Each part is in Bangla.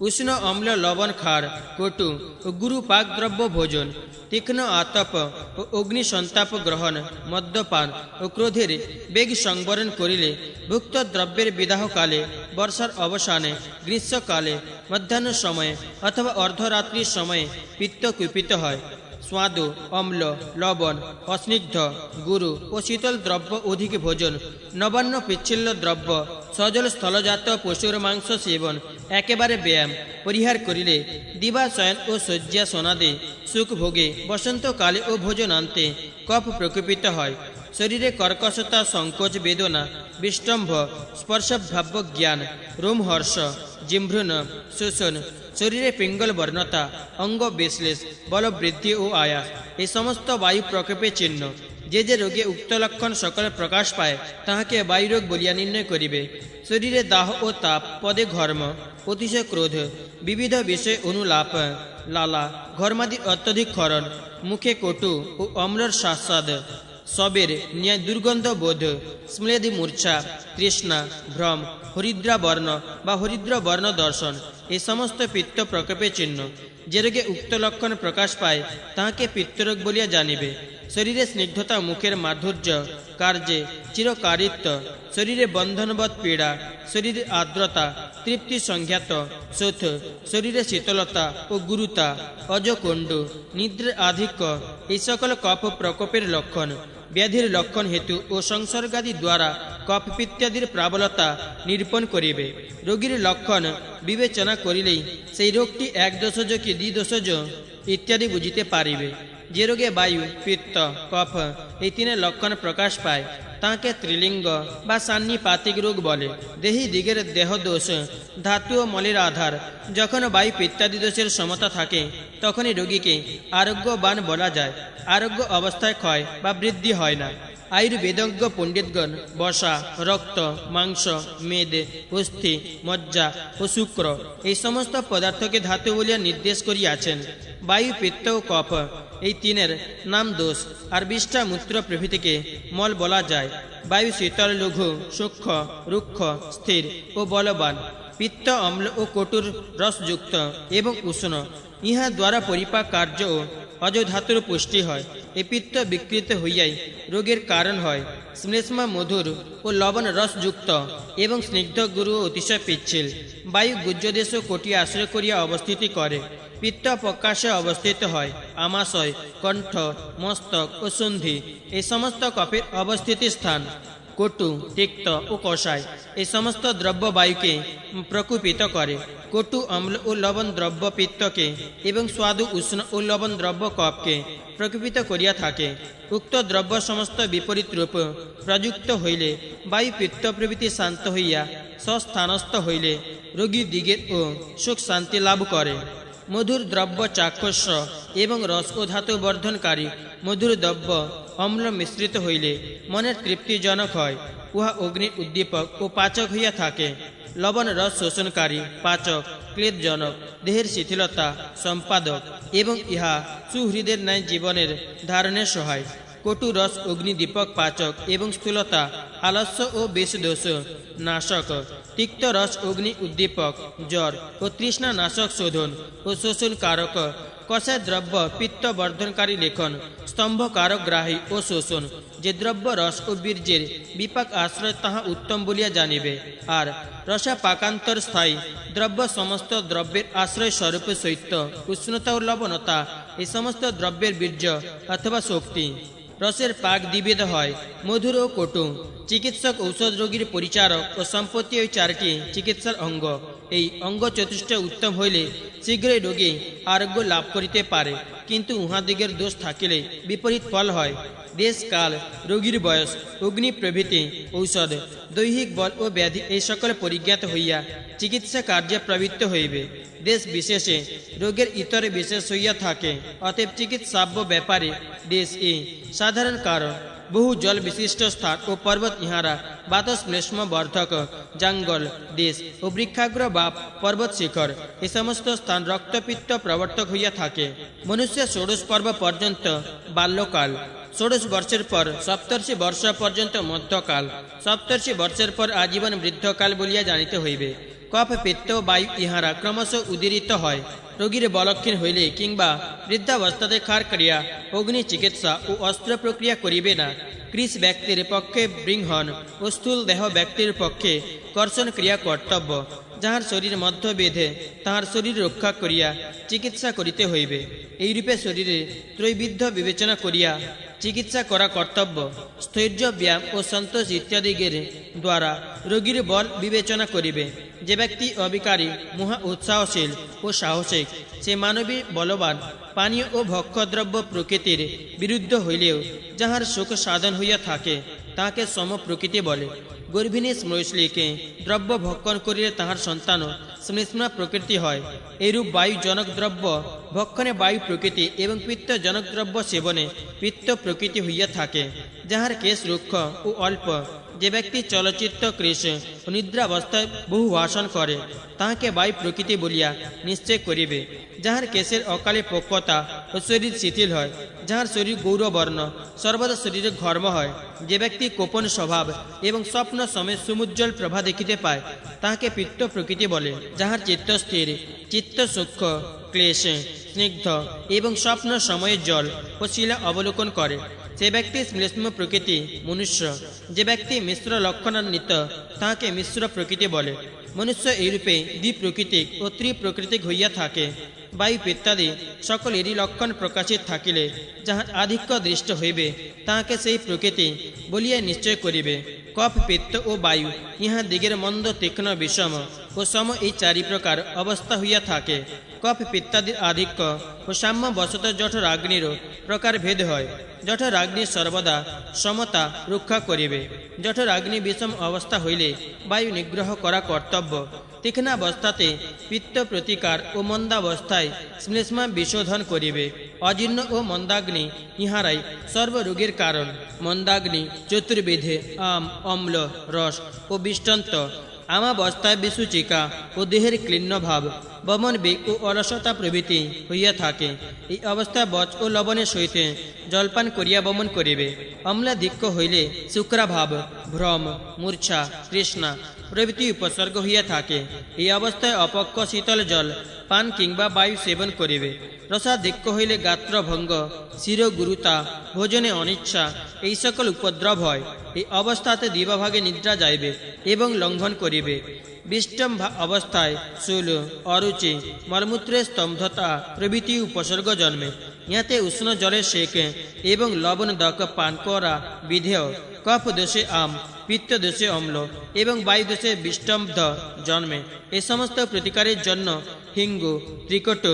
উষ্ণ অম্ল লবণ ক্ষার কটু ও গুরু পাক দ্রব্য ভোজন, তীক্ষ্ণ আতপ ও অগ্নি সন্তাপ গ্রহণ, মদ্যপান ও ক্রোধের বেগ সংবরণ করিলে ভুক্ত দ্রব্যের বিদাহকালে, বর্ষার অবসানে, গ্রীষ্মকালে, মধ্যাহ্ন সময়ে অথবা অর্ধরাত্রির সময়ে পিত্ত কুপিত হয়। স্বাদু, অম্ল, লবণ, অস্নিগ্ধ, গুরু ও শীতল দ্রব্য অধিক ভোজন, নবান্ন পিচ্ছিল্য দ্রব্য, সজল স্থলজাত পশুর মাংস সেবন, একেবারে ব্যায়াম পরিহার করিলে দিবা শয়ন ও শয্যা সনাদে সুখ ভোগে বসন্তকালে ও ভোজনান্তে কফ প্রকোপিত হয়। শরীরে কর্কশতা, সংকোচ, বেদনা, বিষ্টম্ভ, স্পর্শভাব্য জ্ঞান, রোমহর্ষ, জিম্ভ্রণ, শোষণ, শরীরে পিঙ্গল বর্ণতা, অঙ্গ বিশ্লেষ, বল বৃদ্ধি ও আয়াস এই সমস্ত বায়ু প্রকোপে চিহ্ন। যে যে রোগে উক্ত লক্ষণ সকলে প্রকাশ পায় তাহাকে বায়ুরোগ বলিয়া নির্ণয় করিবে। শরীরে দাহ ও তাপ, পদে ঘর্ম, অতিশয় ক্রোধ, বিবিধ বিষয় অনুলাপ, লালা, ঘর্মাদি অত্যধিক ক্ষরণ, মুখে কটু ও অম্লর স্বাদ, সবের ন্যায় দুর্গন্ধ বোধ, স্মৃতি মূর্ছা, তৃষ্ণা, ভ্রম, হরিদ্রা বর্ণ বা হরিদ্র বর্ণ দর্শন এই সমস্ত পিত্ত প্রকোপে চিহ্ন। যে রোগে উক্ত লক্ষণ প্রকাশ পায় তাহাকে পিত্তরোগ বলিয়া জানিবে। শরীরে স্নিগ্ধতা, মুখের মাধুর্য, কার্যে চিরকারিত্ব, শরীরে বন্ধনবৎ পীড়া, শরীরে আর্দ্রতা, তৃপ্তি সংজ্ঞাত শোথ, শরীরে শীতলতা ও গুরুতা, অজকণ্ডু, নিদ্রার আধিক্য এই সকল কফ প্রকোপের লক্ষণ। ব্যাধির লক্ষণ হেতু ও সংসর্গাদি দ্বারা কফ পিত্তাদির প্রাবলতা নিরূপণ করিবে। রোগীর লক্ষণ বিবেচনা করিলেই সেই রোগটি এক দোষজ কি দ্বিদোষজ ইত্যাদি বুঝিতে পারিবে। যে রোগে বায়ু, পিত্ত, কফ এই তিনের লক্ষণ প্রকাশ পায় তাকে ত্রিলিঙ্গ বা সান্নিপাতিক রোগ বলে। দেহি দিগের দেহ দোষ, ধাতু ও মলের আধার যখন বায়ু পিত্তাদি দোষের সমতা থাকে তখনই রোগীকে আরোগ্যবান বলা যায়। আরোগ্য অবস্থায় ক্ষয় বা বৃদ্ধি হয় না। আয়ুর্বেদজ্ঞ পণ্ডিতগণ বসা, রক্ত, মাংস, মেদ, অস্থি, মজ্জা ও শুক্র এই সমস্ত পদার্থকে ধাতু বলিয়া নির্দেশ করিয়াছেন। বায়ু, পিত্ত ও কফ এই তিনের নাম দোষ, আর বিষ্ঠা, মূত্র প্রভৃতিকে মল বলা যায়। বায়ু শীতল, লঘু, সূক্ষ্ম, রুক্ষ, স্থির ও বলবান। পিত্ত অম্ল ও কটুর রসযুক্ত এবং উষ্ণ, ইহা দ্বারা পরিপাক কার্য ও অজধাতুর পুষ্টি হয়। এই পিত্ত বিকৃত হইয়াই রোগের কারণ হয়। শ্লেষ্মা মধুর ও লবণ রসযুক্ত এবং স্নিগ্ধ গুরু অতিশয় পিচ্ছিল। বায়ু গুজ্জদেশ ও কোটি আশ্রয় করিয়া অবস্থিতি করে। পিত্ত প্রকাশে অবস্থিত হয়। আমাশয়, কণ্ঠ, মস্তক ও সন্ধি এই সমস্ত কফের অবস্থিতি স্থান। কটু, তিক্ত ও কষায় এই সমস্ত দ্রব্য বায়ুকে প্রকোপিত করে। কটু, অম্ল ও লবণ দ্রব্য পিত্তকে এবং স্বাদু, উষ্ণ ও লবণ দ্রব্য কফকে প্রকোপিত করিয়া থাকে। উক্ত দ্রব্য সমস্ত বিপরীত রূপ প্রযুক্ত হইলে বায়ু, পিত্ত প্রভৃতি শান্ত হইয়া স্বস্থানস্থ হইলে রোগী দিগের ও সুখ শান্তি লাভ করে। মধুর দ্রব্য চাক্ষুষ এবং রস ও ধাতু বর্ধনকারী মধুর দ্রব্য অম্ল মিশ্রিত হইলে মনের তৃপ্তিজনক হয়। উহা অগ্নি উদ্দীপক ও পাচক হইয়া থাকে। লবণ রস শোষণকারী, পাচক, ক্লেদজনক, দেহের শিথিলতা সম্পাদক এবং ইহা সুহৃদের ন্যায় জীবনের ধারণের সহায়। কটু রস অগ্নিদীপক, পাচক এবং স্থূলতা, আলস্য ও বিষদোষ নাশক। তিক্ত রস অগ্নি উদ্দীপক, জ্বর ও তৃষ্ণা নাশক, শোধন ও শোষণ কারক। কষায় দ্রব্য পিত্ত বর্ধনকারী, লেখন, স্তম্ভ কারক, গ্রাহী ও শোষণ। যে দ্রব্য রস ও বীর্যের বিপাক আশ্রয় তাহা উত্তম বলিয়া জানিবে। আর রসা পাকান্তর স্থায়ী দ্রব্য সমস্ত দ্রব্যের আশ্রয় স্বরূপ শৈত্য, উষ্ণতা ও লবণতা এই সমস্ত দ্রব্যের বীর্য অথবা শক্তি। রসের পাক দ্বিবিধ হয়, মধুর ও কটু। চিকিৎসক, ঔষধ, রোগীর পরিচারক ও সম্পত্তি ওই চারটি চিকিৎসার অঙ্গ। এই অঙ্গ চতুষ্ট উত্তম হইলে শীঘ্রই রোগী আরোগ্য লাভ করিতে পারে, কিন্তু উহাদিগের দোষ থাকিলে বিপরীত ফল হয়। দেশ, কাল, রোগীর বয়স, অগ্নি প্রভৃতি, ঔষধ, দৈহিক বল ও ব্যাধি এই সকল পরিজ্ঞাত হইয়া চিকিৎসা কার্যে প্রবৃত্ত হইবে। দেশ বিশেষে রোগের ইতরে বিশেষ হইয়া থাকে, অতএব চিকিৎসাব্য ব্যাপারে দেশ এ সাধারণ কারণ। বহু জল বিশিষ্ট স্থান ও পর্বত ইহারা বাতশ্লেষ্ম বর্ধক, জঙ্গল, দেশ ও বৃক্ষাগ্র বা পর্বত শিখর এ সমস্ত স্থান রক্তপিত্ত প্রবর্তক হইয়া থাকে। মনুষ্য ষোড়শ পর্ব পর্যন্ত বাল্যকাল, ষোড়শ বর্ষের পর সপ্তর্ষি বর্ষ পর্যন্ত মধ্যকাল, সপ্তর্ষি বর্ষের পর আজীবন বৃদ্ধকাল বলিয়া জানিতে হইবে। কফ পিত্ত বায়ু ইহারা ক্রমশ উদীরিত হয়। রোগীর বলক্ষীণ হইলে কিংবা বৃদ্ধাবস্থাতে ক্ষার ক্রিয়া অগ্নি চিকিৎসা ও অস্ত্র প্রক্রিয়া করিবে না। কৃষ ব্যক্তির পক্ষে বৃংহন ও স্থূল দেহ ব্যক্তির পক্ষে কর্ষণ ক্রিয়া কর্তব্য। যাহার শরীর মধ্য বেঁধে তাহার শরীর রক্ষা করিয়া চিকিৎসা করিতে হইবে। এইরূপে শরীরে ত্রৈবিধ্য বিবেচনা করিয়া চিকিৎসা করা কর্তব্য। স্থৈর্য ব্যায়াম ও সন্তোষ ইত্যাদিগের দ্বারা রোগীর বল বিবেচনা করিবে। যে ব্যক্তি অবিকারী, মহা উৎসাহশীল ও সাহসিক, সে মানবী বলবান, পানীয় ও ভক্ষদ্রব্য প্রকৃতির বিরুদ্ধ হইলেও যাহার সুখ সাধন হইয়া থাকে তাহাকে সম প্রকৃতি বলে। গর্ভিণী শ্মশ্লীকে দ্রব্য ভক্ষণ করিলে তাহার সন্তান শ্লেষ্মা প্রকৃতি হয়। এইরূপ বায়ুজনক দ্রব্য ভক্ষণে বায়ু প্রকৃতি এবং পিত্তজনক দ্রব্য সেবনে পিত্ত প্রকৃতি হইয়া থাকে। যাহার কেশ রুক্ষ ও অল্প, যে ব্যক্তি চলচ্চিত্র ক্লেশ ও নিদ্রাবস্থায় বহু ভাষণ করে তাহাকে বায়ু প্রকৃতি বলিয়া নিশ্চয় করিবে। যাহার কেশের অকালে পক্বতা ও শরীর শিথিল হয়, যাহার শরীর গৌরবর্ণ, সর্বদা শরীরে ঘর্ম হয়, যে ব্যক্তি কোপন স্বভাব এবং স্বপ্ন সময় সমুজ্জ্বল প্রভা দেখিতে পায় তাহাকে পিত্ত প্রকৃতি বলে। যাহার চিত্ত স্থির, চিত্ত সূক্ষ্ম, ক্লেশ স্নিগ্ধ এবং স্বপ্ন সময়ে জল ও শিলা অবলোকন করে, সে ব্যক্তি শ্লেষ্ম প্রকৃতি মনুষ্য। যে ব্যক্তি মিশ্র লক্ষণান্বিত তাহাকে মিশ্র প্রকৃতি বলে। মনুষ্য এইরূপে দ্বিপ্রকৃতিক ও ত্রিপ্রকৃতিক হইয়া থাকে। বায়ু পিত্তাদি সকলেরই লক্ষণ প্রকাশিত থাকিলে যাহার আধিক্য দৃষ্ট হইবে তাহাকে সেই প্রকৃতি বলিয়া নিশ্চয় করিবে। কফ পিত্ত ও বায়ু ইহা দিগের মন্দ তীক্ষ্ণ বিষম ও সম এই চারি প্রকার অবস্থা হইয়া থাকে। কফ পিত্তাদির আধিক্য ও সাম্য বশত জঠরাগ্নিরও প্রকার ভেদ হয়। জঠরাগ্নি সর্বদা সমতা রক্ষা করিবে। জঠরাগ্নি বিষম অবস্থা হইলে বায়ু নিগ্রহ করা কর্তব্য। তীক্ষ্ণাবস্থাতে পিত্ত প্রতিকার ও মন্দাবস্থায় শ্লেষ্মা বিশোধন করিবে। অজীর্ণ ও মন্দাগ্নি ইহারাই সর্বরোগের কারণ। মন্দাগ্নি চতুর্বিধে আম, অম্ল, রস ও বিষ্টন্ত। আমাবস্থায় বিসূচিকা ও দেহের ক্লিন্নভাব, বমন বেগ ও অলসতা প্রভৃতি হইয়া থাকে। এই অবস্থায় বচ ও লবণের সহিতে জলপান করিয়া বমন করিবে। অম্লাধিক্য হইলে শুক্রাভাব, ভ্রম, মূর্ছা, তৃষ্ণা প্রভৃতি উপসর্গ হইয়া থাকে। এই অবস্থায় অপক্ষ শীতল জল পান কিংবা বায়ু সেবন করিবে। রসাধিক্য হইলে গাত্রভঙ্গ, শিরগুরুতা, ভোজনে অনিচ্ছা এই সকল উপদ্রব হয়। এই অবস্থাতে দিবাভাগে নিদ্রা যাইবে এবং লঙ্ঘন করিবে। বিষ্টম অবস্থায় শূল, অরুচি, মলমূত্রের স্তম্ভতা প্রভৃতি উপসর্গ জন্মে। ইহাতে উষ্ণ জলের সেক এবং লবণ দক পান করা বিধেয়। কফ দোষে আম, পিত্ত দোষে অম্ল এবং বায়ু দোষে বিষ্টম্ভ জন্মে। এ সমস্ত প্রতিকারের জন্য হিঙ্গু, ত্রিকট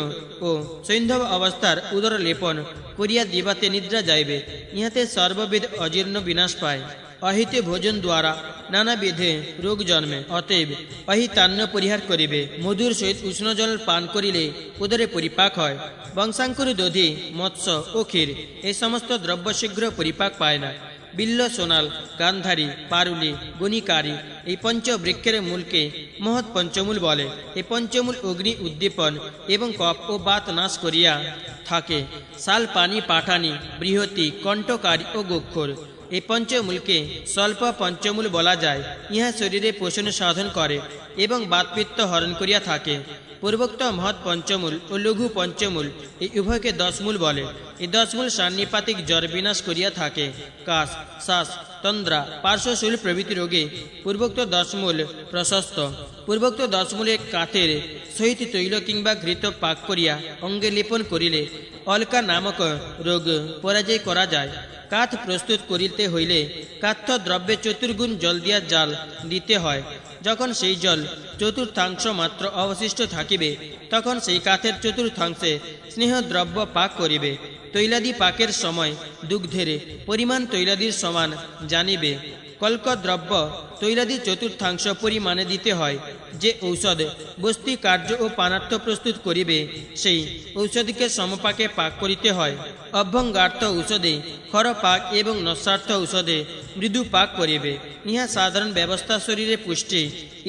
ও সৈন্ধব অবস্থার উদর লেপন করিয়া দিবাতে নিদ্রা যাইবে। ইহাতে সর্ববিধ অজীর্ণ বিনাশ পায়। অহিতে ভোজন দ্বারা নানাবিধে রোগ জন্মে। অতএব অহিতান্ন পরিহার করিবে। মধুর সহিত উষ্ণ জল পান করিলে উদরে পরিপাক হয়। বংশাঙ্কুর, দধি, মৎস্য ও ক্ষীর এই সমস্ত দ্রব্য শীঘ্র পরিপাক পায় না। বিল্ল, সোনাল, গান্ধারী, পারুলি, গণিকারী এই পঞ্চবৃক্ষের মূলকে মহৎ পঞ্চমূল বলে। এই পঞ্চমূল অগ্নি উদ্দীপন এবং কফ ও বাত নাশ করিয়া থাকে। শাল, পানি, পাঠানি, বৃহতি, কণ্ঠকারী ও গোক্ষর এই পঞ্চমূলকে স্বল্প পঞ্চমূল বলা যায়। ইহা শরীরে পোষণ সাধন করে এবং বাতপিত্ত হরণ করিয়া থাকে। পূর্বোক্ত মহৎ পঞ্চমূল ও লঘু পঞ্চমূল এই উভয়কে দশমূল বলে। এই দশমূল সান্নিপাতিক জ্বর বিনাশ করিয়া থাকে। কাশ, শ্বাস, তন্দ্রা, পার্শ্বশূল প্রভৃতি রোগে পূর্বোক্ত দশমূল প্রশস্ত। পূর্বোক্ত দশমূলে কাঠের সহিত তৈল কিংবা ঘৃত পাক করিয়া অঙ্গে লেপন করিলে অলকা নামক রোগ পরাজয় করা যায়। কাঠ প্রস্তুত করিতে হইলে কাঠ্য দ্রব্যে চতুর্গুণ জল দিয়া জাল দিতে হয়। যখন সেই জল চতুর্থাংশ মাত্র অবশিষ্ট থাকিবে তখন সেই কাঠের চতুর্থাংশে স্নেহদ্রব্য পাক করিবে। তৈলাদি পাকের সময় দুগ্ধের পরিমাণ তৈলাদির সমান জানিবে। কল্কদ্রব্য তৈলাদি চতুর্থাংশ পরিমাণে দিতে হয়। যে ঔষধ বস্তি কার্য ও পানার্থ প্রস্তুত করিবে সেই ঔষধিকে সমপাকে পাক করিতে হয়। অভ্যঙ্গার্থ ঔষধে খরপাক এবং নস্বার্থ ঔষধে মৃদু পাক করিবে। ইহা সাধারণ ব্যবস্থা শরীরে পুষ্টি,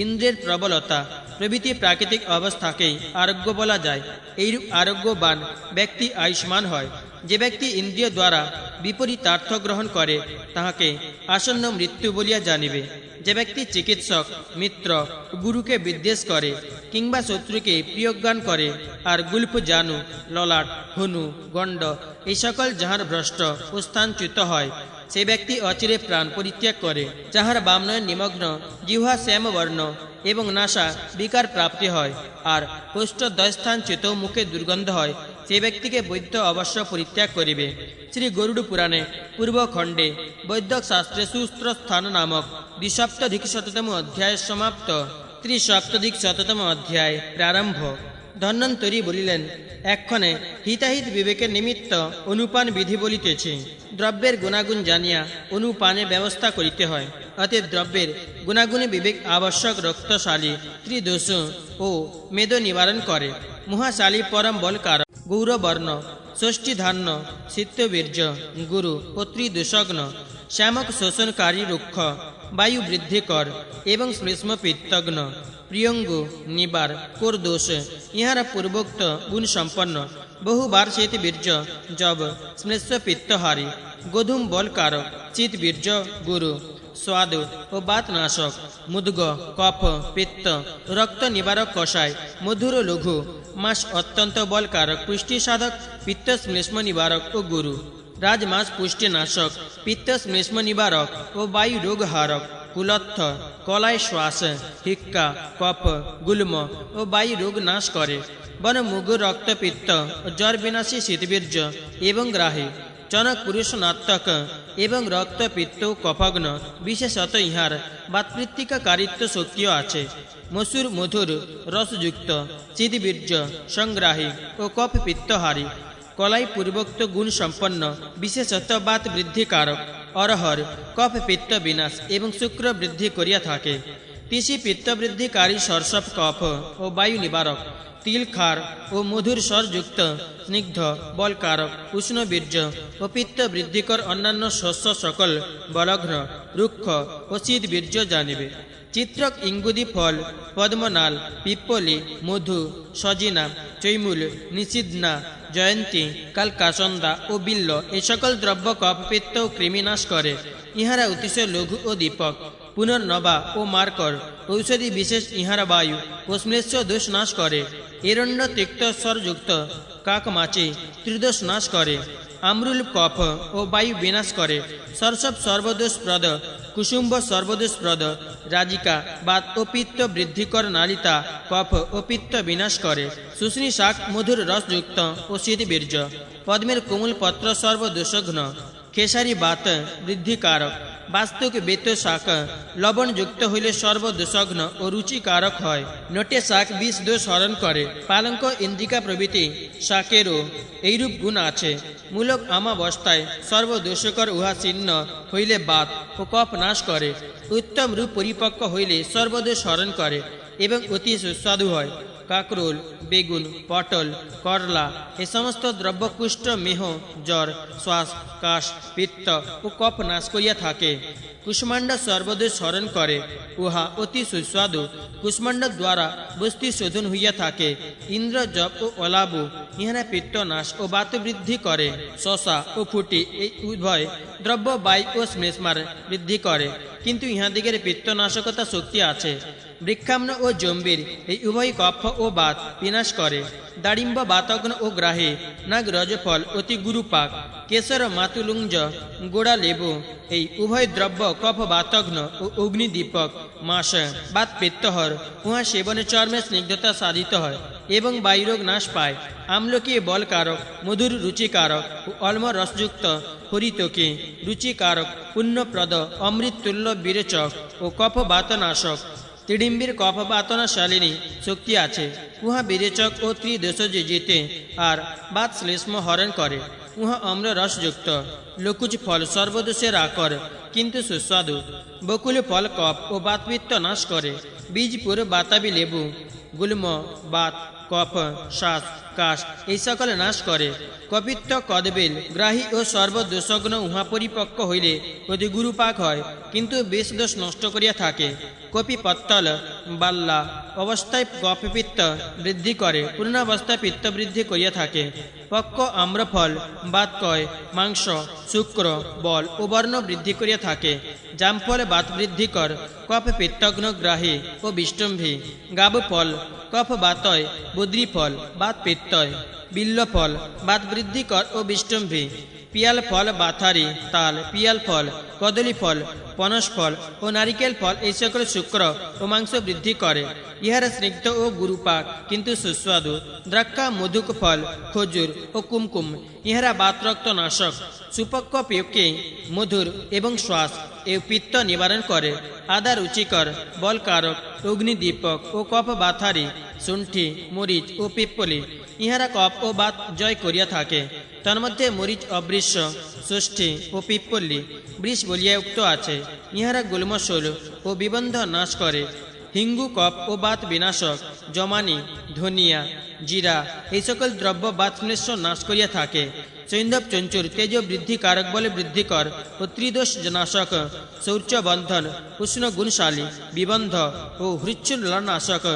ইন্দ্রের প্রবলতা প্রভৃতি প্রাকৃতিক অবস্থাকেই আরোগ্য বলা যায়। এইরূপ আরোগ্যবান ব্যক্তি আয়ুষ্মান হয়। যে ব্যক্তি ইন্দ্রিয় দ্বারা বিপরীতার্থ গ্রহণ করে তাহাকে আসন্ন মৃত্যু বলিয়া জানিবে। যে ব্যক্তি চিকিৎসক, মিত্র, গুরুকে বিদ্বেষ করে কিংবা শত্রুকে প্রিয়জ্ঞান করে, আর গুল্ফ, জানু, ললাট, হনু, গণ্ড এই সকল যাহার ভ্রষ্ট ও স্থানচ্যুত হয়, সে ব্যক্তি অচিরে প্রাণ পরিত্যাগ করে। যাহার বামনয়ন নিমগ্ন, জিহ্বা শ্যামবর্ণ এবং নাসা বিকার প্রাপ্তি হয়, আর কোষ্ঠদ্বয়স্থানচ্যুত মুখে দুর্গন্ধ হয়, সে ব্যক্তিকে বৈদ্য অবশ্য পরিত্যাগ করিবে। শ্রী গরুড় পুরাণে পূর্বখণ্ডে বৈদ্যক শাস্ত্রে সুস্ত্রস্থান নামক ২৭তম অধ্যায় সমাপ্ত। ৩৭তম অধ্যায় প্রারম্ভ। ধন্বন্তরী বলিলেন, এক্ষণে হিতাহিত বিবেকের নিমিত্ত অনুপান বিধি বলিতেছি। দ্রব্যের গুণাগুণ জানিয়া অনুপানের ব্যবস্থা করিতে হয়। অতএব দ্রব্যের গুণাগুণে বিবেক আবশ্যক রক্তশালী, ত্রিদোষ ও মেদ নিবারণ করে। মহাশালী পরম বলকার, গৌরবর্ণ, ষষ্ঠী ধান্য, সিদ্ধবীর্য, গুরু ও ত্রিদোষগ্ন, শ্যামক শোষণকারী রুক্ষ, বায়ু বৃদ্ধিকর এবং শ্লেষ্ম পিত্তগ্ন, প্রিয়ঙ্গু, নিবার, কোরদোষ ইহারা পূর্বোক্ত গুণ সম্পন্ন। বহুবার চেত বীর্য, জব, শ্লেষ্ম পিত্তহারী, গোধূম বলকারক, চিত বীর্য, গুরু, স্বাদ ও বাতনাশক, মুদ্গ, কফ, পিত্ত, রক্ত নিবারক কষায়, মধুর লঘু, মাস অত্যন্ত বলকারক, পুষ্টি সাধক, পিত্ত শ্লেষ্ম নিবারক ও গুরু, রাজমাস পুষ্টিনাশক, পিত্ত শ্লেষ্ম নিবারক ও বায়ু রোগহারক, কুলত্থ, কলায় শ্বাস, হিক্কা, কফ, গুল্ম ও বায়ু রোগ নাশ করে। বন মুগ, রক্তপিত্ত ও জ্বর বিনাশী শীতবীর্য এবং গ্রাহী, চনক পুরুষ নাত্তক এবং রক্তপিত্ত কফগ্ন, বিশেষত ইহার বাতৃত্বিকারিত্ব শক্তিও আছে। মসুর, মধুর রসযুক্ত, চিদবীর্য, সংগ্রাহী ও কফ পিত্তহারী, কলাই পূর্বোক্ত গুণ সম্পন্ন, বিশেষত বাত বৃদ্ধিকারক। অরহর কফ পিত্ত বিনাশ এবং শুক্র বৃদ্ধি করিয়া থাকে। তিসি পিত্ত বৃদ্ধিকারী, সরসপ কফ ও বায়ু নিবারক। তিল, খার ও মধুর স্বরযুক্ত, স্নিগ্ধ, বলকারক, উষ্ণবীর্য ও পিত্ত বৃদ্ধিকর অন্যান্য শস্য সকল বলঘ্ন, রুক্ষ ও শীতবীর্য জানিবে। চিত্রক, ইঙ্গুদি ফল, পদ্মনাল, পিপ্পলি, মধু, সজিনা, চৈমূল, নিষিদ্ধনা, জয়ন্তী, কালকাসন্দা ও বিল্ল এই সকল দ্রব্য কফ, পিত্ত ও কৃমিনাশ করে। ইহারা অতিশয় লঘু ও দীপক। পুনর্নবা ও মার্কর ঔষধি বিশেষ ইহারা বায়ু ও শ্লেষ্ম দোষ নাশ করে। এরণ্য, তিক্ত স্বরযুক্ত, কাকমাছি ত্রিদোষ নাশ করে। আমরুল কফ ও বায়ু বিনাশ করে। সরসব সর্বদোষপ্রদ, কুসুম্ব সর্বদোষপ্রদ, রাজিকা বাত ও পিত্ত বৃদ্ধিকর, নালিতা কফ ও পিত্ত বিনাশ করে। শুষ্নি শাক মধুর রসযুক্ত ও শীতবীর্য। পদ্মের কোমল পত্র সর্বদোষঘ্ন। খেসারি বাত বৃদ্ধিকারক। বাস্তুক বেত শাক লবণযুক্ত হইলে সর্বদোষঘ্ন ও রুচিকারক হয়। নটে শাক বিষ দোষ হরণ করে। পালঙ্ক, ইন্দ্রিকা প্রভৃতি শাকেরও এইরূপ গুণ আছে। মূলক আমাবস্থায় সর্বদোষকর, উহা ছিন্ন হইলে বাত ও কফ নাশ করে। উত্তম রূপ পরিপক্ক হইলে সর্বদোষ হরণ করে এবং অতি সুস্বাদু হয়। কাকরোল, বেগুন, পটল, করলা এ সমস্ত দ্রব্য কুষ্ঠ, মেহ, জ্বর, শ্বাস, কাশ, পিত্ত ও কফ নাশ করিয়া থাকে। কুষ্মাণ্ড সর্বদোষ হরণ করে, উহা অতি সুস্বাদু। কুষ্মাণ্ড দ্বারা বস্তি শোধন হইয়া থাকে। ইন্দ্র, জপ ও অলাবু ইহারা পিত্ত নাশ ও বাত বৃদ্ধি করে। শশা ও ফুটি এই উভয় দ্রব্য বায়ু ও শ্লেষ্মার বৃদ্ধি করে, কিন্তু ইহাদিগের পিত্তনাশকতা শক্তি আছে। বৃক্ষাম্ন ও জম্বির এই উভয় কফ ও বাত বিনাশ করে। দাড়িম্ব বাতগ্ন ও গ্রাহী, নাগ রজফল অতি গুরুপাক, কেশর, মাতুলুঞ্জ, গোড়া লেবু এই উভয় দ্রব্য কফ বাতগ্ন ও অগ্নিদীপক, মাস বাত পিত্তহর, উহা সেবনে চর্মে স্নিগ্ধতা সাধিত হয় এবং বায়ুরোগ নাশ পায়। আমলকি বলকারক, মধুর রুচিকারক ও অলম রসযুক্ত, হরিতকি রুচিকারক, পুণ্যপ্রদ, অমৃততুল্য বিরেচক ও কফ বাতনাশক। তিডিম্বির কফ বাতনাশালিনী শক্তি আছে। উহা বিরেচক ও ত্রিদোষজ জিতে আর বাত শ্লেষ্ম হরণ করে। উহা অম্ল রসযুক্ত। লকুচ ফল সর্বদোষের আকর, কিন্তু সুস্বাদু। বকুল ফল কফ ও বাতপিত্ত নাশ করে। বীজপুর বাতাবি লেবু, গুল্ম, বাত, কফ শ্বাস কাশ এই সকল নাশ করে। কপিত্ত কদবেল গ্রাহী ও সর্বদোষগ্ন উহা পরিপক্ক হইলে অতি গুরুপাক হয়, কিন্তু বেশ দোষ নষ্ট করিয়া থাকে। কপি পত্তল বাল্লা অবস্থায় কফপিত্ত বৃদ্ধি করে, পূর্ণাবস্থায় পিত্ত বৃদ্ধি করিয়া থাকে। পক্ক আম্রফল বাতকয় মাংস শুক্র বল ও বর্ণ বৃদ্ধি করিয়া থাকে। জামফল বাত বৃদ্ধিকর, কফ পিত্তগ্ন গ্রাহী ও বিষ্টম্ভী। গাব ফল কফ বাতয়, বদ্রী ফল বাত পিত্তয়। বিল্ল ফল বাত বৃদ্ধিকর ও বিষ্টম্ভী। পিয়াল ফল বাথারি তাল, পিয়াল ফল কদলী ফল পনস ফল ও নারিকেল ফল এই সকল শুক্র ও মাংস বৃদ্ধি করে। ইহারা স্নিগ্ধ ও গুরুপাক, কিন্তু সুস্বাদু। দ্রাক্ষা মধুক ফল খজুর ও কুমকুম ইহারা বাতরক্ত নাশক। সুপক্ক পিয়কে মধুর এবং শ্বাস এ পিত্ত নিবারণ করে। আদা রুচিকর বলকারক, অগ্নিদীপক ও কফ বাথারি শুণ্ঠি মরিচ ও পিপ্পলি ইহারা কফ ও বাত জয় করিয়া থাকে। তন্মধ্যে মরিচ অবৃষ ষষ্ঠী ও পিপ্পলি বৃষ বলিয়া উক্ত আছে। ইহারা গুল্মশূল ও বিবন্ধ নাশ করে। হিঙ্গু কফ ও বাত বিনাশক। জমানি ধনিয়া জিরা এই সকল দ্রব্য বাত শ্লেষ নাশ করিয়া থাকে। সৈন্ধব চঞ্চুর তেজ বৃদ্ধি কারক বলে বৃদ্ধিকর ও ত্রিদোষ নাশক। শৌচ বন্ধন উষ্ণ গুণশালী বিবন্ধ ও হৃচ্ছুলনাশক।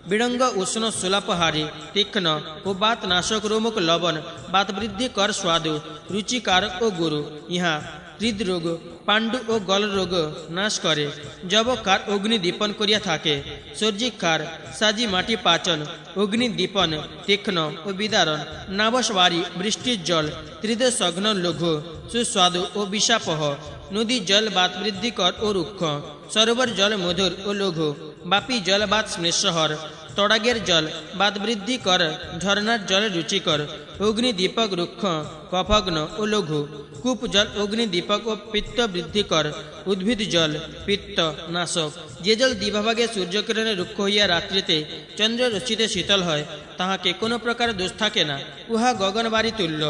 বিড়ঙ্গ উষ্ণ সুলাপহারী তীক্ষ্ণ ও বাত নাশক। রোমক লবণ বাত বৃদ্ধি কর স্বাদু রুচিকারক ও গুরু। ইহা হৃদরোগ পাণ্ডু ও গল রোগ নাশ করে। যবকার অগ্নিদীপন করিয়া থাকে। সর্জিকার সাজি মাটি পাচন অগ্নিদীপন তীক্ষ্ণ ও বিদারণ। নাবসবাড়ি বৃষ্টির জল ত্রিদশগ্ন লঘু সুস্বাদু ও বিষাপহ। নদী জল বাত বৃদ্ধিকর ও রুক্ষ। সরোবর জল মধুর ও লঘু। বাপি জল বাত স্মেষহর। তড়াগের জল বাত বৃদ্ধি কর। ঝর্ণার জল রুচিকর। অগ্নিদীপক রুক্ষ কফগ্ন ও লঘু। কূপ জল অগ্নিদীপক ও পিত্ত বৃদ্ধিকর। উদ্ভিদ জল পিত্ত নাশক। যে জল দিবাভাগে সূর্যকিরণে রুক্ষ হইয়া রাত্রিতে চন্দ্র রশ্মিতে শীতল হয়, তাহাকে কোনো প্রকার দোষ থাকে না। উহা গগনবাড়ি তুল্য।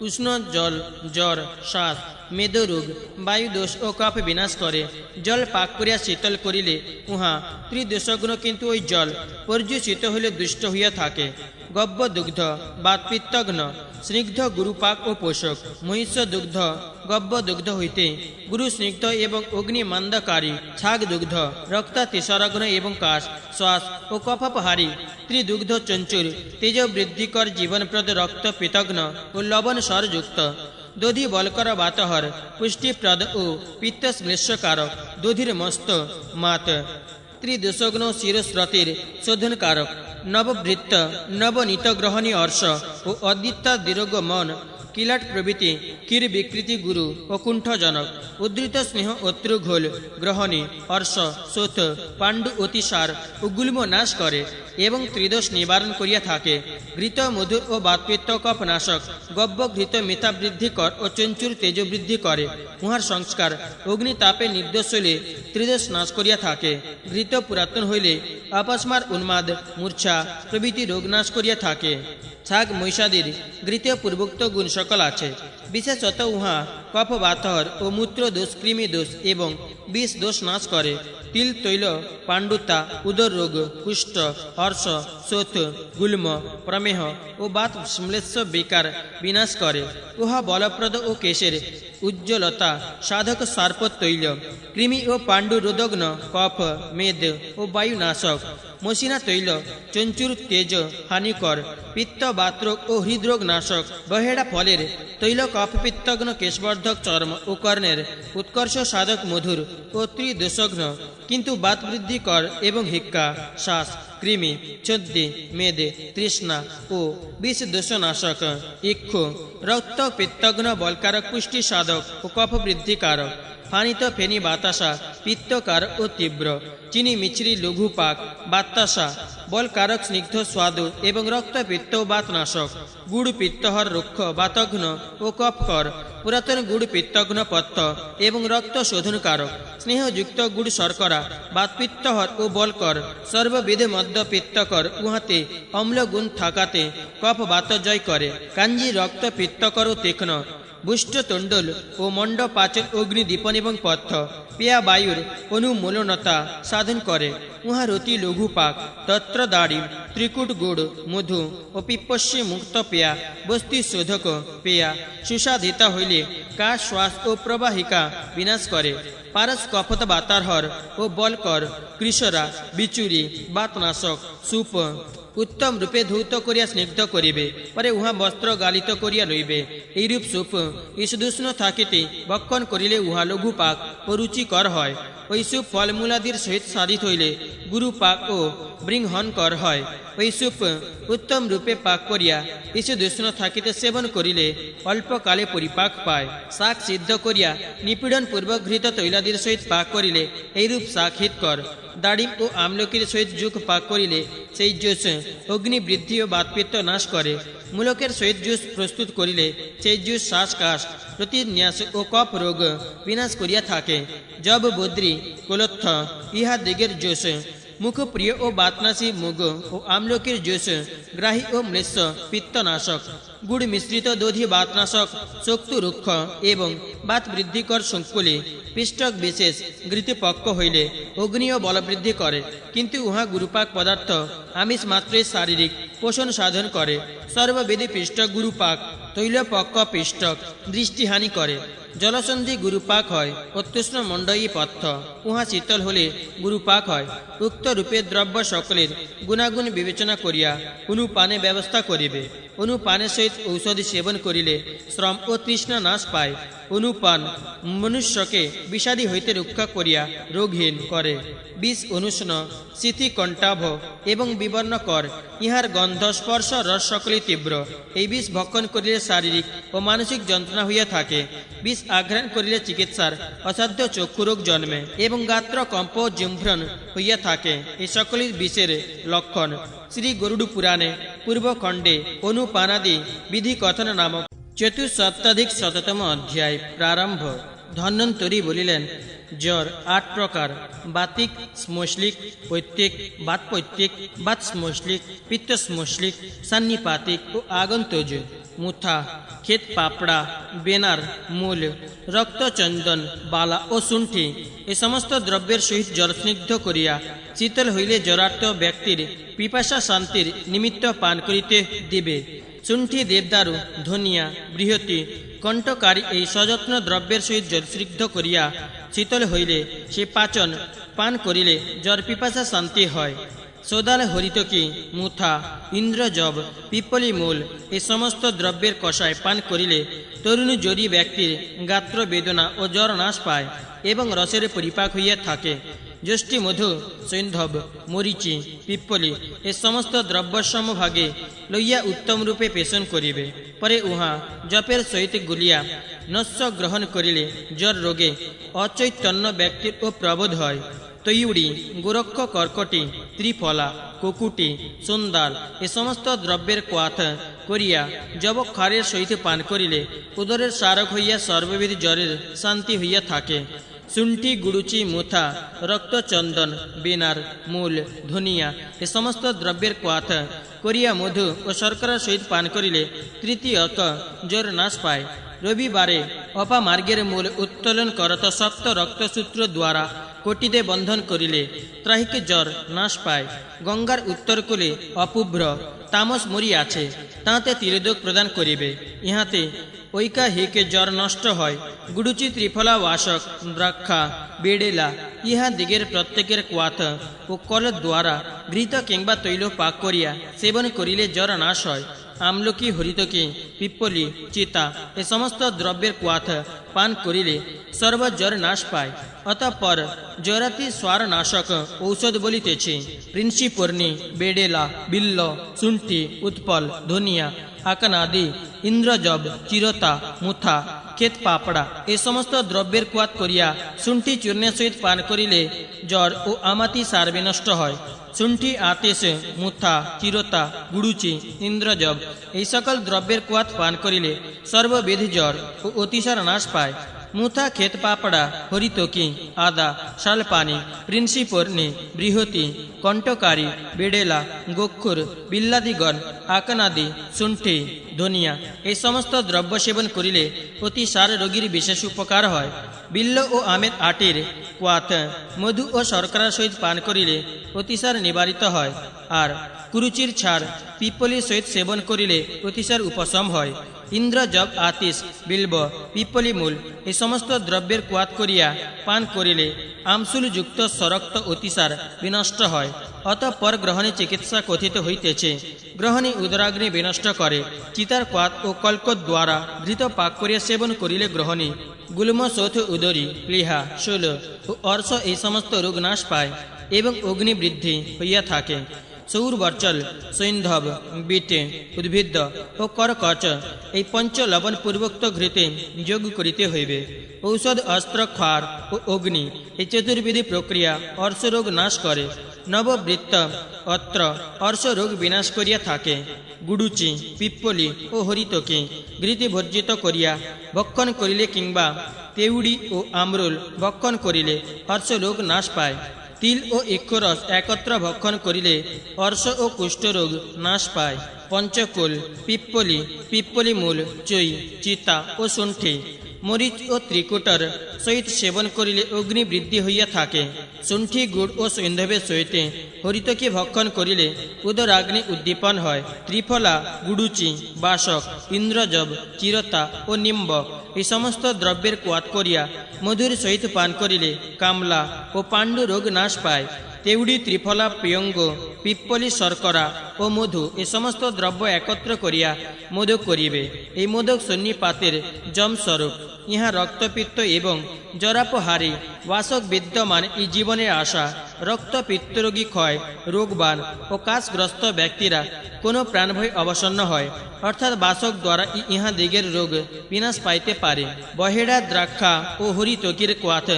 উষ্ণ জল জ্বর শ্বাস মেদরোগ বায়ুদোষ ও কফ বিনাশ করে। জল পাক করিয়া শীতল করিলে উহা ত্রিদোষগ্ন, কিন্তু ওই জল পর্যুষিত হইলে দুষ্ট হইয়া থাকে। গব্য দুগ্ধ বাত পিত্তগ্ন। স্নিগ্ধ গুরুপাক ও পোষক। মহিষ দুগ্ধ গব্য দুগ্ধ হইতে গুরু স্নিগ্ধ এবং অগ্নি মান্দকারী। ছাগ দুগ্ধ রক্তাতিসরগ্ন এবং কাশ শ্বাস ও কফাপহারী। ত্রিদুগ্ধ চঞ্চুর তেজ বৃদ্ধিকর জীবনপ্রদ রক্ত পিতগ্ন ও লবণ স্বরযুক্ত। দধি বলকর বাতহর পুষ্টিপ্রদ ও পিত্ত শ্লেষকারক। দধির মস্ত মাত ত্রিদোষগ্ন শিরস্রতির শোধনকারক। নবভৃত্ত নবনীত গ্রহণী অর্ষ ও অদ্বিত্তা দীর্ঘ মন কিলাট প্রভৃতি ক্ষীর বিকৃতি গুরু ও কুণ্ঠজনক। উদ্ধৃত স্নেহ অত্রুঘোল গ্রহণী অর্ষ শোথ পাণ্ডু অতিসার ও গুল্ম নাশ করে এবং ত্রিদোষ নিবারণ করিয়া থাকে। ঘৃত মধুর ও বাতপিত্ত কফ নাশক। গব্য ঘৃত মিথা বৃদ্ধিকর ও চঞ্চুর তেজ বৃদ্ধি করে। উহার সংস্কার অগ্নিতাপে নির্দোষ হইলে ত্রিদোষ নাশ করিয়া থাকে। ঘৃত পুরাতন হইলে অপস্মার উন্মাদ মূর্ছা প্রভৃতি রোগ নাশ করিয়া থাকে। ছাগ মহিষাদির ঘৃতে পূর্বোক্ত গুণ সকল আছে। বিশেষত উহা কফ বাতহর ও মূত্র দোষ কৃমি দোষ এবং বিষ দোষ নাশ করে। তিল তৈল পাণ্ডুতা উদর রোগ কুষ্ঠ হর্ষ শোথ গুল্ম প্রমেহ ও বাত শ্লেষ বিকার বিনাশ করে। উহা বলপ্রদ ও কেশের উজ্জ্বলতা সাধক সর্প তৈল। কৃমি ও পাণ্ডু রোদগ্ন কফ মেদ ও বায়ু নাশক। মসিনা তৈল চঞ্চুর তেজ হানিকর। পিত্ত বাতরোগ ও হৃদরোগ নাশক। বহেড়া ফলের তৈল কফ পিত্তগ্ন কেশবর্ধক চর্ম ও কর্ণের উৎকর্ষ সাধক মধুর ও ত্রিদোষগ্ন, কিন্তু বাত বৃদ্ধিকর এবং হিক্কা শ্বাস কৃমি চদ্দি মেদে তৃষ্ণা ও বিষ দোষনাশক। ইক্ষু রক্ত পিত্তগ্ন বলকারক পুষ্টি সাধক ও কফ বৃদ্ধিকারক। ফানিত ফেনি বাতাসা পিত্তকার ও তীব্র। চিনি মিছরি লঘু পাক বাতাসা বলকারক স্নিগ্ধ স্বাদু এবং রক্ত পিত্ত ও বাতনাশক। গুড় পিত্তহর রুক্ষ বাতঘ্ন ও কফকর। পুরাতন গুড় পিত্তঘ্ন পথ্য এবং রক্ত শোধনকারক। স্নেহযুক্ত গুড় শর্করা বাতপিত্তহর ও বলকর। সর্ববিধে মদ্য পিত্তকর। উহাতে অম্ল গুণ থাকাতে কফ বাত জয় করে। কাঞ্জি রক্ত পিত্তকর ও তীক্ষ্ণ। বুষ্টতণ্ডল ও মণ্ডপাচন অগ্নিদীপন এবং পথ্য। পেয়া বায়ুর অনুমূলনতা সাধন করে। উহা রতি লঘু পাক তত্র দাড়ি ত্রিকুট গুড় মধু ও পিপ্পস্যে মুক্ত পেয়া বস্তি শোধক পেয়া সুসাধিতা হইলে কাশ শ্বাস ও প্রবাহিকা বিনাশ করে। পারস কফত বাতারহর ও বলকর কৃষরা বিচুরি বাতনাশক সুপ উত্তম রূপে ধৌত করিয়া স্নিগ্ধ করিবে, পরে উহা বস্ত্র গালিত করিয়া লইবে। এইরূপ সুপ ঈশদুষ্ণ থাকিতে ভক্ষণ করিলে উহা লঘু পাক ও রুচিকর হয়। ওই সুপ ফলমূলাদির সহিত সাধিত হইলে গুরু পাক ও বৃংহনকর হয়। ওই সুপ উত্তম রূপে পাক করিয়া ঈশদুষ্ণ থাকিতে সেবন করিলে অল্পকালে পরিপাক পায়। শাক সিদ্ধ করিয়া নিপীড়ন পূর্বক ঘৃত তৈলাদির সহিত পাক করিলে এইরূপ শাক হিতকর। দাড়িম ও আমলকির সহিত যুগ পাক করিলে সেই জুস অগ্নি বৃদ্ধি ও বাতপিত্ত নাশ করে। মূলকের সহিত জুস প্রস্তুত করিলে সেই জুস শ্বাসকাশ প্রতিন্যাস ও কফ রোগ বিনাশ করিয়া থাকে। জব বদ্রী কোলথ ইহা দিগের জুস মুখপ্রিয় ও বাতনাসী মুগ ও আমলকির জুস গ্রাহী ও মৃৎস পিত্তনাশক। গুড় মিশ্রিত দধি বাতনাশক শক্তু রুক্ষ এবং বাত বৃদ্ধিকর শঙ্কুলি পিষ্টক বিশেষ ঘৃতপক্ষ হইলে অগ্নি ও বলবৃদ্ধি করে, কিন্তু উহা গুরুপাক পদার্থ আমিষ মাত্রে শারীরিক পোষণ সাধন করে। সর্ববেদী পিষ্টক গুরুপাক তৈলপক্ষ পিষ্টক দৃষ্টিহানি করে। জলসন্ধি গুরুপাক হয় অত্যুষ্ণ মণ্ডয়ী পথ্য, উহা শীতল হলে গুরুপাক হয়। উক্ত রূপে দ্রব্য সকলের গুণাগুণ বিবেচনা করিয়া অনুপানে ব্যবস্থা করিবে। অনুপানের সহিত ঔষধি সেবন করিলে শ্রম ও তৃষ্ণা নাশ পায়। অনুপান মনুষ্যকে বিষাদী হইতে রক্ষা করিয়া রোগহীন করে। বিষ অনুষ্ণ শীতি কণ্ঠাভ এবং বিবর্ণকর, ইহার গন্ধ স্পর্শ রস সকলেই তীব্র। এই বিষ ভক্ষণ করিলে শারীরিক ও মানসিক যন্ত্রণা হইয়া থাকে। বিষ আঘ্রাণ করিলে চিকিৎসার অসাধ্য চক্ষুরোগ জন্মে এবং গাত্র কম্প জৃম্ভ্রণ হইয়া থাকে। এই সকলের বিষের লক্ষণ শ্রী গরুড় পুরাণে পূর্বখণ্ডে অনুপানাদি বিধি কথন নামক ৪৭তম অধ্যায় প্রারম্ভ। ধন্বন্তরী বলিলেন, জ্বর ৮ প্রকার: বাতিক, শ্মশ্লিক, পৈত্তিক, বাতপৈত্তিক, বাতশ্মশ্লিক, পিত্তশ্মশ্লিক, সান্নিপাতিক ও আগন্তজ। মুথা, ক্ষেত পাপড়া, বেনার, মূল, রক্তচন্দন, বালা ও শুণ্ঠি এ সমস্ত দ্রব্যের সহিত জলস্নিগ্ধ করিয়া শীতল হইলে জ্বরার্ত ব্যক্তির পিপাসা শান্তির নিমিত্ত পান করিতে দিবে। শুণ্ঠি, দেবদারু, ধনিয়া, বৃহতি, কণ্ঠকারী এই সযত্ন দ্রব্যের সহিত জলস্নিগ্ধ করিয়া শীতল হইলে সে পাচন পান করিলে জ্বর পিপাসা শান্তি হয়। সোদাল, হরিতকি, মুথা, ইন্দ্রজব, পিপলি মূল এই সমস্ত দ্রব্যের কষায় পান করিলে তরুণ জরি ব্যক্তির গাত্র বেদনা ও জ্বর নাশ পায় এবং রসের পরিপাক হইয়া থাকে। যষ্টি, মধু, সৈন্ধব, মরিচি, পিপ্পলি এ সমস্ত দ্রব্যসমভাগে লইয়া উত্তম রূপে পেষণ করিবে। পরে উহা জপের সহিত গুলিয়া নস্য গ্রহণ করিলে জ্বর রোগে অচৈতন্য ব্যক্তির ও প্রবোধ হয়। তৈউড়ি, গোরক্ষ, কর্কটি, ত্রিফলা, কুকুটি, সুন্দাল এ সমস্ত দ্রব্যের কোয়াথ করিয়া যবক্ষারের সহিত পান করিলে উদরের সারক হইয়া সর্ববিধ জ্বরের শান্তি হইয়া থাকে। শুণ্ঠি, গুড়ুচি, মুথা, রক্তচন্দন, বেনার, মূল, ধনিয়া এ সমস্ত দ্রব্যের কোয়াথ করিয়া মধু ও শর্করার সহিত পান করিলে তৃতীয়ত জ্বর নাশ পায়। রবিবারে অপামার্গের মূল উত্তোলন করত সপ্ত রক্তসূত্র দ্বারা কোটিতে বন্ধন করিলে ত্রাহিক জ্বর নাশ পায়। গঙ্গার উত্তর কূলে অপুভ্র তামস মরি আছে, তাঁতে তিলোদক প্রদান করিবে, ইহাতে ঐকাহিকে জ্বর নষ্ট হয়। গুড়ুচি, ত্রিফলা, ওয়াসক, দ্রাক্ষা, বেড়েলা ইহা দিগের প্রত্যেকের কোয়াথ ও কল দ্বারা ঘৃত কিংবা তৈল পাক করিয়া সেবন করিলে জ্বর নাশ হয়। আমলকি, হরিতকি, পিপ্পলি, চিতা এ সমস্ত দ্রব্যের কোয়াথ পান করিলে সর্বজ্বর নাশ পায়। অতঃপর জ্বরাতি স্বারনাশক ঔষধ বলিতেছি: প্রিন্সিপর্ণি, বেডেলা, বিল্ল, শুণ্ঠি, উৎপল, ধনিয়া, আকনাদি, ইন্দ্রজব, চিরতা, মুথা, ক্ষেত পাপড়া এ সমস্ত দ্রব্যের কোয়াত করিয়া শুণ্ঠি চূর্ণের সহিত পান করিলে জ্বর ও আমাতি সার্বে নষ্ট হয়। শুণ্ঠি, আতেশ, মুথা, চিরতা, গুড়ুচি, ইন্দ্রজব এই সকল দ্রব্যের কোয়াত পান করিলে সর্ববিধ জ্বর ও অতিসার নাশ পায়। মুথা, ক্ষেত পাপড়া, হরিতকি, আদা, শালপানি, প্রিন্সিপর্ণি, বৃহতি, কণ্ঠকারী, বেডেলা, গোক্ষুর, বিল্লাদিগণ, আকনাদি, শুণ্ঠি, ধনিয়া এই সমস্ত দ্রব্য সেবন করিলে অতিসার রোগীর বিশেষ উপকার হয়। বিল্ল ও আমের আটির কোয়াত মধু ও শর্করার সহিত পান করিলে অতিসার নিবারিত হয়। আর কুরুচির ছাড় পিপলি সহিত সেবন করিলে অতিসার উপশম হয়। ইন্দ্র জব আতিশ বিল্ব পিপলি মূল এই সমস্ত দ্রব্যের কোয়াত করিয়া পান করিলে আমসুলযুক্ত সরক্ত অতিসার বিনষ্ট হয়। অতঃপর গ্রহণে চিকিৎসা কথিত হইতেছে। গ্রহণী উদরাগ্নি বিনষ্ট করে। চিতার কোয়াত ও কল্ক দ্বারা ঘৃত পাক করিয়া সেবন করিলে গ্রহণী গুল্ম শোথ উদরী প্লীহা শূল ও অর্শ এই সমস্ত রোগ নাশ পায় এবং অগ্নি বৃদ্ধি হইয়া থাকে। সৌরবর্চল সৈন্ধব বিটে উদ্ভিদ ও করকচ এই পঞ্চ লবণ পূর্বোক্ত ঘৃতে যোগ করিতে হইবে। ঔষধ অস্ত্র ক্ষার ও অগ্নি এই চতুর্বিধি প্রক্রিয়া অর্শরোগ নাশ করে। নববৃত্ত অত্র অর্শরোগ বিনাশ করিয়া থাকে। গুডুচি পিপ্পলি ও হরিতকে ঘৃতে ভর্জিত করিয়া ভক্ষণ করিলে কিংবা তেউড়ি ও আমরুল ভক্ষণ করিলে অর্শরোগ নাশ পায়। তিল ও ইক্ষুরস একত্র ভক্ষণ করিলে অর্শ ও কুষ্ঠরোগ নাশ পায়। পঞ্চকুল পিপ্পলি পিপ্পলি মূল চৈ চিতা ও শুণ্ঠি মরিচ ও ত্রিকুটর সহিত সেবন করিলে অগ্নি বৃদ্ধি হইয়া থাকে। শুণ্ঠি গুড় ও সৈন্ধবের সহিতে হরিতকে ভক্ষণ করিলে উদরাগ্নি উদ্দীপন হয়। ত্রিফলা গুডুচি বাসক ইন্দ্রজব চিরতা ও নিম্ব এই সমস্ত দ্রব্যের কোয়াত করিয়া মধুর সহিত পান করিলে কামলা ও পাণ্ডু রোগ নাশ পায়। তেউড়ি ত্রিফলা প্রিয়ঙ্গ পিপ্পলি শর্করা ও মধু এ সমস্ত দ্রব্য একত্র করিয়া মোদক করিবে। এই মোদক সন্নিপাতের জমস্বরূপ। ইহা রক্তপিত্ত এবং জরাপহারী বাসক বিদ্যমান এই জীবনের আশা। রক্তপিত্তরোগী ক্ষয় রোগবান ও কাশগ্রস্ত ব্যক্তিরা কোনো প্রাণভয় অবসন্ন হয়, অর্থাৎ বাসক দ্বারা ইহা দিগের রোগ বিনাশ পাইতে পারে। বহেড়া দ্রাক্ষা ও হরিতকির কোয়াত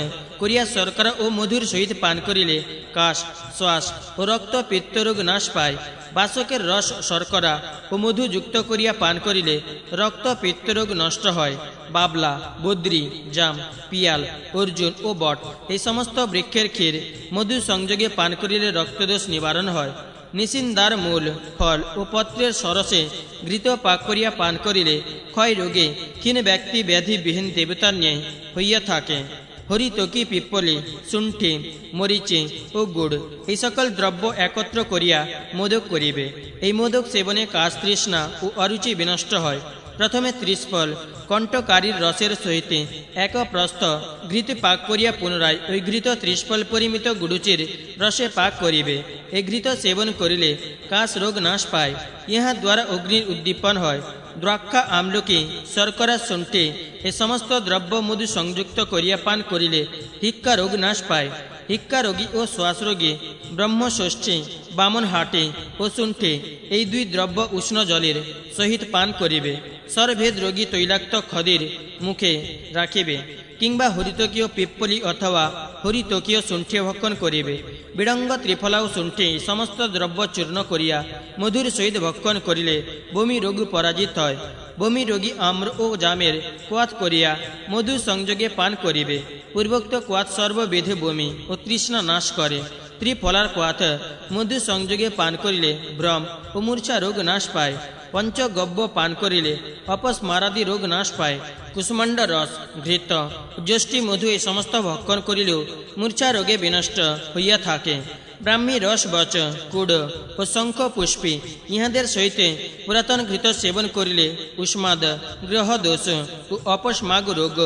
করিয়া শর্করা ও মধুর সহিত পান করিলে কাশ শ্বাস ও রক্তপিত্তরোগ নাশ পায়। বাসকের রস শর্করা ও মধু যুক্ত করিয়া পান করিলে রক্তপিত্তরোগ নষ্ট হয়। বাবলা বদ্রী জাম পিয়াল অর্জুন ও বট এই সমস্ত বৃক্ষের ক্ষীর মধু সংযোগে পান করিলে রক্তদোষ নিবারণ হয়। নিশিন্দার মূল ফল ও পত্রের সরসে ঘৃত পাক করিয়া পান করিলে ক্ষয় রোগে ক্ষীণ ব্যক্তি ব্যাধিবিহীন দেবতার ন্যায় হইয়া থাকে। হরিতকি পিপ্পলি শুণ্ঠি মরিচি ও গুড় এই সকল দ্রব্য একত্র করিয়া মোদক করিবে। এই মোদক সেবনে কাশ তৃষ্ণা ও অরুচি বিনষ্ট হয়। প্রথমে ত্রিস্ফল কণ্ঠকারীর রসের সহিত এক প্রস্থ ঘৃত পাক করিয়া পুনরায় ওই ঘৃত ত্রিস্ফল পরিমিত গুডুচির রসে পাক করিবে। এই ঘৃত সেবন করিলে কাশ রোগ নাশ পায়। ইহা দ্বারা অগ্নির উদ্দীপন হয়। দ্রাক্ষা আমলকি শর্করা শুণ্ঠি এ সমস্ত দ্রব্য মধু সংযুক্ত করিয়া পান করিলে হিক্কা রোগ নাশ পায়। হিক্কা রোগী ও শ্বাসরোগী ব্রহ্মষষ্ঠী বামন হাটে ও শুণ্ঠে এই দুই দ্রব্য উষ্ণ জলের সহিত পান করিবে। সর্ভেদ রোগী তৈলাক্ত খদির মুখে রাখিবে কিংবা হরিতকীয় পিপ্পলি অথবা হরিতকীয় শুণ্ঠে ভক্ষণ করিবে। বিড়ঙ্গ ত্রিফলা ও শুণ্ঠে সমস্ত দ্রব্য চূর্ণ করিয়া মধুর সহিত ভক্ষণ করিলে বমি রোগ পরাজিত হয়। বমি রোগী আম্র ও জামের কোয়াত করিয়া মধু সংযোগে পান করিবে। পূর্বোক্ত কোয়াত সর্ববিধে বমি ও তৃষ্ণা নাশ করে। ত্রিফলার কোয়াত মধু সংযোগে পান করিলে ভ্রম ও মূর্ছা রোগ নাশ পায়। পঞ্চগব্য পান করিলে অপস্মারাদি রোগ নাশ পায়। কুষ্মাণ্ড রস ঘৃত জ্যোষ্ঠী মধু এই সমস্ত ভক্ষণ করিলেও মূর্ছা রোগে বিনষ্ট হইয়া থাকে। ব্রাহ্মী রস বচ কুড় ও শঙ্খ পুষ্পী ইহাদের সহিত পুরাতন ঘৃত সেবন করিলে উষ্মাদ গ্রহদোষ ও অপস্মাগ রোগ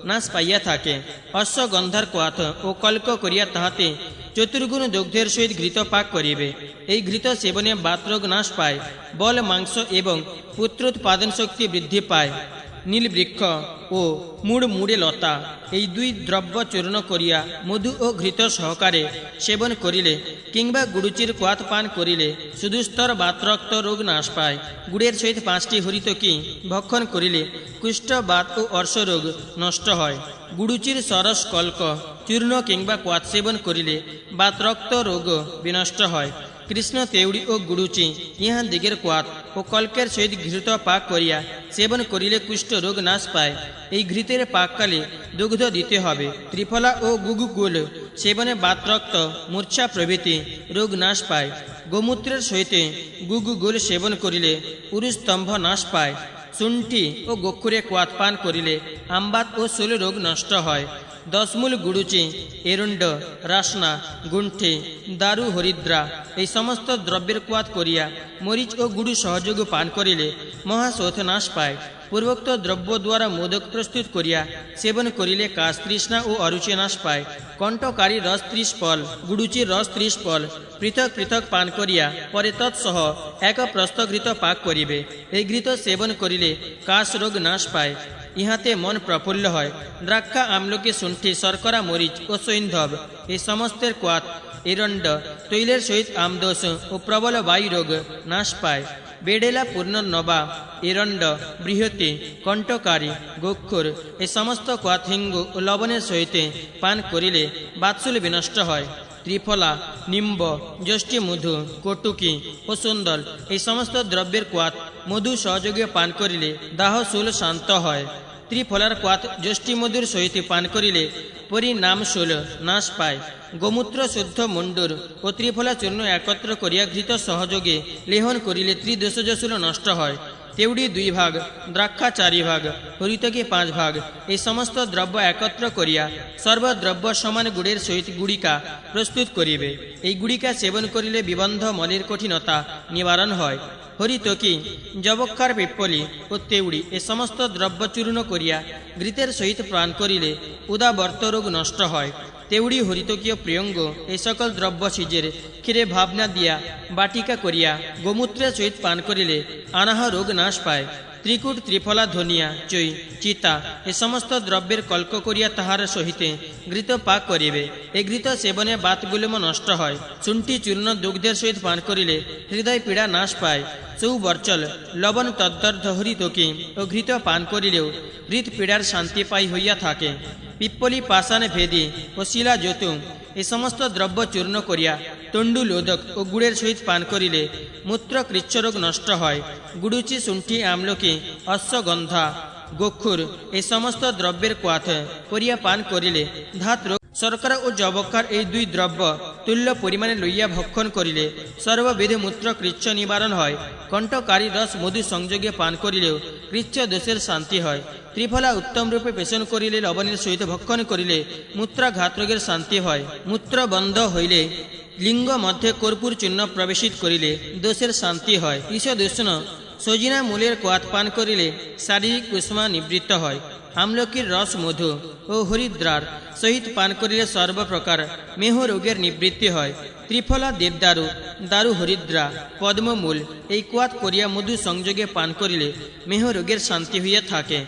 নাশ পাইয়া থাকে। অশ্বগন্ধার কোয়াত ও কল্ক করিয়া তাহাতে চতুর্গুণ দুগ্ধের সহিত ঘৃত পাক করিবে। এই ঘৃত সেবনে বাতরোগ নাশ পায়। বল মাংস এবং পুত্রোৎপাদন শক্তি বৃদ্ধি পায়। নীলবৃক্ষ ও মুড়ে লতা এই দুই দ্রব্য চূর্ণ করিয়া মধু ও ঘৃত সহকারে সেবন করিলে কিংবা গুডুচির কোয়াত পান করিলে সুদুস্তর বাতরক্ত রোগ নাশ পায়। গুড়ের সহিত 5টি হরিতকি ভক্ষণ করিলে কুষ্ঠ বাত ও অর্শ রোগ নষ্ট হয়। গুডুচির সরস কল্ক চূর্ণ কিংবা কোয়াত সেবন করিলে বাতরক্ত রোগ বিনষ্ট হয়। কৃষ্ণ তেউড়ি ও গুডুচি ইহা দিগের কোয়াত ও কল্কের সহিত ঘৃত পাক করিয়া সেবন করিলে কুষ্ঠ রোগ নাশ পায়। এই ঘৃতের পাককালে দুগ্ধ দিতে হবে। ত্রিফলা ও গুগুকুল সেবনে বাতরক্ত মূর্ছা প্রভৃতি রোগ নাশ পায়। গোমূত্রের সহিত গুগুগুল সেবন করিলে উরুস্তম্ভ নাশ পায়। শুণ্ঠি ও গোক্ষুরে কোয়াত পান করিলে আমবাত ও শূল রোগ নষ্ট হয়। দশমূল গুড়ুচি, এরুণ্ড, রাসনা, গুণ্ঠে, দারু, হরিদ্রা এই সমস্ত দ্রব্যের কোয়াত করিয়া মরিচ ও গুড়ু সহযোগ পান করিলে মহাশোথ নাশ পায়। পূর্বোক্ত দ্রব্য দ্বারা মোদক প্রস্তুত করিয়া সেবন করিলে কাশ, তৃষ্ণা ও অরুচি নাশ পায়। কণ্ঠকারী রস 30 পল, গুড়ুচির রস 30 পল পৃথক পৃথক পান করিয়া পরে তৎসহ এক প্রস্থঘৃত পাক করিবে। এই ঘৃত সেবন করিলে কাশ রোগ নাশ পায়, ইহাতে মন প্রফুল্ল হয়। দ্রাক্ষা, আমলকি, শুণ্ঠি, শর্করা, মরিচ ও সৈন্ধব এই সমস্তের কোয়াত, এরণ্ড তৈলের সহিত আমদোষ ও প্রবল বায়ু রোগ নাশ পায়। বেডেলা, পূর্ণনবা, এরণ্ড, বৃহতি, কণ্ঠকারী, গোক্ষুর এই সমস্ত কোয়াত হিঙ্গু ও লবণের সহিত পান করিলে বাৎসুল বিনষ্ট হয়। ত্রিফলা, নিম্ব, যষ্টি মধু, কটুকি ও সুন্দল এই সমস্ত দ্রব্যের কোয়াত মধু সহযোগে পান করিলে দাহশূল শান্ত হয়। ত্রিফলার কোয়াত যষ্টি মধুর সহিত পান করিলে পরিণামশূল নাশ পায়। গোমূত্র শুদ্ধ মুন্ডুর ও ত্রিফলা চূর্ণ একত্র করিয়া ঘৃত সহযোগে লেহন করিলে ত্রিদোষজশূল নষ্ট হয়। তেউড়ি 2 ভাগ, দ্রাক্ষা 4 ভাগ, হরিতকি 5 ভাগ এই সমস্ত দ্রব্য একত্র করিয়া সর্বদ্রব্য সমান গুড়ের সহিত গুড়িকা প্রস্তুত করিবে। এই গুড়িকা সেবন করিলে বিবন্ধ মলের কঠিনতা নিবারণ হয়। হরিতকি, যবক্ষার, পিপ্পলি ও তেউড়ি এ সমস্ত দ্রব্য চূর্ণ করিয়া ঘৃতের সহিত পান করিলে উদাবর্ত রোগ নষ্ট হয়। তেউড়ি, হরিতকীয়, প্রিয়ঙ্গ এই সকল দ্রব্য সিজের ক্ষীরে ভাবনা দিয়া বাটিকা করিয়া গোমূত্রের সহিত পান করিলে আনাহ রোগ নাশ পায়। ত্রিকূট, ত্রিফলা, ধনিয়া, চৈ, চিতা এ সমস্ত দ্রব্যের কল্ক করিয়া তাহার সহিতে ঘৃত পাক করিবে। এই ঘৃত সেবনে বাতগুলম নষ্ট হয়। শুণ্ঠি চূর্ণ দুগ্ধের সহিত পান করিলে হৃদয় পীড়া নাশ পায়। চৌবর্চল, লবণ, তদ্দর্ধ, হরিতকি ও ঘৃত পান করিলেও হৃৎপীড়ার শান্তি পাই হইয়া থাকে। পিপ্পলি, পাষাণ, ভেদি ও শিলা, যতু এই সমস্ত দ্রব্য চূর্ণ করিয়া তণ্ডুলোদক ও গুড়ের সহিত পান করিলে মূত্র কৃচ্ছরোগ নষ্ট হয়। গুড়ুচি, শুণ্ঠি, আমলকি, অশ্বগন্ধা, গোক্ষুর এই সমস্ত দ্রব্যের কোয়াত করিয়া পান করিলে ধাত রোগ। শর্করা ও যবক্ষার এই 2 দ্রব্য তুল্য পরিমাণে লইয়া ভক্ষণ করিলে সর্ববিধ মূত্র কৃচ্ছ নিবারণ হয়। কণ্ঠকারী রস মধু সংযোগে পান করিলেও কৃচ্ছ দোষের শান্তি হয়। ত্রিফলা উত্তম রূপে পেষণ করিলে লবণের সহিত ভক্ষণ করিলে মূত্রাঘাত রোগের শান্তি হয়। মূত্র বন্ধ হইলে লিঙ্গ মধ্যে কর্পূর চূর্ণ প্রবেশিত করিলে দোষের শান্তি হয়। ঈশদূষ্ণ, সজিনা মূলের কোয়াত পান করিলে শারীরিক উষ্মা নিবৃত্ত হয়। আমলকির রস, মধু ও হরিদ্রার সহিত পান করিলে সর্বপ্রকার মেহ রোগের নিবৃত্তি হয়। ত্রিফলা, দেবদারু, দারু, হরিদ্রা, পদ্মমূল এই কোয়াত করিয়া মধু সংযোগে পান করিলে মেহ রোগের শান্তি হইয়া থাকে।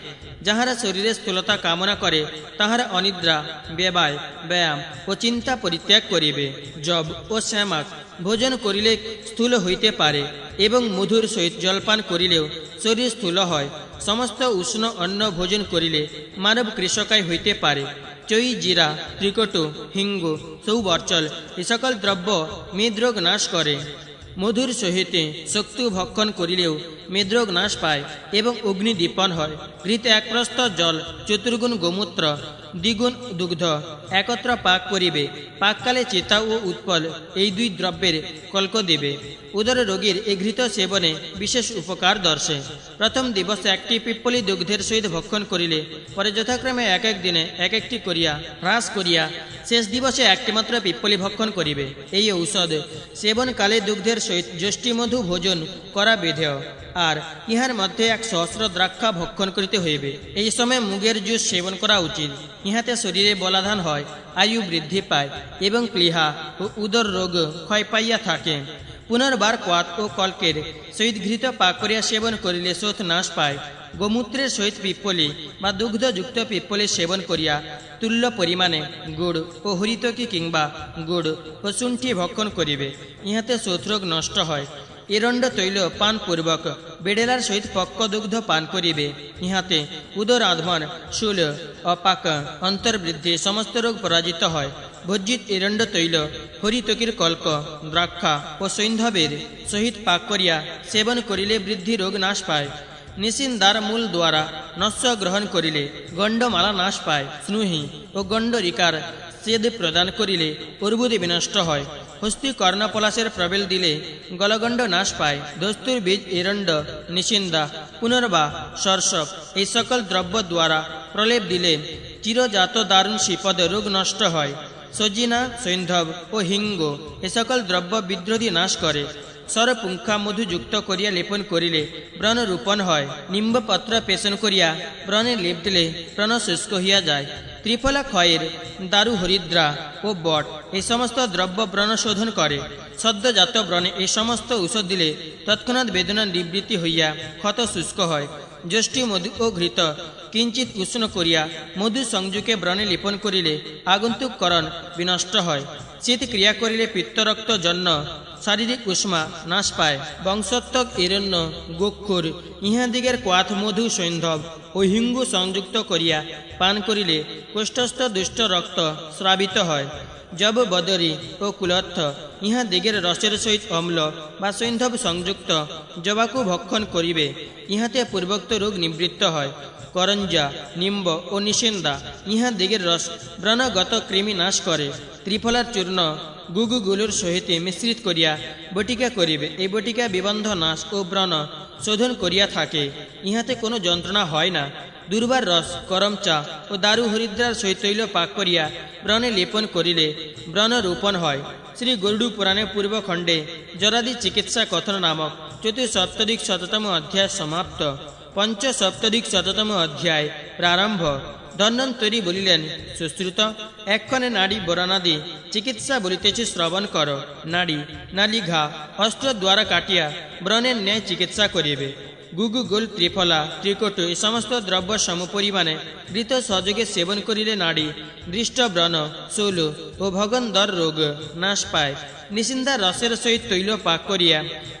যাহারা শরীরে স্থূলতা কামনা করে তাহারা অনিদ্রা, ব্যবায়, ব্যায়াম ও চিন্তা পরিত্যাগ করিবে। জব ও শ্যামাক ভোজন করিলে স্থূল হইতে পারে এবং মধুর সহিত জলপান করিলেও শরীর স্থূল হয়। সমস্ত উষ্ণ অন্ন ভোজন করিলে মানব কৃষকায় হইতে পারে। চৈ, জিরা, ত্রিকটু, হিঙ্গু, সৌবর্চল এ সকল দ্রব্য মেদরোগ নাশ করে। মধুর সহিত শক্তু ভক্ষণ করিলেও মেদরোগ নাশ পায় এবং অগ্নিদীপন হয়। ঘৃত 1 প্রস্থ জল, 4 গুণ গোমূত্র, 2 গুণ দুগ্ধ একত্র পাক করিবে। পাককালে চিতা ও উৎপল এই 2 দ্রব্যের কল্ক দিবে। উদর রোগীর এই ঘৃত সেবনে বিশেষ উপকার দর্শে। প্রথম দিবসে 1টি পিপ্পলি দুগ্ধের সহিত ভক্ষণ করিলে পরে যথাক্রমে এক দিনে 1টি করিয়া হ্রাস করিয়া শেষ দিবসে 1টি মাত্র পিপ্পলি ভক্ষণ করিবে। এই ঔষধ সেবনকালে দুগ্ধের সহিত যষ্টি মধু ভোজন করা বিধেয়। আর ইহার মধ্যে 100 দ্রাক্ষা ভক্ষণ করিতে হইবে। এই সময় মুগের জুস সেবন করা উচিত। ইহাতে শরীরে বলাধান হয়, আয়ু বৃদ্ধি পায় এবং প্লীহা ও উদর রোগ ক্ষয় পাইয়া থাকে। পুনর্বার কোয়াত ও কল্কের সহিত ঘৃত পাক করিয়া সেবন করিলে শোথ নাশ পায়। গোমূত্রের সহিত পিপ্পলি বা দুগ্ধযুক্ত পিপ্পলি সেবন করিয়া তুল্য পরিমাণে গুড় ও হরিতকি কিংবা গুড় ও শুণ্ঠি ভক্ষণ করিবে। ইহাতে শোথরোগ নষ্ট হয়। এরণ্ড তৈল পান পূর্বক বেডেলার সহিত পক্ক দুগ্ধ পান করিবে। ইহাতে উদর আধমন, শূল, অপাক, অন্তর্বৃদ্ধি সমস্ত রোগ পরাজিত হয়। ভোজ্জিত এরণ্ড তৈল হরিতকির কল্ক, দ্রাক্ষা ও সৈন্ধবের সহিত পাক করিয়া সেবন করিলে বৃদ্ধি রোগ নাশ পায়। নিশিন্দার মূল দ্বারা নস্য গ্রহণ করিলে গণ্ডমালা নাশ পায়। স্নুহি ও গণ্ডরিকার সেদ প্রদান করিলে অর্বুদে বিনষ্ট হয়। হস্তি কর্ণপলাশের প্রবেল দিলে গলগণ্ড নাশ পায়। দস্তুর বীজ, এরণ্ড, নিশিন্দা, পুনর্বা, সরসপ এই সকল দ্রব্য দ্বারা প্রলেপ দিলে চিরজাত দারুণ শিপদ রোগ নষ্ট হয়। সজিনা, সৈন্ধব ও হিঙ্গ এ সকল দ্রব্য বিদ্রোধী নাশ করে। সরপুঙ্খা মধু যুক্ত করিয়া লেপন করিলে ব্রণ রোপণ হয়। নিম্বপত্র পেষণ করিয়া ব্রণে লেপ দিলে ব্রণ শুষ্ক হইয়া যায়। ত্রিফলা ক্ষয়ের, দারু, হরিদ্রা ও বট এই সমস্ত দ্রব্য ব্রণ শোধন করে। সদ্যজাত ব্রণে এই সমস্ত ঔষধ দিলে তৎক্ষণাৎ বেদনা নিবৃত্তি হইয়া ক্ষত শুষ্ক হয়। যষ্টি, মধু ও ঘৃত কিঞ্চিত উষ্ণ করিয়া মধু সংযুগে ব্রণে লেপন করিলে আগন্তুক করণ বিনষ্ট হয়। শীত ক্রিয়া করিলে পিত্তরক্ত জন্য শারীরিক উষ্মা নাশ পায়। বংশোত্তক, হিরণ্য, গোক্ষুর ইহাদিগের কোয়াথ, মধু, সৈন্ধব ও হিঙ্গু সংযুক্ত করিয়া পান করিলে কুষ্ঠস্থ দুষ্ট রক্ত স্রাবিত হয়। জব, বদরি ও কুলত্থ ইহাদিগের রসের সহিত অম্ল বা সৈন্ধব সংযুক্ত জবাকু ভক্ষণ করিবে, ইহাতে পূর্বোক্ত রোগ নিবৃত্ত হয়। করঞ্জা, নিম্ব ও নিষেন্দা ইহাদিগের রস ব্রণগত কৃমি নাশ করে। ত্রিফলার চূর্ণ গুগুগুলুর সহিত মিশ্রিত করিয়া বটিকা করিবে, এই বটিকা বিবন্ধ নাশ ও ব্রণ শোধন করিয়া থাকে, ইহাতে কোনো যন্ত্রণা হয় না। দুর্বার রস, করম চা ও দারু, হরিদ্রার সহিত তৈল পাক করিয়া ব্রণে লেপন করিলে ব্রণ রোপণ হয়। শ্রী গরুড় পুরাণে পূর্বখণ্ডে জরাদি চিকিৎসা কথন নামক চতুঃসপ্তদিক শততম অধ্যায় সমাপ্ত। পঞ্চসপ্তদিক শততম অধ্যায় প্রারম্ভ। ধন্বন্তরী বলিলেন, সুশ্রুত, এক্ষণে নাড়ী বরণাদি চিকিৎসা বলিতেছি, শ্রবণ কর। নাড়ী, নালী, ঘা অস্ত্র দ্বারা কাটিয়া ব্রণের ন্যায় চিকিৎসা করিবে। গুগুগুল, ত্রিফলা, ত্রিকটু এই সমস্ত দ্রব্য সমপরিমাণে ঘৃত সহযোগে সেবন করিলে নাড়ী, দৃষ্ট ব্রণ, শূল ও ভগন্দর রোগ নাশ পায়। নিষিন্দা রসের সহিত তৈল পাক করিয়া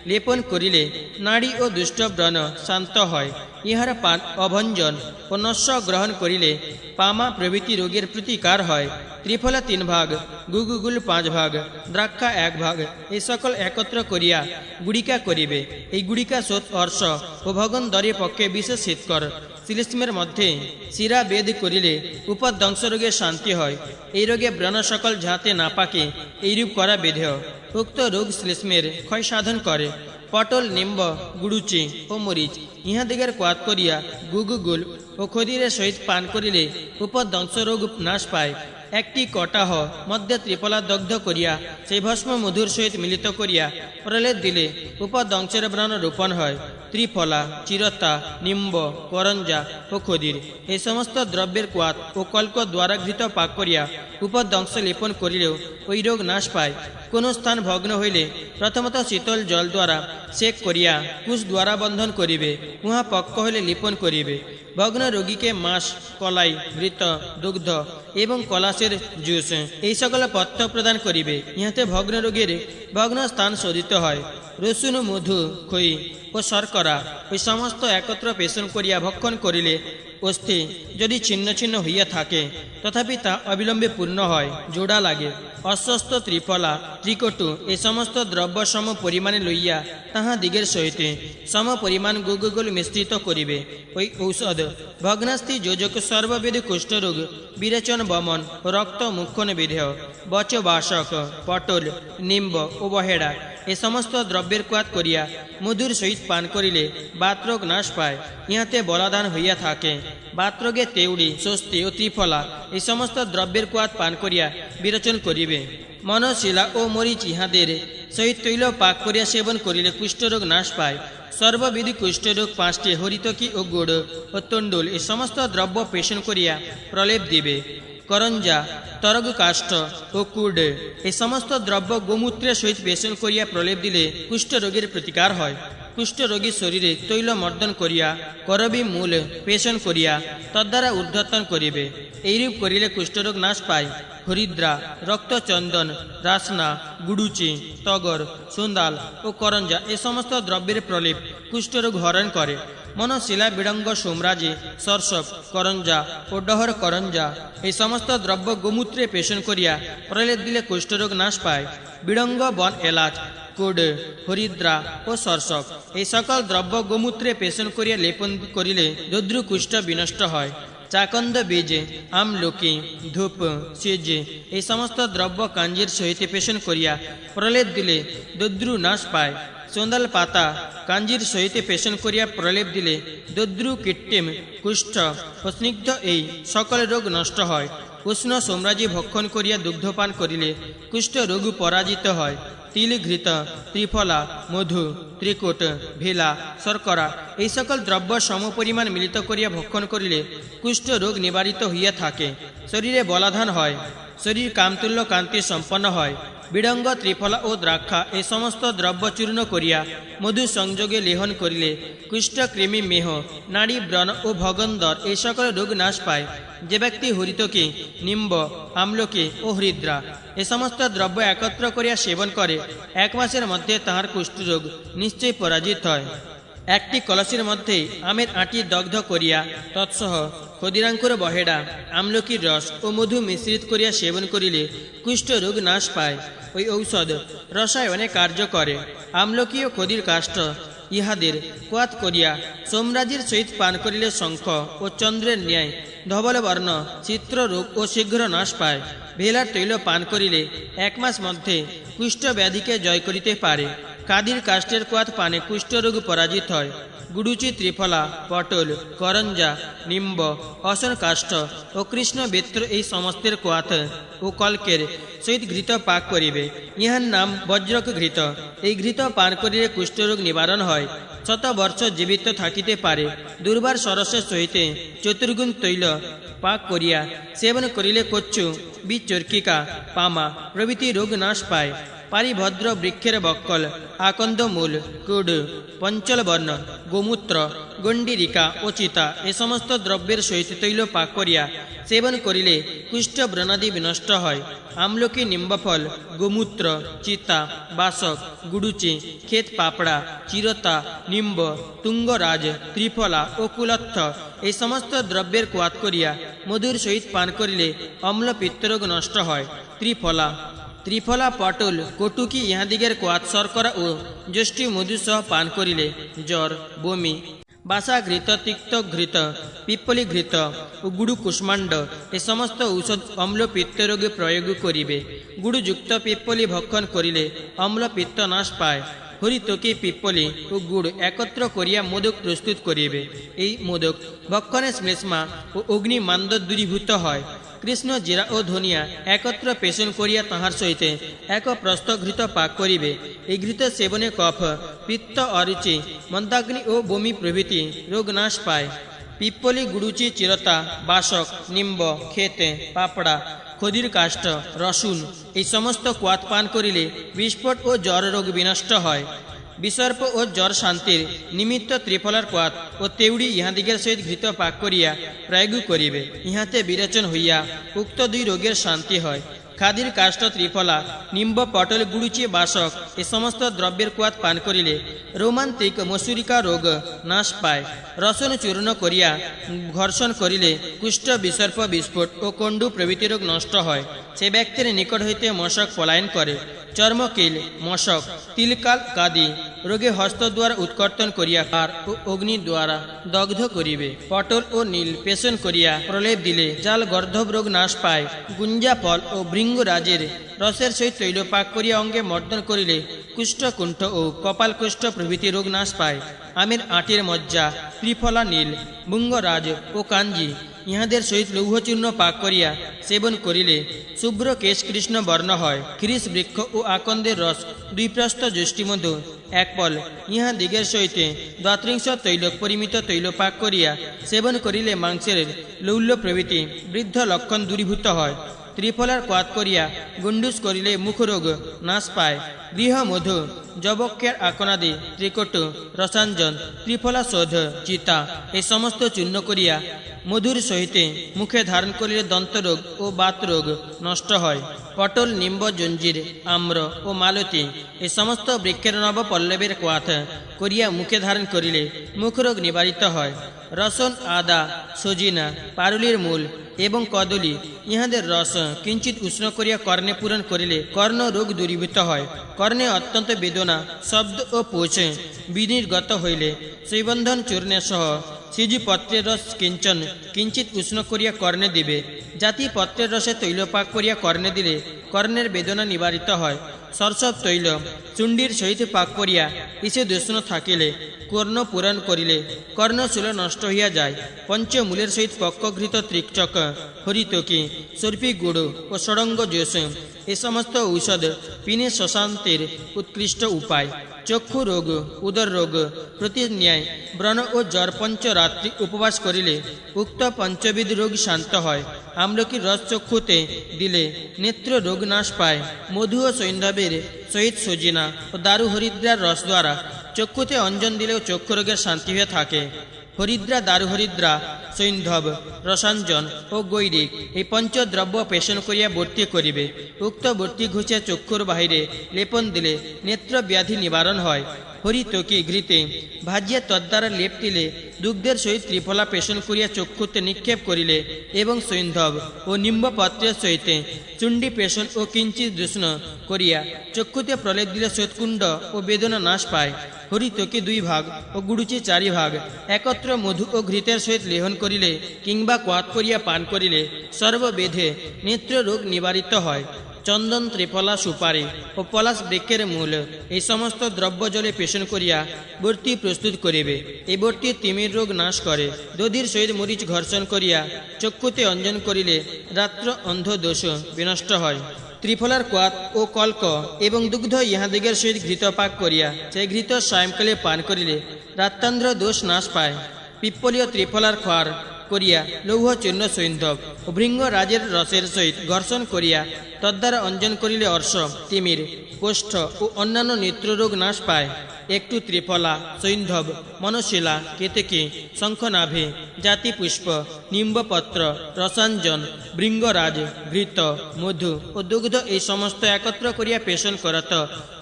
লেপন করিলে নাড়ী ও দুষ্ট ব্রণ শান্ত হয়। ইহার পান, অভঞ্জন ও নস্য গ্রহণ করিলে পামা প্রভৃতি রোগের প্রতিকার হয়। ত্রিফলা 3 ভাগ, গুগুগুল 5 ভাগ, দ্রাক্ষা 1 ভাগ এই সকল একত্র করিয়া গুড়িকা করিবে। এই গুড়িকা শোধ, অর্শ ও ভগন্দরের পক্ষে বিশেষ হিতকর। শ্লেষ্মের মধ্যে শিরা বেদ করিলে উপদংশ রোগের শান্তি হয়। এই রোগে ব্রণ সকল ঝাঁতে না পাকে এইরূপ করা বেধেয়। উক্ত রোগ শ্লেষ্মের ক্ষয় সাধন করে। পটল, নিম্ব, গুড়ুচি ও মরিচ ইহাদিগের কোয়াত করিয়া গুগুগুল ও খদিরের সহিত পান করিলে উপদংশ রোগ নাশ পায়। একটি কটাহ মধ্যে ত্রিফলা দগ্ধ করিয়া সেই ভস্ম মধুর সহিত মিলিত করিয়া প্রলেপ দিলে উপদংশের ব্রণ রোপণ হয়। ত্রিফলা, চিরতা, নিম্ব, করঞ্জা ও খদির এই সমস্ত দ্রব্যের কোয়াত ও কল্ক দ্বারা ঘৃত পাক করিয়া উপদংশ লেপন করিলেও ওই রোগ নাশ পায়। কোনো স্থান ভগ্ন হইলে প্রথমত শীতল জল দ্বারা সেক করিয়া কুশ দ্বারা বন্ধন করিবে, উহা পক্ক হইলে লেপন করিবে। ভগ্ন রোগীকে মাস, কলাই, ঘৃত, দুগ্ধ এবং কলাসের জুস এই সকল পথ্য প্রদান করিবে, ইহাতে ভগ্ন রোগীর ভগ্ন স্থান শোধিত হয়। রসুন, মধু, খই ও শর্করা ওই সমস্ত একত্র পেষণ করিয়া ভক্ষণ করিলে অস্থি যদি ছিন্ন ছিন্ন হইয়া থাকে তথাপি তা অবিলম্বে পূর্ণ হয়, জোড়া লাগে। অস্বস্থ, ত্রিফলা, ত্রিকটু এই সমস্ত দ্রব্য সম পরিমাণে লইয়া তাহা দিগের সহিত সম পরিমাণ গুগুগুল মিশ্রিত করিবে। ওই ঔষধ ভগ্নাস্থি যোজক সর্ববেদী কুষ্ঠরোগ, বিরেচন, বমন ও রক্ত মুক্ষণ বিধেয়। বচ, বাসক, পটল, নিম্ব ও বহেড়া এ সমস্ত দ্রব্যের কোয়াত করিয়া মধুর সহিত পান করিলে বাতরোগ নাশ পায়, ইহাতে বলাদান হইয়া থাকে। বাতরোগে তেউড়ি, স্বস্তি ও ত্রিফলা এই সমস্ত দ্রব্যের কোয়াত পান করিয়া বিরোচন করিবে। মনশিলা ও মরিচ ইহাদের সহিত তৈল পাক করিয়া সেবন করিলে কুষ্ঠরোগ নাশ পায়। সর্ববিধি কুষ্ঠরোগ 5টি হরিতকি ও গুড় ও তণ্ডুল এই সমস্ত দ্রব্য পেষণ করিয়া প্রলেপ দিবে। করঞ্জা, তরগ কাষ্ঠ ও কুড এই সমস্ত দ্রব্য গোমূত্রের সহিত পেষণ করিয়া প্রলেপ দিলে কুষ্ঠরোগের প্রতিকার হয়। কুষ্ঠরোগীর শরীরে তৈল মর্দন করিয়া করবী মূল পেষণ করিয়া তদ্বারা ঊর্ধ্বতন করিবে। এইরূপ করিলে কুষ্ঠরোগ নাশ পায়। হরিদ্রা, রক্তচন্দন, রাসনা, গুড়ুচি, তগর, সুন্দাল ও করঞ্জা এ সমস্ত দ্রব্যের প্রলেপ কুষ্ঠরোগ হরণ করে। মনশিলা, বিড়ঙ্গ, সোমরাজি, সরসপ, করঞ্জা ও ডহর করঞ্জা এই সমস্ত দ্রব্য গোমূত্রে পেষণ করিয়া প্রলেপ দিলে কুষ্ঠরোগ নাশ পায়। বিড়ঙ্গ, বন, এলাচ, কুড, হরিদ্রা ও সরসপ এই সকল দ্রব্য গোমূত্রে পেষণ করিয়া লেপন করিলে দদ্রু কুষ্ঠ বিনষ্ট হয়। চাকন্দ বীজ, আমলকি, ধূপ, সিজ এই সমস্ত দ্রব্য কাঞ্জির সহিত পেষণ করিয়া প্রলেপ দিলে দদ্রু নাশ পায়। চন্দাল পাতা কাঞ্জির সহিত পেশন করিয়া প্রলেপ দিলে দদ্রু কীট্টিম কুষ্ঠ ও স্নিগ্ধ এই সকল রোগ নষ্ট হয়। উষ্ণ সোমরাজি ভক্ষণ করিয়া দুগ্ধপান করিলে কুষ্ঠ রোগ পরাজিত হয়। তিল ঘৃত ত্রিফলা মধু ত্রিকূট ভেলা শর্করা এই সকল দ্রব্য সমপরিমাণ মিলিত করিয়া ভক্ষণ করিলে কুষ্ঠ রোগ নিবারিত হইয়া থাকে। শরীরে বলাধান হয়, শরীর কামতুল্য কান্তি সম্পন্ন হয়। বিড়ঙ্গ ত্রিফলা ও দ্রাক্ষা এই সমস্ত দ্রব্য চূর্ণ করিয়া মধু সংযোগে লেহন করিলে কুষ্ঠ কৃমি মেহ নাড়ী ব্রণ ও ভগন্দর এই সকল রোগ নাশ পায়। যে ব্যক্তি হরিতকি নিম্ব আমলকি ও হৃদ্রা এ সমস্ত দ্রব্য একত্র করিয়া সেবন করে 1 মাসের মধ্যে তাহার কুষ্ঠরোগ নিশ্চয় পরাজিত হয়। একটি কলসির মধ্যে আমের আঁটি দগ্ধ করিয়া তৎসহ ক্ষুদিরাঙ্কুর বহেডা আমলকির রস ও মধু মিশ্রিত করিয়া সেবন করিলে কুষ্ঠ রোগ নাশ পায়। ওই ঔষধ রসায়নে কার্য করে। আমলকি ও ক্ষুদির কাষ্ঠ ইহাদের কোয়াত করিয়া সোমরাজির সহিত পান করিলে শঙ্খ ও চন্দ্রের ন্যায় ধবল বর্ণ চিত্র রোগ ও শীঘ্র নাশ পায়। ভেলার তৈল পান করিলে 1 মাস মধ্যে কুষ্ঠ ব্যাধিকে জয় করিতে পারে। কাদির কাষ্ঠের কোয়াত পানে কুষ্ঠরোগ পরাজিত হয়। গুডুচি ত্রিফলা পটল করঞ্জা নিম্ব অসন কাষ্ঠ ও কৃষ্ণ বেত্র এই সমস্তের কোয়াত ও কলকের সহিত ঘৃত পাক করিবে। ইহার নাম বজ্রক ঘৃত। এই ঘৃত পান করিলে কুষ্ঠরোগ নিবারণ হয়। 100 বর্ষ জীবিত থাকিতে পারে। দুর্বার সরসের সহিতে চতুর্গুণ তৈল পাক করিয়া সেবন করিলে কচ্ছু বিচর্কিকা পামা প্রভৃতি রোগ নাশ পায়। পারিভদ্র বৃক্ষের বক্কল আকন্দ মূল কুড পঞ্চলবর্ণ গোমূত্র গণ্ডিরিকা ও চিতা এ সমস্ত দ্রব্যের সহিত তৈল পাক করিয়া সেবন করিলে কুষ্ঠ ব্রণাদি বিনষ্ট হয়। আমলকি নিম্বফল গোমূত্র চিতা বাসক গুডুচি ক্ষেত পাপড়া চিরতা নিম্ব তুঙ্গরাজ ত্রিফলা ও কুলত্থ এই সমস্ত দ্রব্যের কোয়াত করিয়া মধুর সহিত পান করিলে অম্ল পিত্তরোগ নষ্ট হয়। ত্রিফলা পটল কটুকি ইহাদিগের কোয়াত শর্করা ও যষ্টি মধু সহ পান করিলে জ্বর বমি বাসা ঘৃত তিক্ত ঘৃত পিপ্পলি ঘৃত ও গুড়ু কুষ্মাণ্ড এ সমস্ত ঔষধ অম্ল পিত্তরোগে প্রয়োগ করিবে। গুড়যুক্ত পিপ্পলি ভক্ষণ করিলে অম্ল পিত্ত নাশ পায়। হরিতকি পিপ্পলি ও গুড় একত্র করিয়া মোদক প্রস্তুত করিবে। এই মোদক ভক্ষণে শ্লেষ্মা ও অগ্নি মান্দ দূরীভূত হয়। কৃষ্ণ জিরা ও ধনিয়া একত্র পেশন করিয়া তাহার সহিতে 1 প্রস্থ ঘৃত পাক করিবে। এই ঘৃত সেবনে কফ পিত্ত অরুচি মন্দাগ্নি ও বমি প্রভৃতি রোগ নাশ পায়। পিপ্পলি গুডুচি চিরতা বাসক নিম্ব ক্ষেতে পাপড়া ক্ষুদির কাষ্ঠ রসুন এই সমস্ত কোয়াত পান করিলে বিস্ফোট ও জ্বর রোগ বিনষ্ট হয়। বিসর্প ও জ্বর শান্তির নিমিত্ত ত্রিফলার কোয়াত ও তেওড়ি ইহাদিগের সহিত ঘৃত পাক করিয়া প্রয়োগ করিবে। ইহাতে বিরেচন হইয়া উক্ত 2 রোগের শান্তি হয়। খাদির কাষ্ঠ ত্রিফলা নিম্ব পটল গুড়ুচি বাসক এ সমস্ত দ্রব্যের কোয়াত পান করিলে রোমান্তিক মসুরিকা রোগ নাশ পায়। রসন চূর্ণ করিয়া ঘর্ষণ করিলে কুষ্ঠ বিসর্প বিস্ফোট ও কণ্ডু প্রভৃতি রোগ নষ্ট হয়। সে ব্যক্তির নিকট হইতে মশক পলায়ন করে। চর্মকিল মশক তিলকাল কাদি রোগে হস্ত দ্বারা উৎকর্তন করিয়া কার ও অগ্নি দ্বারা দগ্ধ করিবে। পটল ও নীল পেশন করিয়া প্রলেপ দিলে জাল গর্ধব রোগ নাশ পায়। গুঞ্জা ফল ও ভৃঙ্গরাজের রসের সহিত তৈল পাক করিয়া অঙ্গে মর্দন করিলে কুষ্ঠকুণ্ঠ ও কপাল কুষ্ঠ প্রভৃতি রোগ নাশ পায়। আমের আঁটির মজ্জা ত্রিফলা নীল ভৃঙ্গরাজ ও কাঞ্জি ইহাদের সহিত লৌহচূর্ণ পাক করিয়া সেবন করিলে শুভ্র কেশ কৃষ্ণ বর্ণ হয়। খিরিস বৃক্ষ ও আকন্দের রস 2 প্রস্থ যষ্টিমধু 1 পল ইহা দিগের সহিতে 32 তৈলক পরিমিত তৈল পাক করিয়া সেবন করিলে মাংসের লৌল্য প্রভৃতি বৃদ্ধ লক্ষণ দূরীভূত হয়। ত্রিফলার কোয়াত করিয়া গুন্ডুস করিলে মুখরোগ নাশ পায়। গৃহ মধু জবক্ষের আকনাদি ত্রিকট রসাঞ্জন ত্রিফলা শোধ চিতা এই সমস্ত চূর্ণ করিয়া মধুর সহিতে মুখে ধারণ করিলে দন্তরোগ ও বাত রোগ নষ্ট হয়। পটল নিম্ব জঞ্জির আম্র ও মালতী এই সমস্ত বৃক্ষের নব পল্লবের কোয়াত করিয়া মুখে ধারণ করিলে মুখরোগ নিবারিত হয়। রসন আদা সজিনা পারুলির মূল এবং কদলী ইহাদের রস কিঞ্চিত উষ্ণ করিয়া কর্ণে পূরণ করিলে কর্ণ রোগ দূরীভূত হয়। কর্ণে অত্যন্ত বেদনা শব্দ ও পোষ বিনির্গত হইলে শ্রীবন্ধন চূর্ণে সহ সিজি পত্রের রস কিঞ্চিত উষ্ণ করিয়া কর্ণে দিবে। জাতি পত্রের রসে তৈলপাক করিয়া কর্ণে দিলে কর্ণের বেদনা নিবারিত হয়। সরসব তৈল চুণ্ডির সহিত পাক করিয়া ইসে দূষণ থাকিলে কর্ণ পূরণ করিলে কর্ণশূল নষ্ট হইয়া যায়। পঞ্চমূলের সহিত পক্ষঘৃত ত্রিকচক হরিতকি সর্পি গুড় ও ষড়ঙ্গ জোষ এ সমস্ত ঔষধ পিনে শ্মশান্তের উৎকৃষ্ট উপায়। চক্ষু রোগ উদর রোগ প্রতি ন্যায় ব্রণ ও জ্বর পঞ্চরাত্রি উপবাস করিলে উক্ত পঞ্চবিধ রোগ শান্ত হয়। আমলকির রস চক্ষুতে দিলে নেত্র রোগ নাশ পায়। মধু ও সৈন্ধবের সহিত সজিনা ও দারু হরিদ্রার রস দ্বারা চক্ষুতে অঞ্জন দিলেও চক্ষু রোগের শান্তি হয়ে থাকে। হরিদ্রা দারু হরিদ্রা সৈন্ধব রসাঞ্জন ও গৈরিক এই পঞ্চদ্রব্য পেশন করিয়া বর্তি করিবে। উক্ত বর্তি ঘুষিয়া চক্ষুর বাহিরে লেপন দিলে নেত্র ব্যাধি নিবারণ হয়। হরিতকি ঘৃতে ভাজিয়া তদ্বারা লেপ দিলে দুগ্ধের সহিত ত্রিফলা পেশন করিয়া চক্ষুতে নিক্ষেপ করিলে এবং সৈন্ধব ও নিম্বপত্রের সহিত চুণ্ডী পেশন ও কিঞ্চিত দূষণ করিয়া চক্ষুতে প্রলেপ দিলে শোৎকুণ্ড ও বেদনা নাশ পায়। হরিতকি 2 ভাগ ও গুড়ুচি 4 ভাগ একত্র মধু ও ঘৃতের সহিত লেহন করিলে কিংবা কোয়াত করিয়া পান করিলে সর্ববেধে নেত্র রোগ নিবারিত হয়। চন্দন ত্রিফলা সুপারি ও পলাশ বৃক্ষের মূল এই সমস্ত দ্রব্য জলে পেশন করিয়া বর্তি প্রস্তুত করিবে। এই বর্তি তিমির রোগ নাশ করে। দধির সহিত মরিচ ঘর্ষণ করিয়া চক্ষুতে অঞ্জন করিলে রাত্র অন্ধ দোষ বিনষ্ট হয়। ত্রিফলার কোয়াত ও কল্ক এবং দুগ্ধ ইহাদিগের সহিত ঘৃত পাক করিয়া সেই ঘৃত সায়ংকালে পান করিলে রাত্রান্ধ্র দোষ নাশ পায়। পিপ্পলীয় ত্রিফলার খার করিয়া লৌহ চূর্ণ সৈন্ধব ও ভৃঙ্গ রাজের রসের সহিত ঘর্ষণ করিয়া তদ্বারা অঞ্জন করিলে অর্শ তিমির কোষ্ঠ ও অন্যান্য নেত্ররোগ নাশ পায়। একটু ত্রিফলা সৈন্ধব মনশিলা কেতকী শঙ্খনাভে জাতি পুষ্প নিম্বপত্র রসাঞ্জন ভৃঙ্গরাজ ঘৃত মধু ও দুগ্ধ এই সমস্ত একত্র করিয়া পেশন করত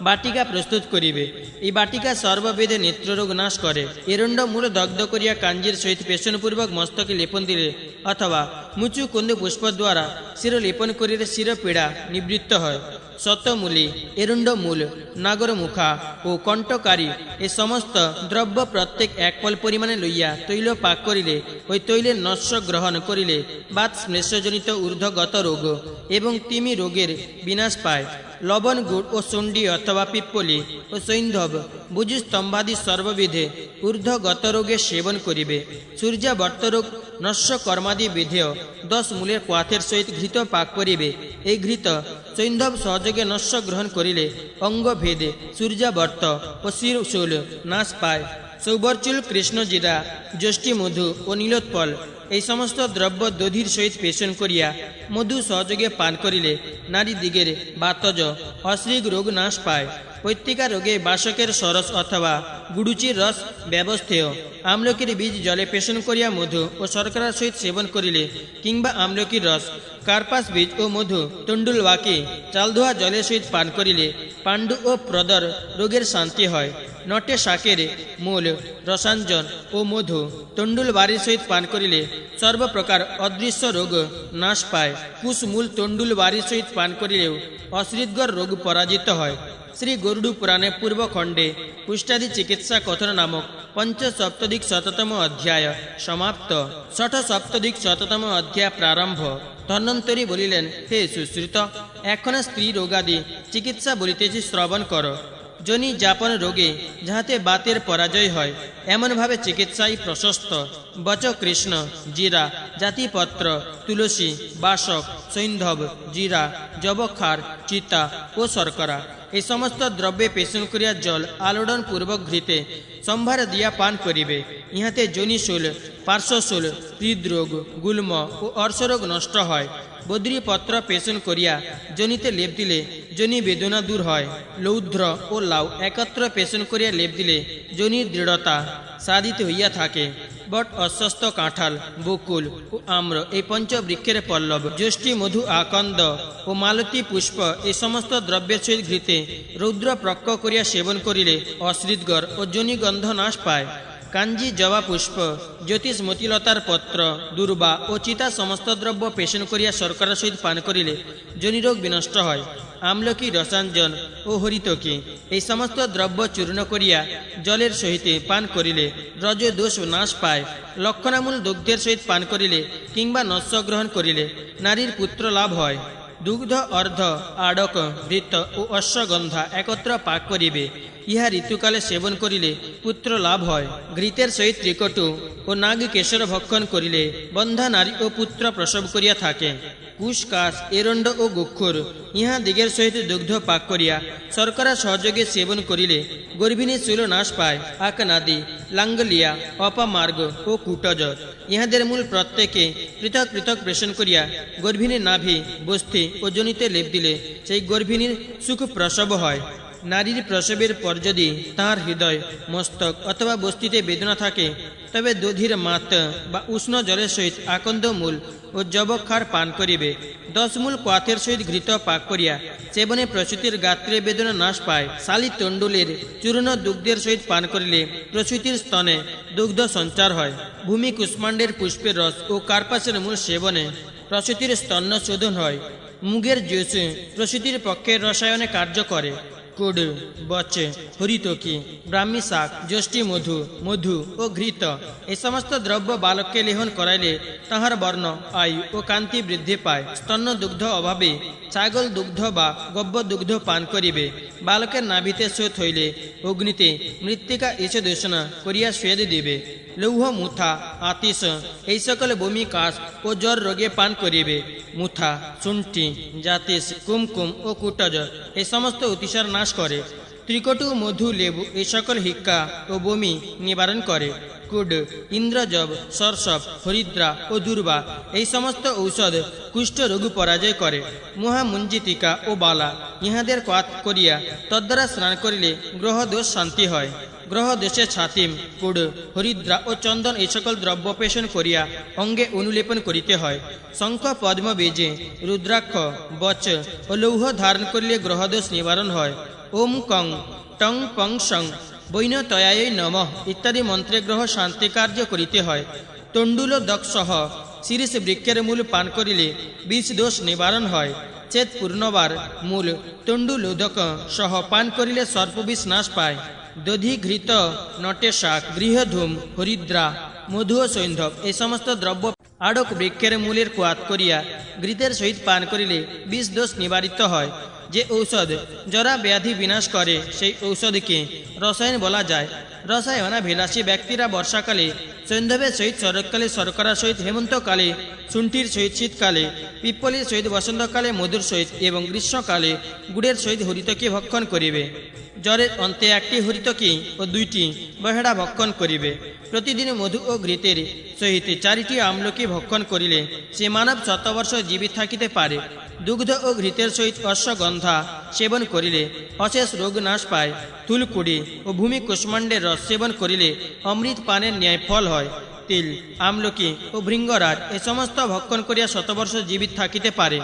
বাটিকা প্রস্তুত করিবে। এই বাটিকা সর্ববেদে নেত্ররোগ নাশ করে। এরণ্ড মূল দগ্ধ করিয়া কাঞ্জির সহিত পেশনপূর্বক মস্তকে লেপন দিলে অথবা মুচু কুন্দু পুষ্প দ্বারা শির লেপন করিলে শির পীড়া নিবৃত্ত হয়। শতমূলী এরুণ্ড মূল নাগরমুখা ও কণ্ঠকারী এ সমস্ত দ্রব্য প্রত্যেক 1 পল পরিমাণে লইয়া তৈল পাক করিলে ওই তৈলের নস্য গ্রহণ করিলে বাত শ্লেষজনিত ঊর্ধ্বগত রোগ এবং তিমি রোগের বিনাশ পায়। লবণ গুড় ও চণ্ডী অথবা পিপ্পলি ও সৈন্ধব বুজু স্তম্ভাদি সর্ববিধে ঊর্ধ্বগত রোগে সেবন করিবে। সূর্যাবর্ত রোগ নস্য কর্মাদি বিধেয় 10 মূলের কোয়াথের সহিত ঘৃত পাক করিবে। এই ঘৃত সৈন্ধব সহযোগে নস্য গ্রহণ করিলে অঙ্গভেদে সূর্যাবর্ত ও শিরশূল নাশ পায়। সৌবরচুল কৃষ্ণজিরা যষ্টি মধু ও নীলোৎপল এই সমস্ত দ্রব্য দধির সহিত পেশন করিয়া মধু সহযোগে পান করিলে নারী দিগের বাতজ অশ্লীগ রোগ নাশ পায়। পৈত্তিকা রোগে বাসকের সরস অথবা গুড়ুচির রস ব্যবস্থেয় আমলকির বীজ জলে পেশন করিয়া মধু ও শর্করার সহিত সেবন করিলে কিংবা আমলকির রস কার্পাস বীজ ও মধু তণ্ডুল বাকি চালধোয়া জলের সহিত পান করিলে পাণ্ডু ও প্রদর রোগের শান্তি হয়। নটে শাকের মূল রসাঞ্জন ও মধু তণ্ডুল বাড়ির সহিত পান করিলে সর্বপ্রকার অদৃশ্য রোগ নাশ পায়। কুশমূল তণ্ডুল বাড়ির সহিত পান করিলেও অশ্রিতগর রোগ পরাজিত হয়। শ্রী গরুড় পুরাণে পূর্বখণ্ডে পুষ্টাদি চিকিৎসা কথন নামক ৫ম অধ্যায় সমাপ্ত। ৬ঠ অধ্যায় প্রারম্ভ। ধন্বন্তরী বলিলেন, হে সুশ্রুত, এখন স্ত্রী রোগাদি চিকিৎসা বলিতেছি, শ্রবণ কর। জনি যাপন রোগে যাহাতে বাতের পরাজয় হয় এমনভাবে চিকিৎসাই প্রশস্ত। বচ কৃষ্ণ জিরা জাতিপত্র তুলসী বাসক সৈন্ধব জিরা যবক্ষার চিতা ও শর্করা এই সমস্ত দ্রব্যে পেশন করিয়া জল আলোড়ন পূর্বক ঘৃতে সম্ভার দিয়া পান করিবে। ইহাতে জনিশূল পার্শ্বশূল হৃদরোগ গুল্ম ও অর্শরোগ নষ্ট হয়। বদ্রীপত্র পেশন করিয়া জনিতে লেপ দিলে জনি বেদনা দূর হয়। লৌধ্র ও লাউ একত্র পেশন করিয়া লেপ দিলে জনির দৃঢ়তা সাধিত হইয়া থাকে। বট অশ্বস্থ কাঁঠাল বকুল ও আম্র এই পঞ্চবৃক্ষের পল্লব জ্যৈষ্ঠী মধু আকন্দ ও মালতী পুষ্প এই সমস্ত দ্রব্যের সহিত ঘৃতে রৌদ্র প্রক্ষ করিয়া সেবন করিলে অশ্রিতগর ও জনিগন্ধ নাশ পায়। কাঞ্জি জবা পুষ্প জ্যোতিষ মতিলতার পত্র দুর্বা ও চিতা সমস্ত দ্রব্য পেশন করিয়া শর্করার সহিত পান করিলে জনিরোগ বিনষ্ট হয়। আমলকি রসাঞ্জন ও হরিতকি এই সমস্ত দ্রব্য চূর্ণ করিয়া জলের সহিত পান করিলে রজ দোষ নাশ পায়। লক্ষণামূল দুগ্ধের সহিত পান করিলে কিংবা নস্য গ্রহণ করিলে নারীর পুত্র লাভ হয়। দুগ্ধ অর্ধ আড়ক ঘৃত ও অশ্বগন্ধা একত্র পাক করিবে। ইহা ঋতুকালে সেবন করিলে পুত্র লাভ হয়। ঘৃতের সহিত ত্রিকটু ও নাগ কেশর ভক্ষণ করিলে বন্ধা নারী ও পুত্র প্রসব করিয়া থাকে। কুশ কাশ এরণ্ড ও গুক্ষুর ইহা দিগের সহিত দুগ্ধ পাক করিয়া শর্করা সহযোগে সেবন করিলে গর্ভিণী চুল নাশ পায়। আকনাদি লাঙ্গলিয়া অপমার্গ ও কুটজ ইহাদের মূল প্রত্যেকে পৃথক পৃথক প্রেষণ করিয়া গর্ভিণীর নাভি বস্তি ও জনিতে লেপ দিলে সেই গর্ভিণীর সুখ প্রসব হয়। নারীর প্রসবের পর যদি তাঁর হৃদয় মস্তক অথবা বস্তিতে বেদনা থাকে তবে দধির মাত বা উষ্ণ জলের সহিত আকন্দ মূল ও যবক্ষার পান করিবে। 10 মূল কোয়াথের সহিত ঘৃত পাক করিয়া সেবনে প্রসূতির গাত্রে বেদনা নাশ পায়। শালি তণ্ডুলের চূর্ণ দুগ্ধের সহিত পান করিলে প্রসূতির স্তনে দুগ্ধ সঞ্চার হয়। ভূমি কুষ্মাণ্ডের পুষ্পের রস ও কার্পাসের মূল সেবনে প্রসূতির স্তন্য শোধন হয়। মুগের জুস প্রসূতির পক্ষে রসায়নে কার্য করে। কুড বচ হরিতকি ব্রাহ্মী শাক জ্যোষ্ঠী মধু মধু ও ঘৃত এই সমস্ত দ্রব্য বালককে লেহন করাইলে তাহার বর্ণ আয়ু ও কান্তি বৃদ্ধি পায়। স্তন্য দুগ্ধ অভাবে ছাগল দুগ্ধ বা গব্য দুগ্ধ পান করিবে। বালকের নাভিতে শোথ হইলে অগ্নিতে মৃত্তিকা এসে দূষণ করিয়া স্বেদ দিবে। লৌহ মুথা আতিশ এই সকল বমি কাশ ও জ্বর রোগে পান করিবে। মুথা শুণ্ঠি জাতিস কুমকুম ও কুটজ এই সমস্ত অতিসার নাশ করে। ত্রিকটু মধু লেবু এই সকল হিক্কা ও বমি নিবারণ করে। কুড ইন্দ্রজব সরসব হরিদ্রা ও দুর্বা এই সমস্ত ঔষধ কুষ্ঠ রোগ পরাজয় করে। মহামুঞ্জিতিকা ও বালা ইহাদের কাত করিয়া তদ্বারা স্নান করিলে গ্রহদোষ শান্তি হয়। গ্রহ দেশে ছাতিম কুড হরিদ্রা ও চন্দন এই সকল দ্রব্য পেষণ করিয়া অঙ্গে অনুলেপন করিতে হয়। শঙ্খ পদ্ম বীজে রুদ্রাক্ষ বচ ও লৌহ ধারণ করিলে গ্রহদোষ নিবারণ হয়। ওম কং টং পং সং বৈনতয়ায় নমঃ ইত্যাদি মন্ত্রে গ্রহ শান্তি কার্য করিতে হয়। তণ্ডুল দক্ষসহ শিরিষ বৃক্ষের মূল পান করিলে বিষ দোষ নিবারণ হয়। চেত পূর্ণবার মূল তণ্ডুলোদক সহ পান করিলে সর্পবিষ নাশ পায়। দধি ঘৃত নটে শাক গৃহধূম হরিদ্রা মধু ও সৈন্ধব এই সমস্ত দ্রব্য আড়ক বৃক্ষের মূলের কোয়াত করিয়া ঘৃতের সহিত পান করিলে বিষ দোষ নিবারিত হয়। যে ঔষধ জরা ব্যাধি বিনাশ করে সেই ঔষধকে রসায়ন বলা যায়। রসায়নাভিলাষী ব্যক্তিরা বর্ষাকালে সৈন্ধবের সহিত শরৎকালে শর্করার সহিত হেমন্তকালে শুণ্ঠির সহিত শীতকালে পিপ্পলির সহিত বসন্তকালে মধুর সহিত এবং গ্রীষ্মকালে গুড়ের সহিত হরিতকি ভক্ষণ করিবে। জ্বরের অন্তে 1টি হরিতকি ও 2টি বহেড়া ভক্ষণ করিবে। প্রতিদিন মধু ও ঘৃতের সহিত 4টি আমলকি ভক্ষণ করিলে সে মানব 100 বর্ষ জীবিত থাকিতে পারে। দুগ্ধ ও ঘৃতের সহিত অশ্বগন্ধা সেবন করিলে অশেষ রোগ নাশ পায়। থুলকুড়ি ও ভূমি কুষ্মাণ্ডের রস সেবন করিলে অমৃত পানের ন্যায় ফল হয়। তিল আমলকি ও ভৃঙ্গরাজ এ সমস্ত ভক্ষণ করিয়া 100 বর্ষ জীবিত থাকিতে পারে।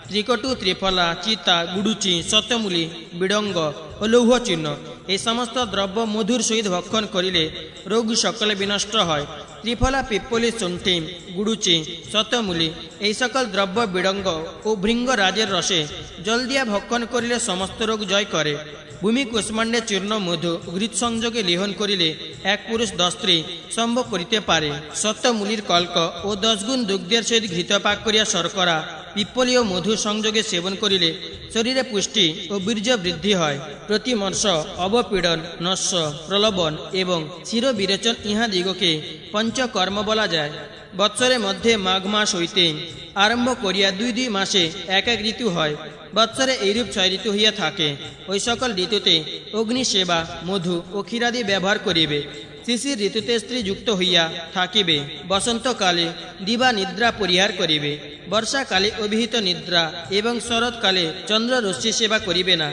ত্রিকটু ত্রিফলা চিতা গুডুচি শতমূলি বিডঙ্গ ও লৌহ চিহ্ন এই সমস্ত দ্রব্য মধুর সহিত ভক্ষণ করিলে রোগ সকলে বিনষ্ট হয়। ত্রিফলা পিপ্পলি শুণ্ঠি গুডুচি শতমূলি এই সকল দ্রব্য বিডঙ্গ ও ভৃঙ্গরাজের রসে জল দিয়া ভক্ষণ করিলে সমস্ত রোগ জয় করে। ভূমি কুষ্মাণ্ডে চূর্ণ মধু ঘৃত সংযোগে লেহন করিলে এক পুরুষ 10 স্ত্রী সম্ভব করিতে পারে। শতমূলির কল্ক ও 10 গুণ দুগ্ধের সহিত ঘৃত পাক করিয়া শর্করা পিপ্পলি ও মধু সংযোগে সেবন করিলে শরীরে পুষ্টি ও বীর্য বৃদ্ধি হয়। প্রতিমর্ষ অবপীড়ন নস্য প্রলোভন এবং শিরবিরেচন ইহা দিগকে পঞ্চকর্ম বলা যায়। বৎসরের মধ্যে মাঘ মাস হইতে আরম্ভ করিয়া 2 মাসে এক ঋতু হয়। বৎসরে এইরূপ 6 ঋতু হইয়া থাকে। ওই সকল ঋতুতে অগ্নি সেবা মধু ও ক্ষীরাদি ব্যবহার করিবে। শিশির ঋতুতে স্ত্রী যুক্ত হইয়া থাকিবে। বসন্তকালে দিবা নিদ্রা পরিহার করিবে। বর্ষাকালে অভিহিত নিদ্রা এবং শরৎকালে চন্দ্র রশ্মি সেবা করিবে না।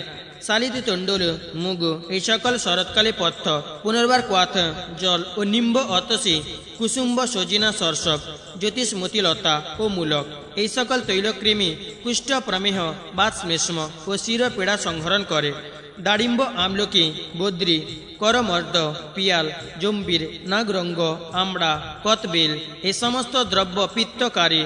শালিতি তণ্ডুল মুগ এই সকল শরৎকালে পথ্য পুনর্বার কোয়াথ জল ও নিম্ব অতসী কুসুম্ব সজিনা সরসব জ্যোতিষমতিলতা ও মূলক এই সকল তৈলকৃমি কুষ্ঠ প্রমেহ বাতশ্লেষ্ম ও শিরপীড়া সংহরণ করে। দাড়িম্ব আমলকি বদ্রি করমর্দ পিয়াল জম্বির নাগরঙ্গ আমড়া কতবেল এই সমস্ত দ্রব্য পিত্তকারী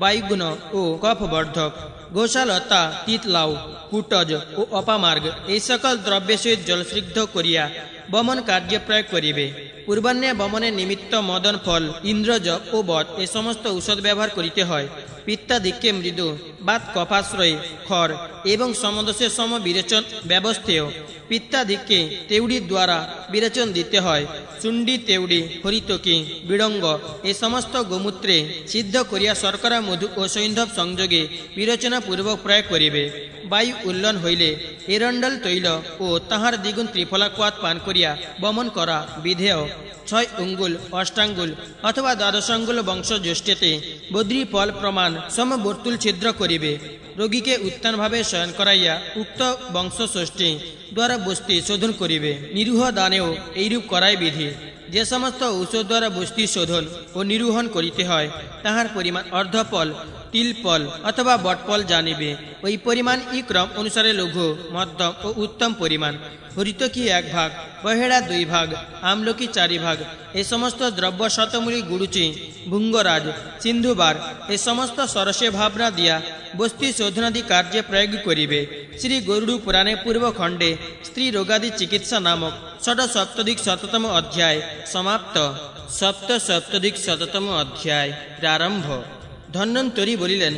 বায়ুগুণ ও কফবর্ধক। ঘোষালতা তিতলাউ কুটজ ও অপামার্গ এই সকল দ্রব্যের সহিত জলস্নিগ্ধ করিয়া বমন কার্যে প্রয়োগ করিবে। পূর্বাহ্নে বমনের নিমিত্ত মদন ফল ইন্দ্রজ ও বট এই সমস্ত ঔষধ ব্যবহার করিতে হয়। পিত্তাধিক্যে মৃদু বাত কফাশ্রয়ে খর এবং সমদোষে সম বিরেচন ব্যবস্থেয় পিত্তাধিক্যে তেউড়ি দ্বারা বিরেচন দিতে হয়। চুন্ডি তেউড়ি হরিতকি বিড়ঙ্গ এ সমস্ত গোমূত্রে সিদ্ধ করিয়া শর্করা মধু ও সৈন্ধব সংযোগে বিরোচনা পূর্বক প্রয়োগ করিবে। বায়ু উল্লন হইলে এরণ্ডল তৈল ও তাহার দ্বিগুণ ত্রিফলাক্বাদ পান করিয়া বমন করা বিধেয়। 6 অঙ্গুল অষ্টাঙ্গুল অথবা দ্বাদশাঙ্গুল বংশ জ্যেষ্ঠতে বদ্রী ফল প্রমাণ সমবর্তুল ছিদ্র করিবে। রোগীকে উত্তানভাবে শয়ন করাইয়া উক্ত বংশ ষষ্ঠী দ্বারা বস্তি শোধন করিবে। নিরূহ দানেও এইরূপ করাই বিধি। যে সমস্ত ঔষধ দ্বারা বস্তি শোধন ও নিরূহণ করিতে হয় তাহার পরিমাণ অর্ধপল তিলপল অথবা বটপল জানিবে। ওই পরিমাণ ই ক্রম অনুসারে লঘু মধ্যম ও উত্তম পরিমাণ। হরিতকি 1 ভাগ, বহেড়া 2 ভাগ, আমলকি 4 ভাগ এ সমস্ত দ্রব্য শতমূলী গুড়ুচি ভুঙ্গরাজ সিন্ধুবার এ সমস্ত সরসে ভাবনা দিয়া বস্তি শোধনাদি কার্যে প্রয়োগ করিবে। শ্রী গরুড় পুরাণে পূর্বখণ্ডে স্ত্রী রোগাদি চিকিৎসা নামক ষটসপ্তধিক শততম অধ্যায় সমাপ্ত। সপ্তসপ্তধিক শততম অধ্যায় প্রারম্ভ। ধন্বন্তরী বলিলেন,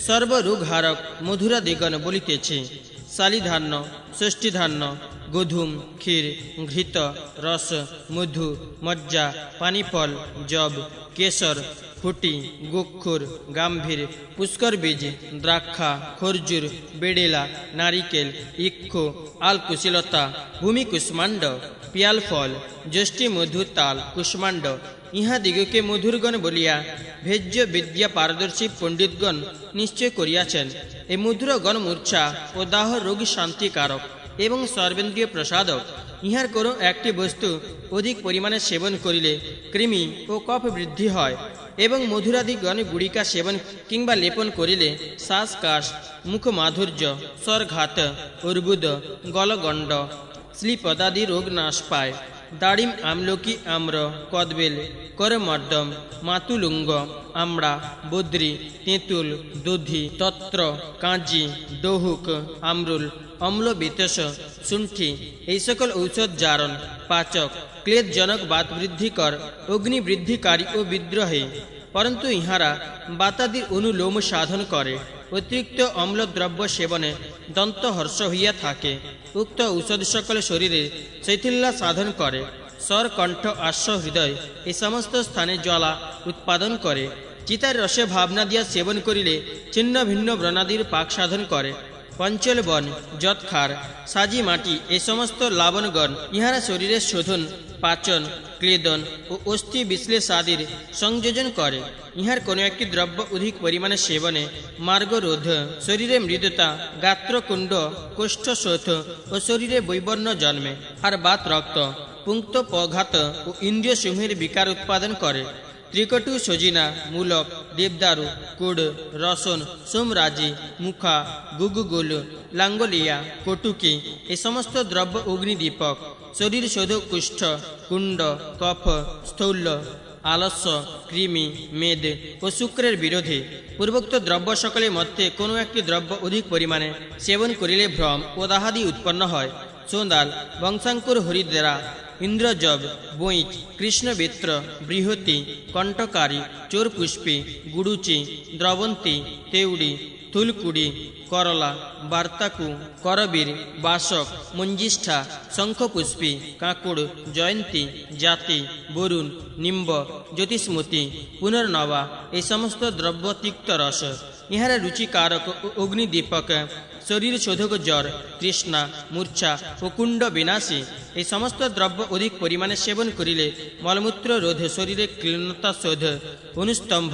সর্বরোগহারক মধুরা দিগণ বলিতেছে। শালিধান্য ষষ্ঠীধান্য গোধূম ক্ষীর ঘৃত রস মধু মজ্জা পানিফল জব কেশর ফুটি গোক্ষুর গাম্ভীর পুষ্কর বীজ দ্রাক্ষা খর্জুর বেড়েলা নারিকেল ইক্ষু আলকুশিলতা ভূমি কুষ্মাণ্ড পিয়াল ফল জ্যৈষ্ঠী মধু তাল কুষ্মাণ্ড ইহাদিগকে মধুরগণ বলিয়া ভেজ্য বিদ্যা পারদর্শী পণ্ডিতগণ নিশ্চয় করিয়াছেন। এই মধুরগণ মূর্ছা ও দাহ রোগী শান্তিকারক এবং সর্বেন্দ্রিয় প্রসাদক। ইহার কোনো একটি বস্তু অধিক পরিমাণে সেবন করিলে কৃমি ও কফ বৃদ্ধি হয় এবং মধুরাদিগণ গুড়িকা সেবন কিংবা লেপন করিলে শ্বাসকাশ মুখ মাধুর্য স্বরঘাত অর্বুদ গলগণ্ড শ্লীপদাদি রোগ নাশ পায়। দাড়িম আমলকি আম্র কদবেল করমর্দম মাতুলুঙ্গ আমড়া বদ্রি তেঁতুল দধি তত্র কাঁজি ডহুক আমরুল অম্ল বিতস শুণ্ঠি এই সকল ঔষধ জারণ পাচক ক্লেদজনক বাত বৃদ্ধিকর অগ্নি বৃদ্ধিকারী ও বিদ্রোহী। পরন্তু ইহারা বাতাদির অনুলোম সাধন করে। অতিরিক্ত অম্লদ্রব্য সেবনে দন্ত হর্ষ হইয়া থাকে। উক্ত ঔষধ সকল শরীরে শৈথিল্য সাধন করে। স্বর কণ্ঠ আশ্ব হৃদয় এই সমস্ত স্থানে জ্বালা উৎপাদন করে। চিতার রসে ভাবনা দিয়া সেবন করিলে ছিন্ন ভিন্ন ব্রণাদির পাক সাধন করে। পঞ্চল বন যৎখার সাজি মাটি এ সমস্ত লাবণগণ ইহারা শরীরের শোধন পাচন ক্লেদন ও অস্থি বিশ্লেষাদির সংযোজন করে। ইহার কোনো একটি দ্রব্য অধিক পরিমাণে সেবনে মার্গরোধ শরীরে মৃদুতা গাত্রকুণ্ড কোষ্ঠশোথ ও শরীরে বৈবর্ণ জন্মে। আর বাত রক্ত পুঙ্ক্ত পঘাত ও ইন্দ্রিয় সমূহের বিকার উৎপাদন করে। ত্রিকটু সজিনা মূলক দেবদারু কুড় রসন সোমরাজি মুখা গুগুগুল লাঙ্গলিয়া কটুকি এ সমস্ত দ্রব্য অগ্নিদীপক। শরীর শোধক কুষ্ঠ কুণ্ড কফ স্থৌল্য আলস্য কৃমি মেদ ও শুক্রের বিরোধী। পূর্বোক্ত দ্রব্য সকলের মধ্যে কোনো একটি দ্রব্য অধিক পরিমাণে সেবন করিলে ভ্রম ও দাহাদি উৎপন্ন হয়। সোঁদাল বংশাঙ্কুর হরিদ্রা ইন্দ্রজব বৈঁচ কৃষ্ণবেত্র বৃহতি কণ্ঠকারী চোরপুষ্পী গুড়ুচি দ্রবন্তী তেউড়ি থুলকুড়ি করলা বার্তাকু করবীর বাসক মঞ্জিষ্ঠা শঙ্খপুষ্পী কাকুড় জয়ন্তী জাতি বরুণ নিম্ব জ্যোতিষ্মতি পুনর্নবা এই সমস্ত দ্রব্য তিক্ত রস। ইহারা রুচিকারক ও অগ্নিদীপক। শরীর শোধক জ্বর তৃষ্ণা মূর্ছা ও কুণ্ড বিনাশী এই সমস্ত দ্রব্য অধিক পরিমাণে সেবন করিলে মলমূত্র রোধ শরীরে ক্লীনতা শোধ অনুস্তম্ভ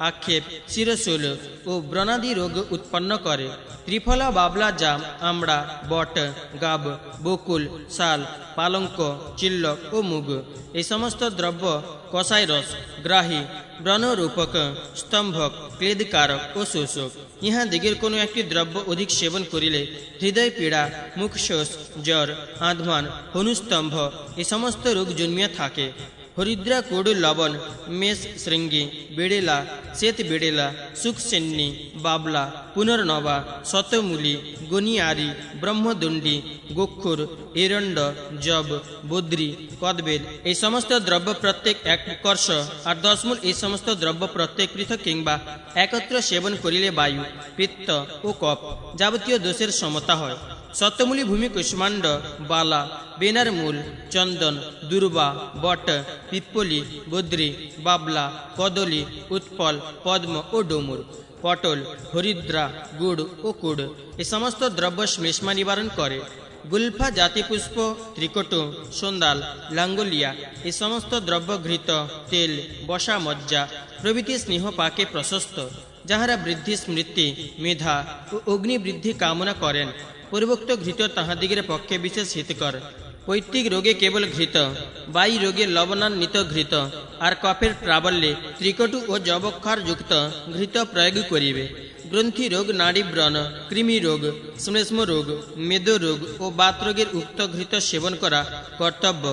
আক্ষেপ শিরশূল ও ব্রণাদি রোগ উৎপন্ন করে। ত্রিফলা বাবলা জাম আমড়া বট গাব বকুল শাল পালঙ্ক চিল্লক ও মুগ এই সমস্ত দ্রব্য কষাই রস গ্রাহী ব্রণরূপক স্তম্ভক ক্লেদকারক ও শোষক। ইহা দিগের কোনো একটি দ্রব্য অধিক সেবন করিলে হৃদয় পীড়া মুখশোষ জ্বর আধমান হনুস্তম্ভ এই সমস্ত রোগ জন্মিয়া থাকে। হরিদ্রা কুড় লবণ মেষ শৃঙ্গি বেড়েলা শ্বেত বেড়েলা সুখসেন্নি বাবলা পুনর্নবা শতমূলি গনিয়ারি ব্রহ্মদণ্ডী গোক্ষুর এরণ্ড জব বদ্রি কদবেল এই সমস্ত দ্রব্য প্রত্যেক এক কর্ষ আর 10 মূল এই সমস্ত দ্রব্য প্রত্যেক পৃথক কিংবা একত্র সেবন করিলে বায়ু পিত্ত ও কফ যাবতীয় দোষের সমতা হয়। শতমূলি ভূমি কুষ্মাণ্ড বালা বেনার মূল চন্দন দুর্বা বট পিপ্পলি বদ্রি বাবলা কদলী উৎপল পদ্ম ও ডোমুর পটল হরিদ্রা গুড় ও কুড় এই সমস্ত দ্রব্য শ্লেষ্মা নিবারণ করে। গুলফা জাতি পুষ্প ত্রিকট সন্দাল লাঙ্গলিয়া এই সমস্ত দ্রব্য ঘৃত তেল বসা মজ্জা প্রভৃতি স্নেহ পাকে প্রশস্ত, যাহারা বৃদ্ধি স্মৃতি মেধা ও অগ্নি বৃদ্ধি কামনা করেন। পূর্বোক্ত ঘৃত তাহাদিগের পক্ষে বিশেষ হিতকর। পৈতৃক রোগে কেবল ঘৃত, বায়ু রোগে লবণান্বিত ঘৃত, আর কফের প্রাবল্যে ত্রিকটু ও যবক্ষার যুক্ত ঘৃত প্রয়োগ করিবে। গ্রন্থি রোগ নাড়ী ব্রণ কৃমি রোগ শ্লেষ্ম রোগ মেদ রোগ ও বাত রোগের উক্ত ঘৃত সেবন করা কর্তব্য।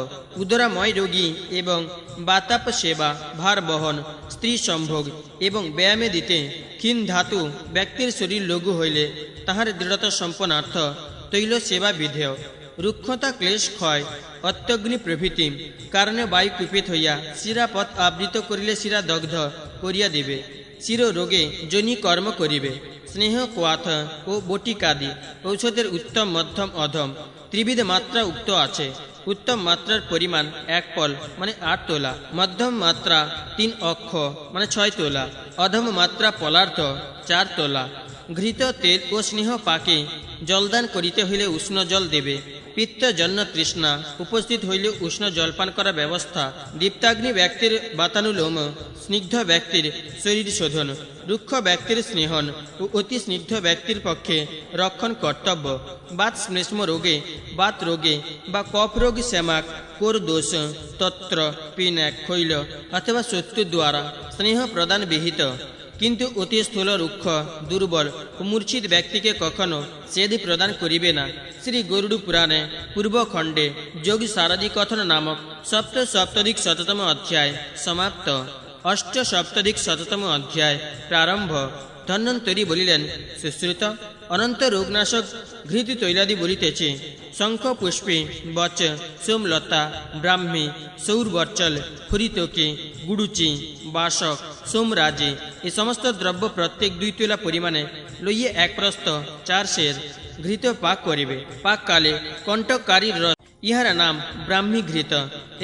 উদরাময় রোগী এবং বাতাপ সেবা ভার বহন স্ত্রী সম্ভোগ এবং ব্যায়ামে দিতে ক্ষীণ ধাতু ব্যক্তির শরীর লঘু হইলে তাহার দৃঢ়তা সম্পন্নার্থ তৈল সেবা বিধেয়। রুক্ষতা ক্লেশ ক্ষয় অত্যগ্নি প্রভৃতি কারণে বায়ু কুপিত হইয়া শিরাপথ আবৃত করিলে শিরা দগ্ধ করিয়া দিবে। শির রোগে যোনি কর্ম করিবে। স্নেহ কোয়াথ ও বটিকাদি ঔষধের উত্তম মধ্যম অধম ত্রিবিধ মাত্রা উক্ত আছে। উত্তম মাত্রার পরিমাণ 1 পল মানে 8 তোলা, মধ্যম মাত্রা 3 অক্ষ মানে 6 তোলা, অধম মাত্রা পলার্ধ 4 তোলা। ঘৃত তেল ও স্নেহ পাকে জলদান করিতে হইলে উষ্ণ জল দেবে। পিত্তজন্য তৃষ্ণা উপস্থিত হইলে উষ্ণ জলপান করার ব্যবস্থা। দীপ্তাগ্নি ব্যক্তির বাতানুলোম, স্নিগ্ধ ব্যক্তির শরীর শোধন, রুক্ষ ব্যক্তির স্নেহন ও অতি স্নিগ্ধ ব্যক্তির পক্ষে রক্ষণ কর্তব্য। বাত শ্লেষ্ম রোগে বাত রোগে বা কফ রোগ শ্যামাক কোর দোষ তত্র পিনাক খৈল অথবা শত্রু দ্বারা স্নেহ প্রদান বিহিত। কিন্তু অতি স্থূল রুক্ষ দুর্বল ও মূর্ছিত ব্যক্তিকে কখনো সেদি প্রদান করিবে না। শ্রী গরুড় পুরাণে পূর্বখণ্ডে যোগী সারদী কথন নামক সপ্তধিক শততম অধ্যায় সমাপ্ত। অষ্টসপ্তধিক শততম অধ্যায় প্রারম্ভ। ধন্বন্তরী বলিলেন, সুশ্রুত অনন্ত রোগনাশক ঘৃতি তৈলাদি বলিতেছে। শঙ্খ পুষ্পে বচ সোমলতা ব্রাহ্মী সৌরবর্চল হরিতকে গুড়ুচি বাসক সোমরাজে এ সমস্ত দ্রব্য প্রত্যেক 2 তোলা পরিমাণে লইয়ে 1 প্রস্থ 4 সের ঘৃত পাক করিবে। পাককালে কণ্টকারীর রস ইহার নাম ব্রাহ্মী ঘৃত।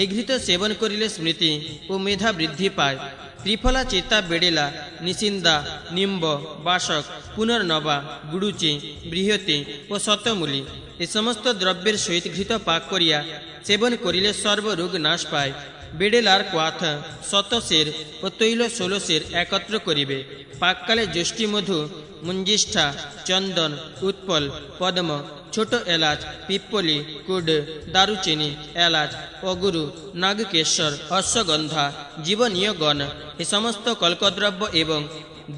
এই ঘৃত সেবন করিলে স্মৃতি ও মেধা বৃদ্ধি পায়। ত্রিফলা চেতা বেড়েলা নিচিন্দা নিম্ব বাসক পুনর্নবা গুড়ুচি বৃহতি ও শতমূলি এ সমস্ত দ্রব্যের সহিত ঘৃত পাক করিয়া সেবন করিলে সর্বরোগ নাশ পায়। বেড়েলার কোয়াথ 100 সের ও তৈল 16 সের একত্র করিবে। পাককালে জ্যৈষ্ঠী মধু মুঞ্জিষ্ঠা চন্দন উৎপল পদ্ম ছোট এলাচ পিপ্পলি কুড দারুচিনি এলাচ অগুরু নাগকেশ্বর অশ্বগন্ধা জীবনীয় গণ এ সমস্ত কল্কদ্রব্য এবং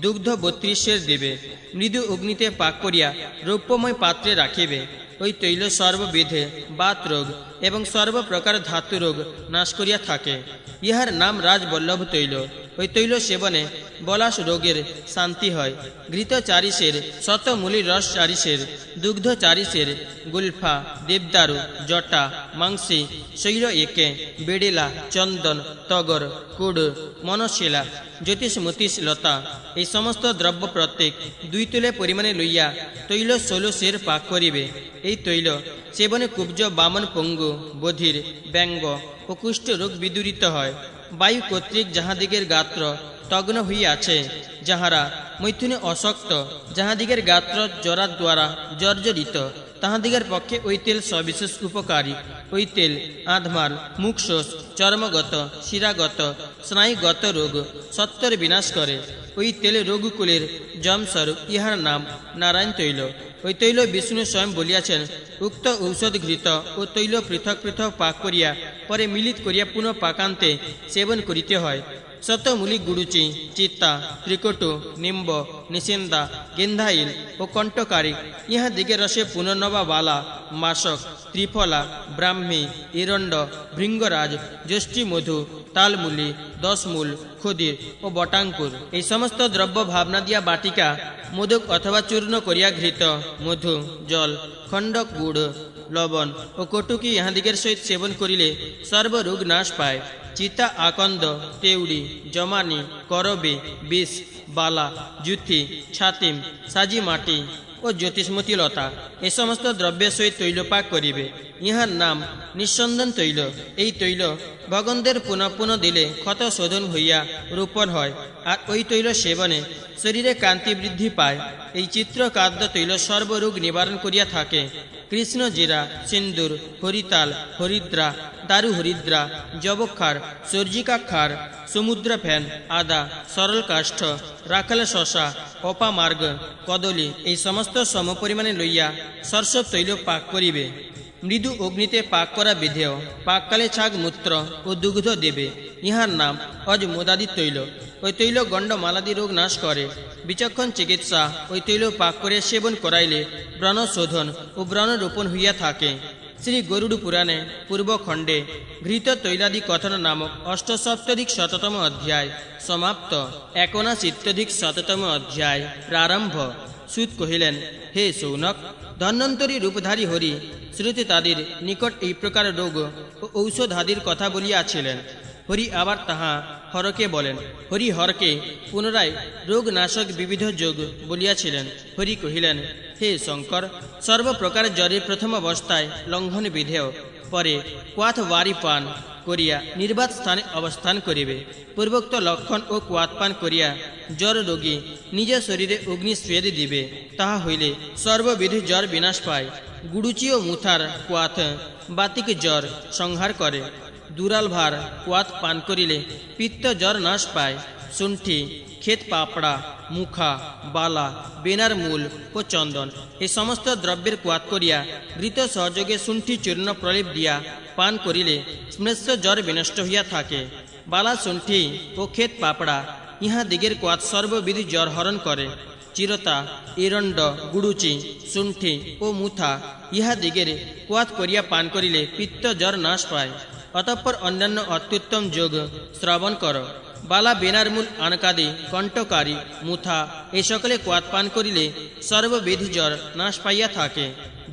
দুগ্ধ 32 সের দেবে। মৃদু অগ্নিতে পাক করিয়া রৌপ্যময় পাত্রে রাখিবে। ওই তৈল সর্ববিধে বাত রোগ এবং সর্বপ্রকার ধাতু রোগ নাশ করিয়া থাকে। ইহার নাম রাজবল্লভ তৈল। ওই তৈল সেবনে বলাস রোগের শান্তি হয়। ঘৃত 4 সের শতমূলির রস 4 সের দুগ্ধ 4 সের গুলফা দেবদারু জটা মাংসী শৈল একে বেড়েলা চন্দন তগর কুড় মনশিলা জ্যোতিষমতীশ লতা এই সমস্ত দ্রব্য প্রত্যেক 2 তোলা পরিমাণে লইয়া তৈল 16 সের পাক করিবে। এই তৈল সেবনে কুব্জ বামন পঙ্গু বধির ব্যঙ্গ ও কুষ্ঠ রোগ বিদূরিত হয়। বায়ু কর্তৃক যাহাদিগের গাত্র তগ্ন হইয়াছে, যাহারা মৈথুনে অশক্ত, যাহাদিগের গাত্র জ্বরার দ্বারা জর্জরিত, তাহাদিগের পক্ষে ওই তেল সবিশেষ উপকারী। ওই তেল আধমাল মুখশোষ চর্মগত শিরাগত স্নায়ুগত রোগ সত্তর বিনাশ করে। ওই তেল রোগকুলের জমস্বরূপ। ইহার নাম নারায়ণ তৈল। ওই তৈল বিষ্ণু স্বয়ং বলিয়াছেন, উক্ত ঔষধ ঘৃত ও তৈল পৃথক পৃথক পাক করিয়া পরে মিলিত করিয়া পুনঃ পাকান্তে সেবন করিতে হয়। শতমূলি গুড়ুচি চিত্তা ত্রিকট নিম্ব নিচিন্দা গেন্ধাইল ও কণ্টকারী ইহা দিকে রসে পুনর্নবা বালা মাসক ত্রিফলা ব্রাহ্মী এরণ্ড ভৃঙ্গরাজ জ্যৈষ্ঠী মধু তালমূলি, 10 মূল, ক্ষুদির ও বটাঙ্কুর এই সমস্ত দ্রব্য ভাবনা দিয়া বাটিকা, মোদক অথবা চূর্ণ করিয়া ঘৃত, মধু, জল, খণ্ডক গুড়, লবণ ও কটুকি ইহাদিগের সহিত সেবন করিলে সর্বরোগ নাশ পায়। চিতা, আকন্দ, তেওড়ি, জমানি, করবে, বিষ, বালা, জুথি, ছাতিম, সাজি মাটি ও জ্যোতিষ্মতী লতা এ সমস্ত দ্রব্যের সহিত তৈলপাক করিবে। ইহার নাম নিঃসন্দন তৈল। এই তৈল ভগনদের পুনঃ পুনঃ দিলে ক্ষত শোধন হইয়া রূপর হয়, আর ওই তৈল সেবনে শরীরে কান্তি বৃদ্ধি পায়। এই চিত্রকাদ্য তৈল সর্বরোগ নিবারণ করিয়া থাকে। কৃষ্ণ জিরা, সিন্দুর, হরিতাল, হরিদ্রা, দারু হরিদ্রা, জবক্ষার, সর্জিকা খার, সমুদ্র ফ্যান, আদা, সরল কাষ্ঠ, রাখাল শশা, অপামার্গ, কদলী এই সমস্ত সমপরিমাণে লইয়া সরষব তৈল পাক করিবে। মৃদু অগ্নিতে পাক করা বিধেয়। পাককালে ছাগ, মূত্র ও দুগ্ধ দেবে। ইহার নাম অজমোদাদি তৈল। ওই তৈল গণ্ড মালাদি রোগ নাশ করে। বিচক্ষণ চিকিৎসা ওই তৈল পাক করে সেবন করাইলে ব্রণ শোধন ও ব্রণ রোপণ হইয়া থাকে। শ্রী গরুড় পুরাণে পূর্বখণ্ডে ঘৃত তৈলাদি কথন নামক ৮৭শততম অধ্যায় সমাপ্ত। ৭৯শততম অধ্যায় প্রারম্ভ। সুত কহিলেন, হে সৌনক, ধন্বন্তরী রূপধারী হরি শ্রুতি তাদের নিকট এই প্রকার রোগ ও ঔষধাদির কথা বলিয়াছিলেন। হরি আবার তাহা হরকে বলেন। হরি হরকে পুনরায় রোগনাশক বিবিধ যোগ বলিয়াছিলেন। হরি কহিলেন, হে শঙ্কর, সর্বপ্রকার জ্বরের প্রথম অবস্থায় লঙ্ঘন বিধেয়, পরে কোয়াথ ওয়ারি পান করিয়া নির্বাত স্থানে অবস্থান করিবে। পূর্বোক্ত লক্ষণ ও কোয়াত পান করিয়া জ্বর রোগী নিজ শরীরে অগ্নিস্বেদ দিবে। তাহা হইলে সর্ববিধি জ্বর বিনাশ পায়। গুড়ুচি ও মুথার কোয়াথ বাতিক জ্বর সংহার করে। দুরাল ভার কোয়াত পান করিলে পিত্ত জ্বর নাশ পায়। শুণ্ঠি, ক্ষেত পাপড়া, মুখা, বালা, বেনার মূল ও চন্দন এই সমস্ত দ্রব্যের কোয়াত করিয়া ঘৃত সহযোগে শুণ্ঠি চূর্ণ প্রলেপ দিয়া পান করিলে স্মৃশ্য জ্বর বিনষ্ট হইয়া থাকে। বালা, শুণ্ঠি ও ক্ষেত পাপড়া ইহা দিগের কোয়াত সর্ববিধি জ্বর হরণ করে। চিরতা, এরণ্ড, গুড়ুচি, শুণ্ঠি ও মুথা ইহা দিগের কোয়াত করিয়া পান করিলে পিত্ত জ্বর নাশ পায়। অতঃপর অন্যান্য অত্যুত্তম যোগ শ্রবণ কর। বালা, বেনারমূল, আনকাদি, কণ্ঠকারী, মুথা এই সকলে কোয়াত পান করিলে সর্ববিধি জ্বর নাশ পাইয়া থাকে।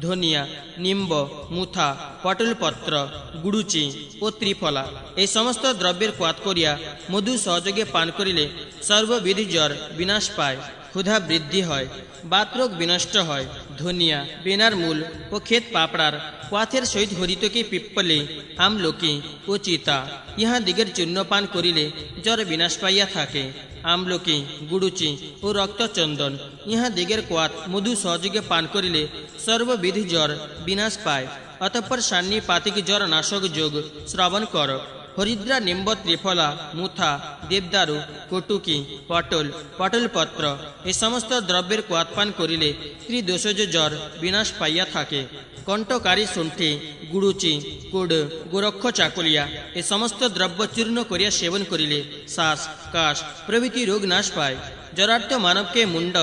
ধনিয়া, নিম্ব, মুথা, পটলপত্র, গুড়ুচি ও ত্রিফলা এই সমস্ত দ্রব্যের কোয়াত করিয়া মধু সহযোগে পান করিলে সর্ববিধি জ্বর বিনাশ পায়। ক্ষুধা বৃদ্ধি হয়, বাতরোগ বিনষ্ট হয়। ধনিয়া, বেনার মূল ও ক্ষেত পাপড়ার কোয়াথের সহিত হরিতকি, পিপ্পলে, আমলকি ও চিতা ইহা দিগের চূর্ণ পান করিলে জ্বর বিনাশ পাইয়া থাকে। আমলকি, গুড়ুচি ও রক্তচন্দন ইহা দিগের কোয়াত মধু সহযোগে পান করিলে সর্ববিধি জ্বর বিনাশ পায়। অতঃপর সান্নি পাতিক জ্বর নাশক যোগ শ্রবণ কর। হরিদ্রা, নিম্ব, ত্রিফলা, মুথা, দেবদারু, কটুকি, পটলপত্র এই সমস্ত দ্রব্যের কোয়াত পান করিলে ত্রিদোষজ জ্বর বিনাশ পাইয়া থাকে। কণ্ঠকারী, শুণ্ঠি, গুড়ুচি, কুড়, গোরক্ষ, চাকুলিয়া এ সমস্ত দ্রব্য চূর্ণ করিয়া সেবন করিলে শ্বাস, কাশ প্রভৃতি রোগ নাশ পায়। জ্বরার্থ মানবকে মুন্ড,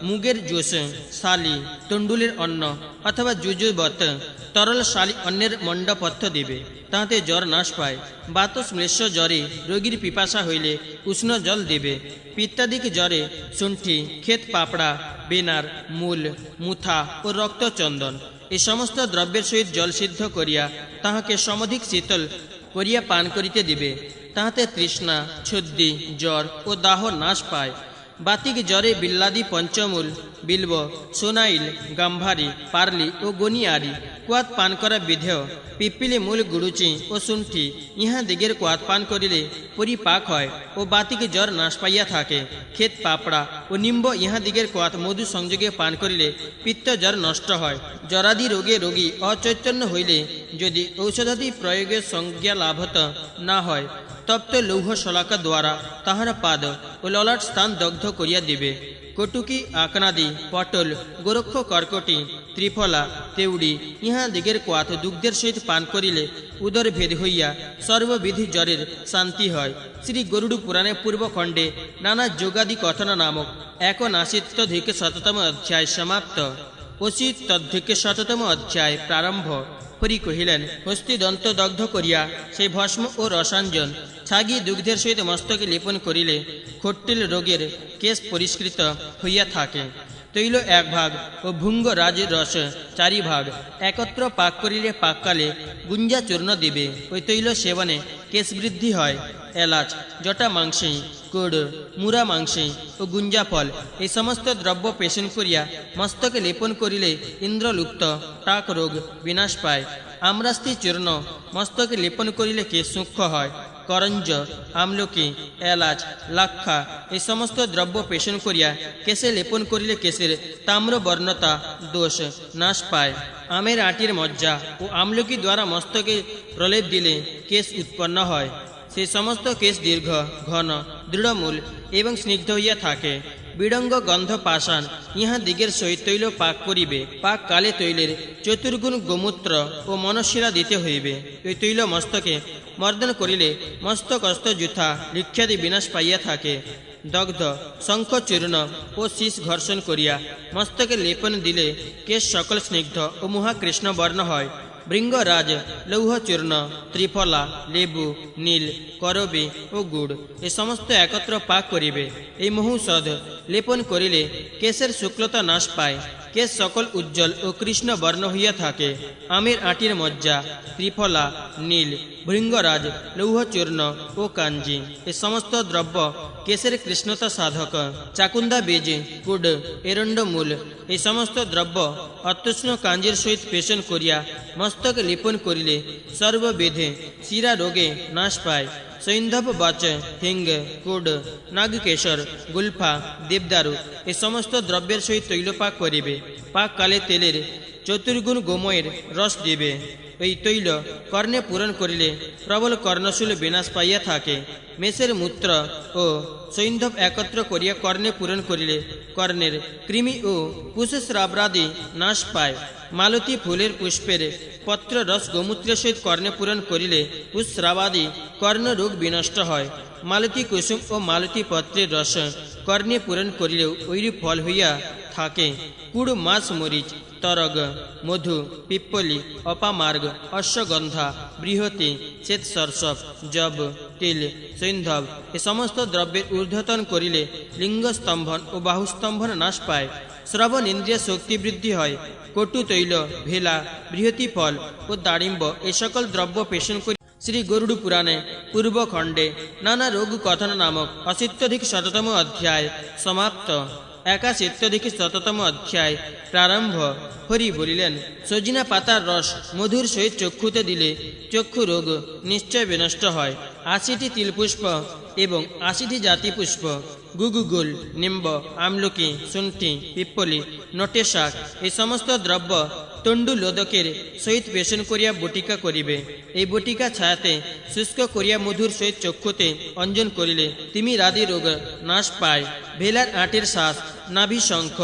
মুগের জোশ, শালি, তণ্ডুলের অন্ন অথবা যুযুবত তরল শালি অন্যের মণ্ডপথ্য দেবে, তাহাতে জ্বর নাশ পায়। বাতশ্লেষ্য জ্বরে রোগীর পিপাসা হইলে উষ্ণ জল দেবে। পিত্তাদিক জ্বরে শুণ্ঠি, ক্ষেত পাপড়া, বেনার, মূল, মুথা ও রক্তচন্দন এই সমস্ত দ্রব্যের সহিত জল সিদ্ধ করিয়া তাহাকে সমধিক শীতল করিয়া পান করিতে দিবে। তাহাতে তৃষ্ণা, ছদ্দি, জ্বর ও দাহ নাশ পায়। বাতিক জ্বরে বিল্লাদি, পঞ্চমূল, বিল্ব, সোনাইল, গাম্ভারি, পার্লি ও গনিয়ারি কোয়াত পান করা বিধেয়। পিপিলি, মূল, গুড়ুচি ও শুণ্ঠি ইহা দিগের কোয়াত পান করিলে পরিপাক হয় ও বাতিক জ্বর নাশ পাইয়া থাকে। ক্ষেত পাপড়া ও নিম্ব ইহা দিগের কোয়াত মধু সংযোগে পান করিলে পিত্ত জ্বর নষ্ট হয়। জ্বরাদি রোগে রোগী অচৈতন্য হইলে যদি ঔষধাদি প্রয়োগের সংজ্ঞা লাভত না হয়, তপ্ত লৌহ শলাকা দ্বারা তাহার পাদ ও ললাট স্থান দগ্ধ করিয়া দিবে। কটুকি, আকনাদি, পটল, গোরক্ষ, কর্কটি, ত্রিফলা, তেওড়ি ইহা দিগের কোয়াত দুগ্ধের সহিত পান করিলে উদর ভেদ হইয়া সর্ববিধি জ্বরের শান্তি হয়। শ্রী গরুড় পুরাণে পূর্বখণ্ডে নানা যোগাদি কথন নামক ৭৯শততম অধ্যায় সমাপ্ত। ৮০তম অধ্যায় প্রারম্ভ। পরি কহিলেন, হস্তিদন্ত দগ্ধ করিয়া সেই ভস্ম ও রসাঞ্জন ছাগি দুগ্ধের সহিত মস্তকে লেপন করিলে খট্টিল রোগের কেশ পরিষ্কৃত হইয়া থাকে। তৈল 1 ভাগ ও ভৃঙ্গ রাজের রস 4 ভাগ একত্র পাক করিলে পাককালে গুঞ্জা চূর্ণ দিবে। ওই তৈল সেবনে কেশ বৃদ্ধি হয়। এলাচ, জটা মাংসে, কুড়, মুরা মাংসে ও গুঞ্জা ফল এই সমস্ত দ্রব্য পেশন করিয়া মস্তকে লেপন করিলে ইন্দ্রলুপ্ত টাক রোগ বিনাশ পায়। আমরাস্তি চূর্ণ মস্তকে লেপন করিলে কেশ সূক্ষ্ম হয়। করঞ্জ, আমলকি, এলাচ, লাক্ষা এই সমস্ত দ্রব্য পেশন করিয়া কেশে লেপন করিলে কেশের তাম্রবর্ণতা দোষ নাশ পায়। আমের আটির মজ্জা ও আমলকি দ্বারা মস্তকে প্রলেপ দিলে কেশ উৎপন্ন হয়। সেই সমস্ত কেশ দীর্ঘ, ঘন, দৃঢ়মূল এবং স্নিগ্ধ হইয়া থাকে। বিড়ঙ্গ গন্ধ পাষাণ ইহা দিগের সহিত তৈল পাক করিবে। পাক কালে তৈলের চতুর্গুণ গোমূত্র ও মনশিরা দিতে হইবে। ওই তৈল মস্তকে মর্দন করিলে মস্তকস্থ যুথা লিখ্যাদি বিনাশ পাইয়া থাকে। দগ্ধ শঙ্খ চূর্ণ ও শীষ ঘর্ষণ করিয়া মস্তকে লেপন দিলে কেশ সকল স্নিগ্ধ ও মুহা কৃষ্ণবর্ণ হয়। ভৃঙ্গরাজ, লৌহ চূর্ণ, ত্রিফলা, লেবু, নীল, করবি ও গুড় এ সমস্ত একত্র পাক করিবে। এই মহৌষধ লেপন করিলে কেশের শুক্লতা নাশ পায়। কেশ সকল উজ্জ্বল ও কৃষ্ণ বর্ণ হইয়া থাকে। আমের আটির মজ্জা, ত্রিফলা, নীল, ভৃঙ্গরাজ, লৌহ চূর্ণ ও কাঞ্জি এ সমস্ত দ্রব্য কেশের কৃষ্ণতা সাধক। চাকুন্দা বীজ, কুড, এরণ্ড মূল এই সমস্ত দ্রব্য অত্যুষ্ণ কাঞ্জির সহিত পেশন করিয়া মস্তকে লেপন করিলে সর্ববিধে শিরা রোগে নাশ পায়। সৈন্ধব বাচ, হিঙ্গ, কুড, নাগকেশর, গুলফা, দেবদারু এ সমস্ত দ্রব্যের সহিত তৈলপাক করিবে। পাক কালে তেলের চতুর্গুণ গোময়ের রস দিবে। এই তৈল কর্ণে পূরণ করিলে প্রবল কর্ণশূল বিনাশ পাইয়া থাকে। মেষের মূত্র ও সৈন্ধব একত্র করিয়া কর্ণে পূরণ করিলে কর্ণের কৃমি ও কুশস্রাবাদি নাশ পায়। মালতী ফুলের পুষ্পের পত্র রস গোমূত্রের সহিত কর্ণে পূরণ করিলে কুশস্রাবাদি কর্ণ রোগ বিনষ্ট হয়। মালতী কুসুম ও মালতী পত্রের রস কর্ণে পূরণ করিলেও ঐরূপ ফল হইয়া থাকে। কুড়, মাছ, মরিচ, তরগ, মধু, পিপ্পলি, অপামার্গ, অশ্বগন্ধা, বৃহতি, শ্বেতসর্ষপ, জব, তিল, সৈন্ধব এ সমস্ত দ্রব্যের ঊর্ধ্বতন করিলে লিঙ্গস্তম্ভন ও বাহুস্তম্ভন নাশ পায়। শ্রবণ ইন্দ্রিয় শক্তি বৃদ্ধি হয়। কটু তৈল, ভেলা, বৃহতি ফল ও দাড়িম্ব এ সকল দ্রব্য পেশন করি শ্রী গরুড় পুরাণে পূর্বখণ্ডে নানা রোগ কথন নামক 80+শততম অধ্যায় সমাপ্ত। 81+শততম অধ্যায় প্রারম্ভ। হরি বলিলেন, সজিনা পাতার রস মধুর সহিত চক্ষুতে দিলে চক্ষু রোগ নিশ্চয় বিনষ্ট হয়। 80টি তিলপুষ্প এবং 80টি জাতি পুষ্প, গুগুগুল, নিম্ব, আমলকি, শুণ্ঠি, পিপ্পলি, নটে শাক এই সমস্ত দ্রব্য তণ্ডু লোদকের সহিত পেশন করিয়া বটিকা করিবে। এই বটিকা ছায়াতে শুষ্ক করিয়া মধুর সহিত চক্ষুতে অঞ্জন করিলে তিমিরাদি রোগ নাশ পায়। ভেলার আটের শ্বাস, নাভি শঙ্খ,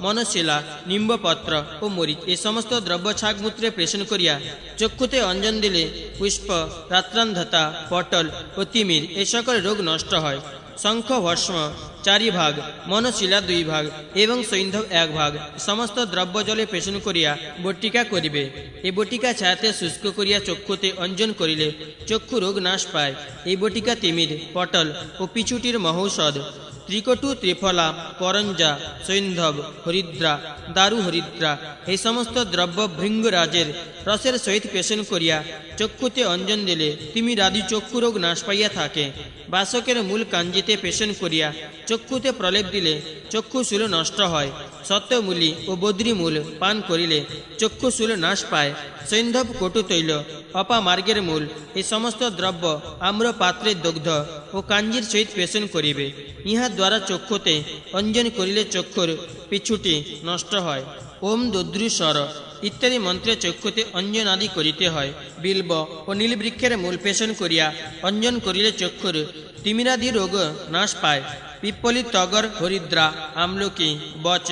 মনশিলা, নিম্বপত্র ও মরিচ এই সমস্ত দ্রব্য ছাগমূত্রে পেশন করিয়া চক্ষুতে অঞ্জন দিলে পুষ্প, রাত্রান্ধতা, পটল ও তিমির এই সকল রোগ নষ্ট হয়। শঙ্খ ভস্ম 4 ভাগ, মনশিলা 2 ভাগ এবং সৈন্ধব 1 ভাগ সমস্ত দ্রব্য জলে পেশন করিয়া বটিকা করিবে। এই বটিকা ছায়াতে শুষ্ক করিয়া চক্ষুতে অঞ্জন করিলে চক্ষু রোগ নাশ পায়। এই বটিকা তিমির, পটল ও পিছুটির মহৌষধ। ত্রিকটু, ত্রিফলা, করঞ্জা, সৈন্ধব, হরিদ্রা, দারু হরিদ্রা এই সমস্ত দ্রব্য ভৃঙ্গরাজের রসের সহিত পেশন করিয়া চক্ষুতে অঞ্জন দিলে তিমিরাদি চক্ষু রোগ নাশ পাইয়া থাকে। বাসকের মূল কাঞ্জিতে পেশন করিয়া চক্ষুতে প্রলেপ দিলে চক্ষুশূল নষ্ট হয়। সত্যমূলি ও বদ্রীমূল পান করিলে চক্ষুশূল নাশ পায়। সৈন্ধব, কটু তৈল, অপামার্গের মূল এই সমস্ত দ্রব্য আম্র পাত্রের দগ্ধ ও কাঞ্জির সহিত পেশন করিবে। ইহা দ্বারা চক্ষুতে অঞ্জন করিলে চক্ষুর পিছুটি নষ্ট হয়। ওম দদ্রুস্বর ইত্যাদি মন্ত্রে চক্ষুতে অঞ্জন আদি করিতে হয়। বিল্ব ও নীলবৃক্ষের মূল পেশন করিয়া অঞ্জন করিলে চক্ষুর তিমিরাদি রোগ নাশ পায়। পিপ্পলি, তগর, হরিদ্রা, আমলকি, বচ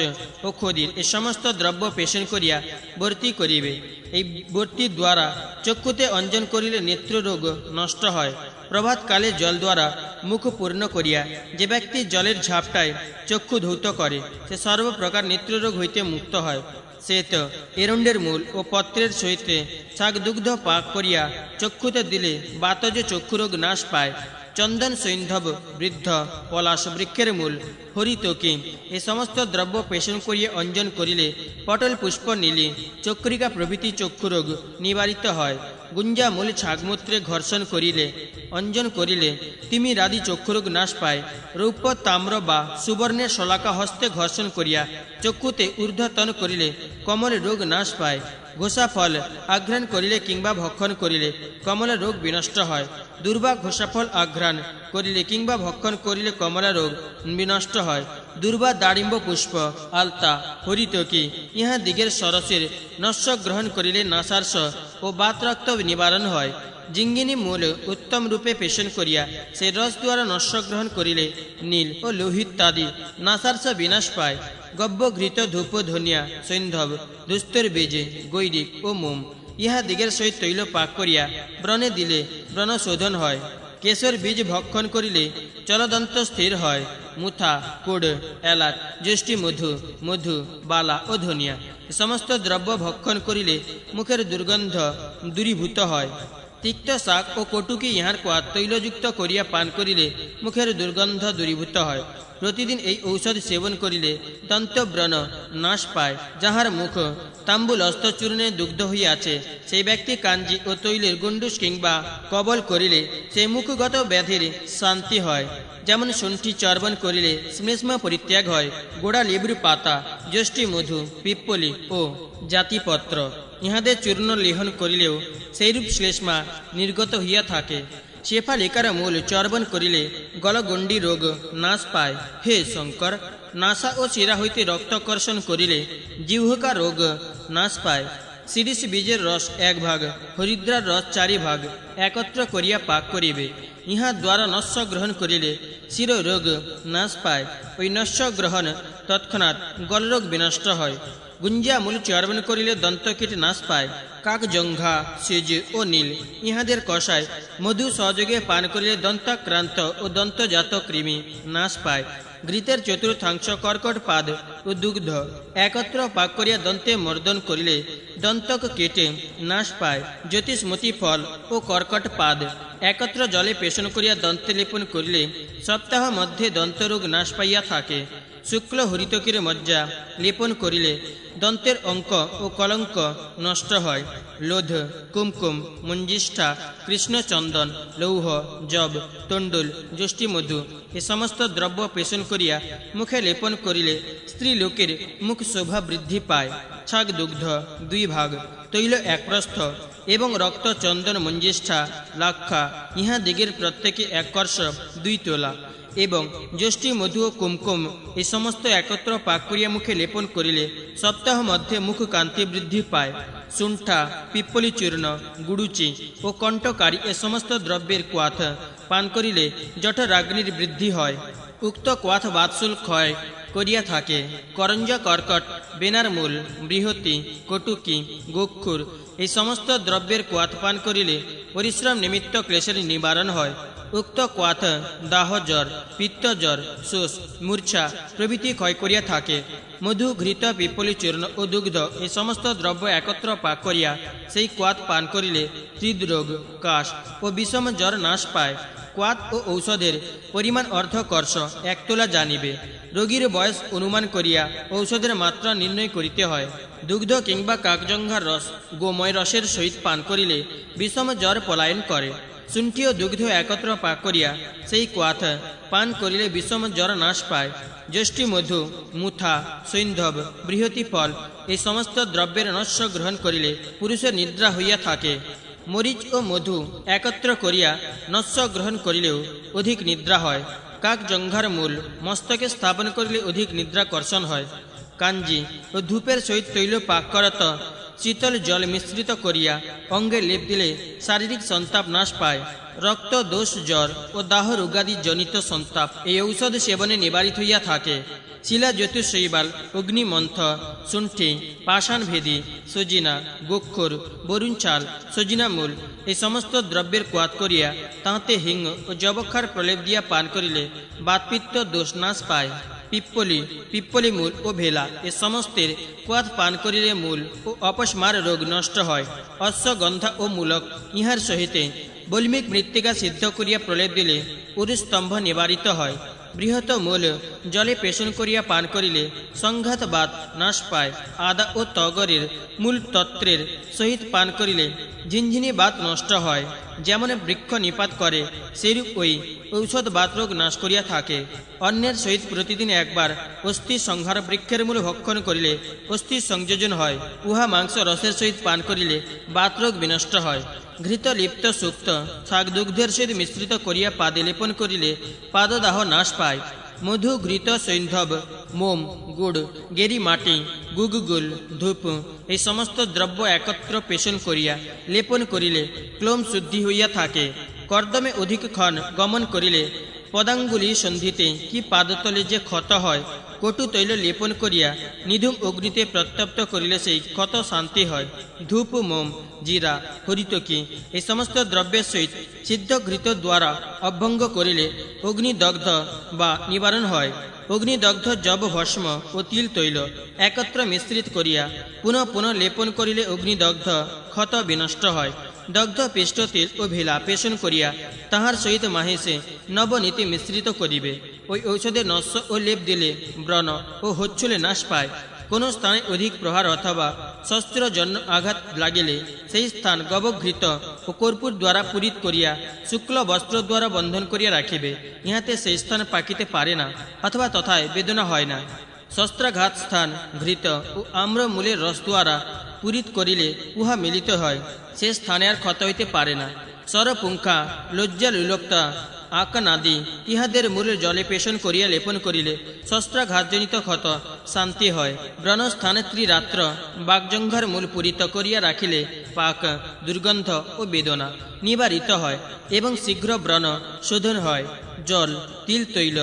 ও খদির এ সমস্ত দ্রব্য পেশন করিয়া বর্তি করিবে। এই বর্তির দ্বারা চক্ষুতে অঞ্জন করিলে নেত্র রোগ নষ্ট হয়। প্রভাতকালে জল দ্বারা মুখ পূর্ণ করিয়া যে ব্যক্তি জলের ঝাপটায় চক্ষু ধৌত করে সে সর্বপ্রকার নেত্ররোগ হইতে মুক্ত হয়। শ্বেত এরণ্ডের মূল ও পত্রের সহিত শাক দুগ্ধ পাক করিয়া চক্ষুতে দিলে বাতজ চক্ষুরোগ নাশ পায়। চন্দন সৈন্ধব বৃদ্ধ পলাশ বৃক্ষের মূল হরিতকি এ সমস্ত দ্রব্য পেষণ করিয়া অঞ্জন করিলে পটল পুষ্প নীলি চক্রিকা প্রভৃতি চক্ষুরোগ নিবারিত হয়। গুঞ্জা মূল ছাগমূত্রে ঘর্ষণ করিলে অঞ্জন করিলে তিমির আদি চক্ষুরোগ নাশ পায়। রৌপ্য তাম্র বা সুবর্ণের শলাকা হস্তে ঘর্ষণ করিয়া চক্ষুতে ঊর্ধ্বতন করিলে কমল রোগ নাশ পায়। ঘোষা ফল আঘ্রাণ করিলে কিংবা ভক্ষণ করিলে কমলা রোগ বিনষ্ট হয়। দুর্বা ঘোষাফল আঘ্রাণ করিলে কিংবা ভক্ষণ করিলে কমলা রোগ বিনষ্ট হয়। দুর্বা দাড়িম্ব পুষ্প আলতা হরিতকি ইহা দিগের সরসের নস্য গ্রহণ করিলে নাসার্স ও বাতরক্ত নিবারণ হয়। জিঙ্গিনী মূল উত্তম রূপে পেষণ করিয়া সে রস দ্বারা নস্য গ্রহণ করিলে নীল ও লোহিতাদি নাসার্স বিনাশ পায়। গব্য ঘৃত ধূপ ধনিয়া সৈন্ধব দুস্তর বীজে গৈরিক ও মোম ইহা দিগের সহিত তৈল পাক করিয়া ব্রণে দিলে ব্রণ শোধন হয়। কেশর বীজ ভক্ষণ করিলে চলদন্ত স্থির হয়। মুথা কুড় এলাচ জ্যেষ্ঠী মধু মধু বালা ও ধনিয়া সমস্ত দ্রব্য ভক্ষণ করিলে মুখের দুর্গন্ধ দূরীভূত হয়। তিক্ত শাক ও কটুকি ইহার কোয়াত তৈলযুক্ত করিয়া পান করিলে মুখের দুর্গন্ধ দূরীভূত হয়। প্রতিদিন এই ঔষধ সেবন করিলে দন্তব্রণ নাশ পায়। যাহার মুখ তাম্বুল অস্তচূর্ণে দুগ্ধ হইয়াছে সেই ব্যক্তি কাঞ্জি ও তৈলের গুণ্ডুস কিংবা কবল করিলে সেই মুখগত ব্যাধির শান্তি হয়। যেমন শুণ্ঠি চর্বণ করিলে শ্লেষ্মা পরিত্যাগ হয়। গোড়া লেবুর পাতা জ্যেষ্ঠী মধু পিপ্পলি ও জাতিপত্র ইহাদের চূর্ণ লেহন করিলেও সেইরূপ শ্লেষ্মা নির্গত হইয়া থাকে। শেফালিকার মূল চর্বণ করিলে গলগণ্ডি রোগ নাশ পায়। হে শঙ্কর, নাসা ও শিরা হইতে রক্তকর্ষণ করিলে জিহ্বা রোগ নাশ পায়। শিরিষ বীজের রস 1 ভাগ হরিদ্রার রস 4 ভাগ একত্র করিয়া পাক করিবে। ইহা দ্বারা নস্য গ্রহণ করিলে শির রোগ নাশ পায়। ওই নস্য গ্রহণ তৎক্ষণাৎ গলরোগ বিনষ্ট হয়। গুঞ্জা মূল চর্বণ করিলে দন্তকীট নাশ পায়। কাকজঙ্ঘা সেজ ও নীল ইহাদের কষায় মধু সহযোগে পান করিলে দন্তাক্রান্ত ও দন্তজাত কৃমি নাশ পায়। ঘৃতের চতুর্থাংশ কর্কট পাদ ও দুগ্ধ একত্র পাক করিয়া দন্তে মর্দন করিলে দন্তক কেটে নাশ পায়। জ্যোতিষমতি ফল ও কর্কট পাদ একত্র জলে পেষণ করিয়া দন্তে লেপন করিলে সপ্তাহ মধ্যে দন্তরোগ নাশ পাইয়া থাকে। শুক্ল হরিতকির মজ্জা লেপন করিলে দন্তের অঙ্ক ও কলঙ্ক নষ্ট হয়। লোধ কুমকুম মঞ্জিষ্ঠা কৃষ্ণচন্দন লৌহ জব তণ্ডুল জ্যেষ্ঠী মধু এ সমস্ত দ্রব্য পেষণ করিয়া মুখে লেপন করিলে স্ত্রী লোকের মুখ শোভা বৃদ্ধি পায়। ছাগ দুগ্ধ 2 ভাগ তৈল 1 প্রস্থ এবং রক্ত চন্দন মঞ্জিষ্ঠা লাক্ষা ইহা দিগের প্রত্যেকে 1 কর্ষ 2 তোলা এবং জ্যেষ্ঠী মধু ও কুমকুম এই সমস্ত একত্র পাক করিয়া মুখে লেপন করিলে সপ্তাহ মধ্যে মুখ কান্তি বৃদ্ধি পায়। শুণ্ঠা পিপ্পলি চূর্ণ গুড়ুচি ও কণ্ঠকারী এ সমস্ত দ্রব্যের কোয়াথ পান করিলে জঠরাগ্নির বৃদ্ধি হয়। উক্ত কোয়াথ বাতশুল ক্ষয় করিয়া থাকে। করঞ্জ কর্কট বেনার মূল বৃহতি কটুকি গোক্ষুর এই সমস্ত দ্রব্যের কোয়াথ পান করিলে পরিশ্রম নিমিত্ত ক্লেশের নিবারণ হয়। উক্ত কোয়াথ দাহ জ্বর পিত্ত জ্বর শোষ মূর্ছা প্রভৃতি ক্ষয় করিয়া থাকে। মধু ঘৃত পিপ্পলি চূর্ণ ও দুগ্ধ এই সমস্ত দ্রব্য একত্র পাক করিয়া সেই কোয়াথ পান করিলে হৃদরোগ কাশ ও বিষম জ্বর নাশ পায়। কোয়াথ ও ঔষধের পরিমাণ অর্ধকর্ষ 1 তোলা জানিবে। রোগীর বয়স অনুমান করিয়া ঔষধের মাত্রা নির্ণয় করিতে হয়। দুগ্ধ কিংবা কাকজঙ্ঘার রস গোময় রসের সহিত পান করিলে বিষম জ্বর পলায়ন করে। শুণ্ঠি ও দুগ্ধ একত্র পাক করিয়া সেই কোয়াথ পান করিলে বিষম জ্বর নাশ পায়। জ্যেষ্ঠী মধু মুথা সৈন্ধব বৃহতি ফল এই সমস্ত দ্রব্যের নস্য গ্রহণ করিলে পুরুষের নিদ্রা হইয়া থাকে। মরিচ ও মধু একত্র করিয়া নস্য গ্রহণ করিলেও অধিক নিদ্রা হয়। কাকজঙ্ঘার মূল মস্তকে স্থাপন করিলে অধিক নিদ্রাকর্ষণ হয়। কাঞ্জি ও ধূপের সহিত তৈল পাক করত শীতল জল মিশ্রিত করিয়া অঙ্গে লেপ দিলে শারীরিক সন্তাপ নাশ পায়। রক্ত দোষ জ্বর ও দাহ রোগাদি জনিত সন্তাপ এই ঔষধ সেবনে নিবারিত হইয়া থাকে। শিলা জ্যোতিষৈবাল অগ্নিমন্থ শুণ্ঠি পাষাণভেদী সজিনা গোক্ষর বরুণ চাল সজিনা মূল এই সমস্ত দ্রব্যের কোয়াত করিয়া তাহাতে হিং ও যবক্ষার প্রলেপ দিয়া পান করিলে বাতপিত্ত দোষ নাশ পায়। পিপ্পলি পিপ্পলি মূল ও ভেলা এ সমস্তের কোয়াদ পান করিলে মূল ও অপস্মার রোগ নষ্ট হয়। অশ্বগন্ধা ও মূলক ইহার সহিতে বল্মিক মৃত্তিকা সিদ্ধ করিয়া প্রলেপ দিলে উরুস্তম্ভ নিবারিত হয়। বৃহৎ মূল জলে পেষণ করিয়া পান করিলে সংঘাত বাত নাশ পায়। আদা ও তগরের মূল তত্ত্বের সহিত পান করিলে ঝিনঝিনি বাত নষ্ট হয়। যেমন বৃক্ষ নিপাত করে সেরূপ ওই ঔষধ বাত রোগ নাশ করিয়া থাকে। অন্যের সহিত প্রতিদিন একবার অস্থি সংহার বৃক্ষের মূল ভক্ষণ করিলে অস্থি সংযোজন হয়। উহা মাংস রসের সহিত পান করিলে বাত রোগ বিনষ্ট হয়। ঘৃত লিপ্ত সুক্ত শাক দুগ্ধের সহিত মিশ্রিত করিয়া পাদে লেপন করিলে পাদদাহ নাশ পায়। মধু ঘৃত সৈন্ধব মোম গুড় গেরি মাটি গুগুগুল ধূপ এই সমস্ত দ্রব্য একত্র পেষণ করিয়া লেপন করিলে ক্লোম শুদ্ধি হইয়া থাকে। কর্দমে অধিক ক্ষণ গমন করিলে পদাঙ্গুলি সন্ধিতে কি পাদতলে যে ক্ষত হয়, কটু তৈল লেপন করিয়া নিধুম অগ্নিতে প্রত্যপ্ত করিলে সেই ক্ষত শান্তি হয়। ধূপ মোম জিরা হরিতকি এই সমস্ত দ্রব্যের সহিত সিদ্ধ ঘৃত দ্বারা অভ্যঙ্গ করিলে অগ্নিদগ্ধ বা নিবারণ হয়। অগ্নিদগ্ধ জব ভস্ম ও তিল তৈল একত্র মিশ্রিত করিয়া পুনঃ পুনঃ লেপন করিলে অগ্নিদগ্ধ ক্ষত বিনষ্ট হয়। দগ্ধ পিষ্ট তিল ও ভেলা পেষণ করিয়া তাহার সহিত মাহেশে নবনীতি মিশ্রিত করিবে। ওই ঔষধে নস্য ও লেপ দিলে ব্রণ ও হচ্ছুলে নাশ পায়। কোন স্থানে অধিক প্রহার অথবা শস্ত্র জন্য আঘাত লাগিলে সেই স্থান গবঘৃত ও কর্পূর দ্বারা পূরিত করিয়া শুক্ল বস্ত্র দ্বারা বন্ধন করিয়া রাখিবে। ইহাতে সেই স্থান পাকিতে পারে না অথবা তথায় বেদনা হয় না। শস্ত্রাঘাত স্থান ঘৃত ও আম্র মূলের রস দ্বারা পূরিত করিলে উহা মিলিত হয়, সে স্থানে আর ক্ষত হইতে পারে না। সরপুঙ্খা লজ্জা লুলোক্তা আকানাদি ইহাদের মূল জলে পেষণ করিয়া লেপন করিলে শস্ত্রাঘাতজনিত ক্ষত শান্তি হয়। ব্রণস্থানে ত্রিরাত্র বাগজঙ্ঘার মূল পূরিত করিয়া রাখিলে পাক দুর্গন্ধ ও বেদনা নিবারিত হয় এবং শীঘ্র ব্রণ শোধন হয়। জল তিল তৈল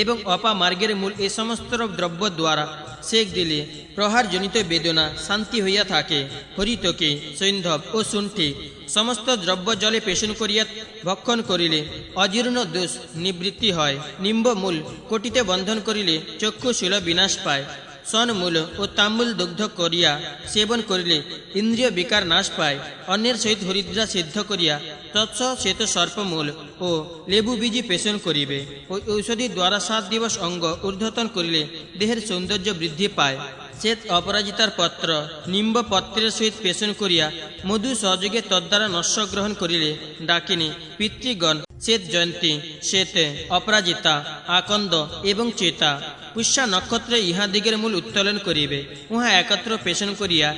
এবং অপামার্গের মূল এ সমস্ত দ্রব্য দ্বারা সেক দিলে প্রহারজনিত বেদনা শান্তি হইয়া থাকে। হরিতকি সৈন্ধব ও শুণ্ঠি সমস্ত দ্রব্য জলে পেষণ করিয়া ভক্ষণ করিলে অজীর্ণ দোষ নিবৃত্তি হয়। নিম্বমূল কোটিতে বন্ধন করিলে চক্ষুশূল বিনাশ পায়। সনমূল ও তাম্বুল দুগ্ধ করিয়া সেবন করিলে ইন্দ্রিয় বিকার নাশ পায়। অন্যের সহিত হরিদ্রা সিদ্ধ করিয়া তৎস শ্বেত সর্পমূল ও লেবু বীজি পেষণ করিবে। ওই ঔষধি দ্বারা 7 দিবস অঙ্গ ঊর্ধ্বতন করিলে দেহের সৌন্দর্য বৃদ্ধি পায়। শ্বেত অপরাজিতার পত্র নিম্ব পত্রের সহিত পেষণ করিয়া মধু সহযোগে তদ্বারা নস্য গ্রহণ করিলে ডাকিনী পিতৃগণ শ্বেত জয়ন্তী শ্বেত অপরাজিতা আকন্দ এবং চেতা পুষ্যা নক্ষত্রে ইহাদিগের মূল উত্তোলন করিবে। উহা একত্র পেষণ করিয়া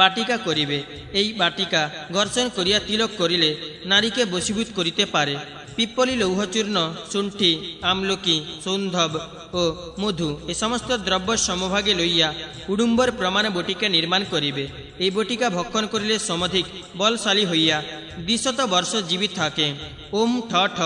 বাটিকা করিবে। এই বাটিকা ঘর্ষণ করিয়া তিলক করিলে নারীকে বশীভূত করিতে পারে। পিপ্পলি লৌহচূর্ণ শুণ্ঠি আমলকি সৌন্ধব ও মধু এ সমস্ত দ্রব্য সমভাগে লইয়া উডুম্বর প্রমাণ বটিকা নির্মাণ করিবে। এই বটিকা ভক্ষণ করিলে সমধিক বলশালী হইয়া 200 বর্ষ জীবিত থাকে। ওম ঠ ঠ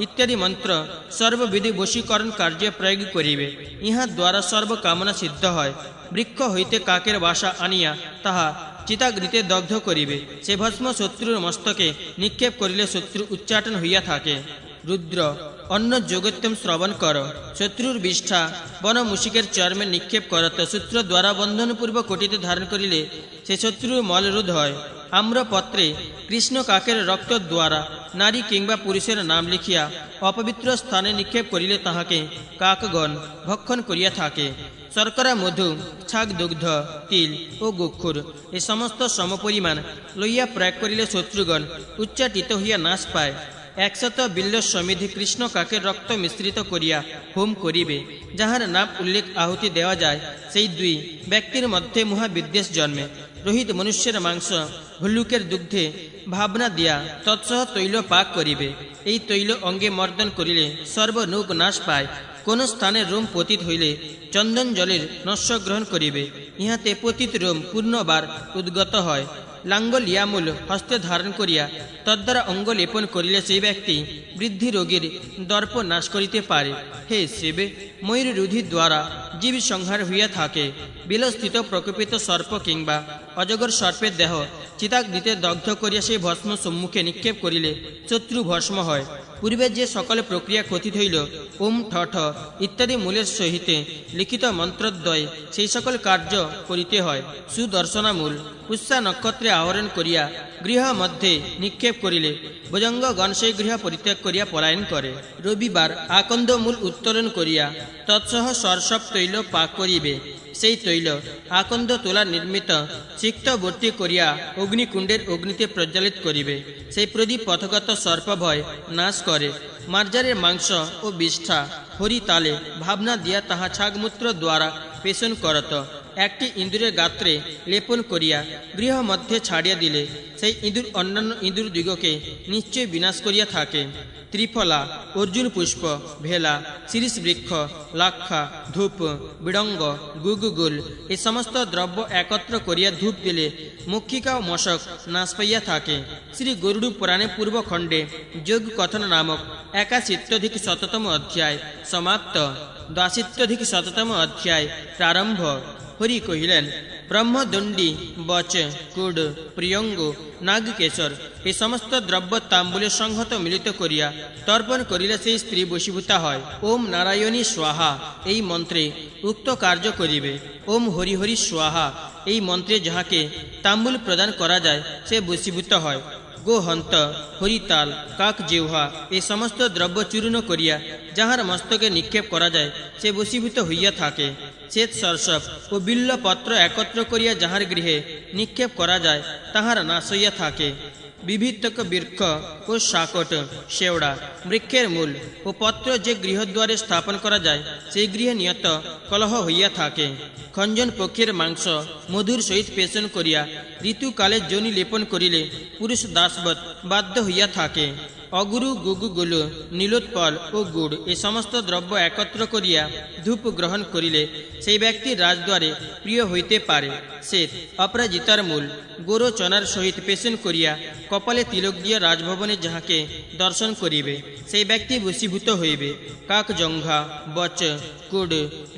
ইত্যাদি মন্ত্র সর্ববিধি বশীকরণ কার্যে প্রয়োগ করিবে। ইহা দ্বারা সর্বকামনা সিদ্ধ হয়। বৃক্ষ হইতে কাকের বাসা আনিয়া তাহা চিতাগ্নিতে দগ্ধ করিবে। সে ভস্ম শত্রুর মস্তকে নিক্ষেপ করিলে শত্রু উচ্চাটন হইয়া থাকে। রুদ্র অন্য যোগত্যম শ্রবণ কর শত্রুর বিষ্ঠা বন মুশিকের চর্মে নিক্ষেপ করত সূত্র দ্বারা বন্ধনপূর্বক কোটিতে ধারণ করিলে সে শত্রুর মলরোধ হয়। আম্রপত্রে কৃষ্ণ কাকের রক্ত দ্বারা নারী কিংবা পুরুষের নাম লিখিয়া অপবিত্র স্থানে নিক্ষেপ করিলে তাহাকে কাকগণ ভক্ষণ করিয়া থাকে। শর্করা মধু ছাগ দুগ্ধ তিল ও গোক্ষুর এ সমস্ত সমপরিমাণ লইয়া প্রয়োগ করিলে শত্রুগণ উচ্চাটিত হইয়া নাশ পায়। 100 বিল্ল সমিধি কৃষ্ণ কাকের রক্ত মিশ্রিত করিয়া হোম করিবে। যাহার নাম উল্লেখ আহুতি দেওয়া যায় সেই 2 ব্যক্তির মধ্যে মহাবিদ্বেষ জন্মে। রোহিত মনুষ্যের মাংস ভল্লুকের দুগ্ধে ভাবনা দিয়া তৎসহ তৈল পাক করিবে। এই তৈল অঙ্গে মর্দন করিলে সর্বনোগ নাশ পায়। কোন স্থানে রোম পতিত হইলে চন্দন জলের নস্য গ্রহণ করিবে। ইহাতে পতিত রোম পূর্ণবার উদ্গত হয়। লাঙ্গলিয়ামূল হস্তে ধারণ করিয়া তদ্বারা অঙ্গ লেপন করিলে সেই ব্যক্তি বৃদ্ধি রোগীর দর্প নাশ করিতে পারে। হে শিব, ময়ূর রুধির দ্বারা জীব সংহার হইয়া থাকে। বিলস্থিত প্রকৃত সর্প কিংবা অজগর সর্পের দেহ চিতাগ্নিতে দগ্ধ করিয়া সেই ভস্ম সম্মুখে নিক্ষেপ করিলে শত্রু ভস্ম হয়। পূর্বে যে সকল প্রক্রিয়া কথিত হইল ওম ঠ ঠ ইত্যাদি মূলের সহিত লিখিত মন্ত্রদ্বয় সেই সকল কার্য করিতে হয়। সুদর্শনামূল পুষ্যা নক্ষত্রে আহরণ করিয়া গৃহ মধ্যে নিক্ষেপ করিলে ভুজঙ্গগণ সেই গৃহ পরিত্যাগ করিয়া পলায়ন করে। রবিবার আকন্দমূল উত্তোলন করিয়া তৎসহ সরসব তৈল পাক করিবে। সেই তৈল আকন্দ তোলা নির্মিত সিক্তবর্তী করিয়া অগ্নিকুণ্ডের অগ্নিতে প্রজ্বালিত করিবে। সেই প্রদীপ পথগত সর্পভয় নাশ করে। মার্জারের মাংস ও বিষ্ঠা হরিতালে ভাবনা দিয়া তাহা ছাগমূত্র দ্বারা পেষণ করত। একটি ইঁদুরের গাত্রে লেপন করিয়া গৃহ মধ্যে ছাড়িয়া দিলে সেই ইঁদুর অন্যান্য ইঁদুর দিগকে নিশ্চয় বিনাশ করিয়া থাকে। ত্রিফলা, অর্জুন পুষ্প, ভেলা, শিরিষ বৃক্ষ, লাক্ষা, ধূপ, বিড়ঙ্গ, গুগুগুল এই সমস্ত দ্রব্য একত্র করিয়া ধূপ দিলে মক্ষিকা ও মশক নাশ পাইয়া থাকে। শ্রী গরুড় পুরাণে পূর্বখণ্ডে যোগ কথন নামক 81 অধ্যায় সমাপ্ত। 82 অধ্যায় প্রারম্ভ। হরি কহিলেন, ব্রহ্মদণ্ডী, বচ, কুড, প্রিয়ঙ্গ, নাগকেশর এই সমস্ত দ্রব্য তাম্বুলে সংহত মিলিত করিয়া তর্পণ করিলে সেই স্ত্রী বশীভূতা হয়। ওম নারায়ণী স্বাহা এই মন্ত্রে উক্ত কার্য করিবে। ওম হরি হরি স্বাহা এই মন্ত্রে যাহাকে তাম্বুল প্রদান করা যায় সে বশীভূত হয়। গোহন্ত, হরিতাল, কাক জিহ্বা এই সমস্ত দ্রব্য চূর্ণ করিয়া যাহার মস্তকে নিক্ষেপ করা যায় সে বশীভূত হইয়া থাকে। শ্বেত সরসব ও বিল্লপত্র একত্র করিয়া যাহার গৃহে নিক্ষেপ করা যায় তাহার নাশ হইয়া থাকে। বিভিত্তক বৃক্ষ ও শাকট, শেওড়া, বৃক্ষের মূল ও পত্র যে গৃহদ্বারে স্থাপন করা যায় সেই গৃহে নিয়ত কলহ হইয়া থাকে। খঞ্জন পক্ষের মাংস মধুর সহিত পেষণ করিয়া ঋতুকালে যোনি লেপন করিলে পুরুষ দাসবৎ বাধ্য হইয়া থাকে। অগুরু, গুগুগুল, নীলোৎপল ও গুড় এই সমস্ত দ্রব্য একত্র করিয়া ধূপ গ্রহণ করিলে সেই ব্যক্তির রাজদ্বারে প্রিয় হইতে পারে। শ্বেত অপরাজিতার মূল গোরো চনার সহিত পেষণ করিয়া কপালে তিলক দিয়া রাজভবনে যাহাকে দর্শন করিবে সেই ব্যক্তি বশীভূত হইবে। কাক জঙ্ঘা, বচ, কুড,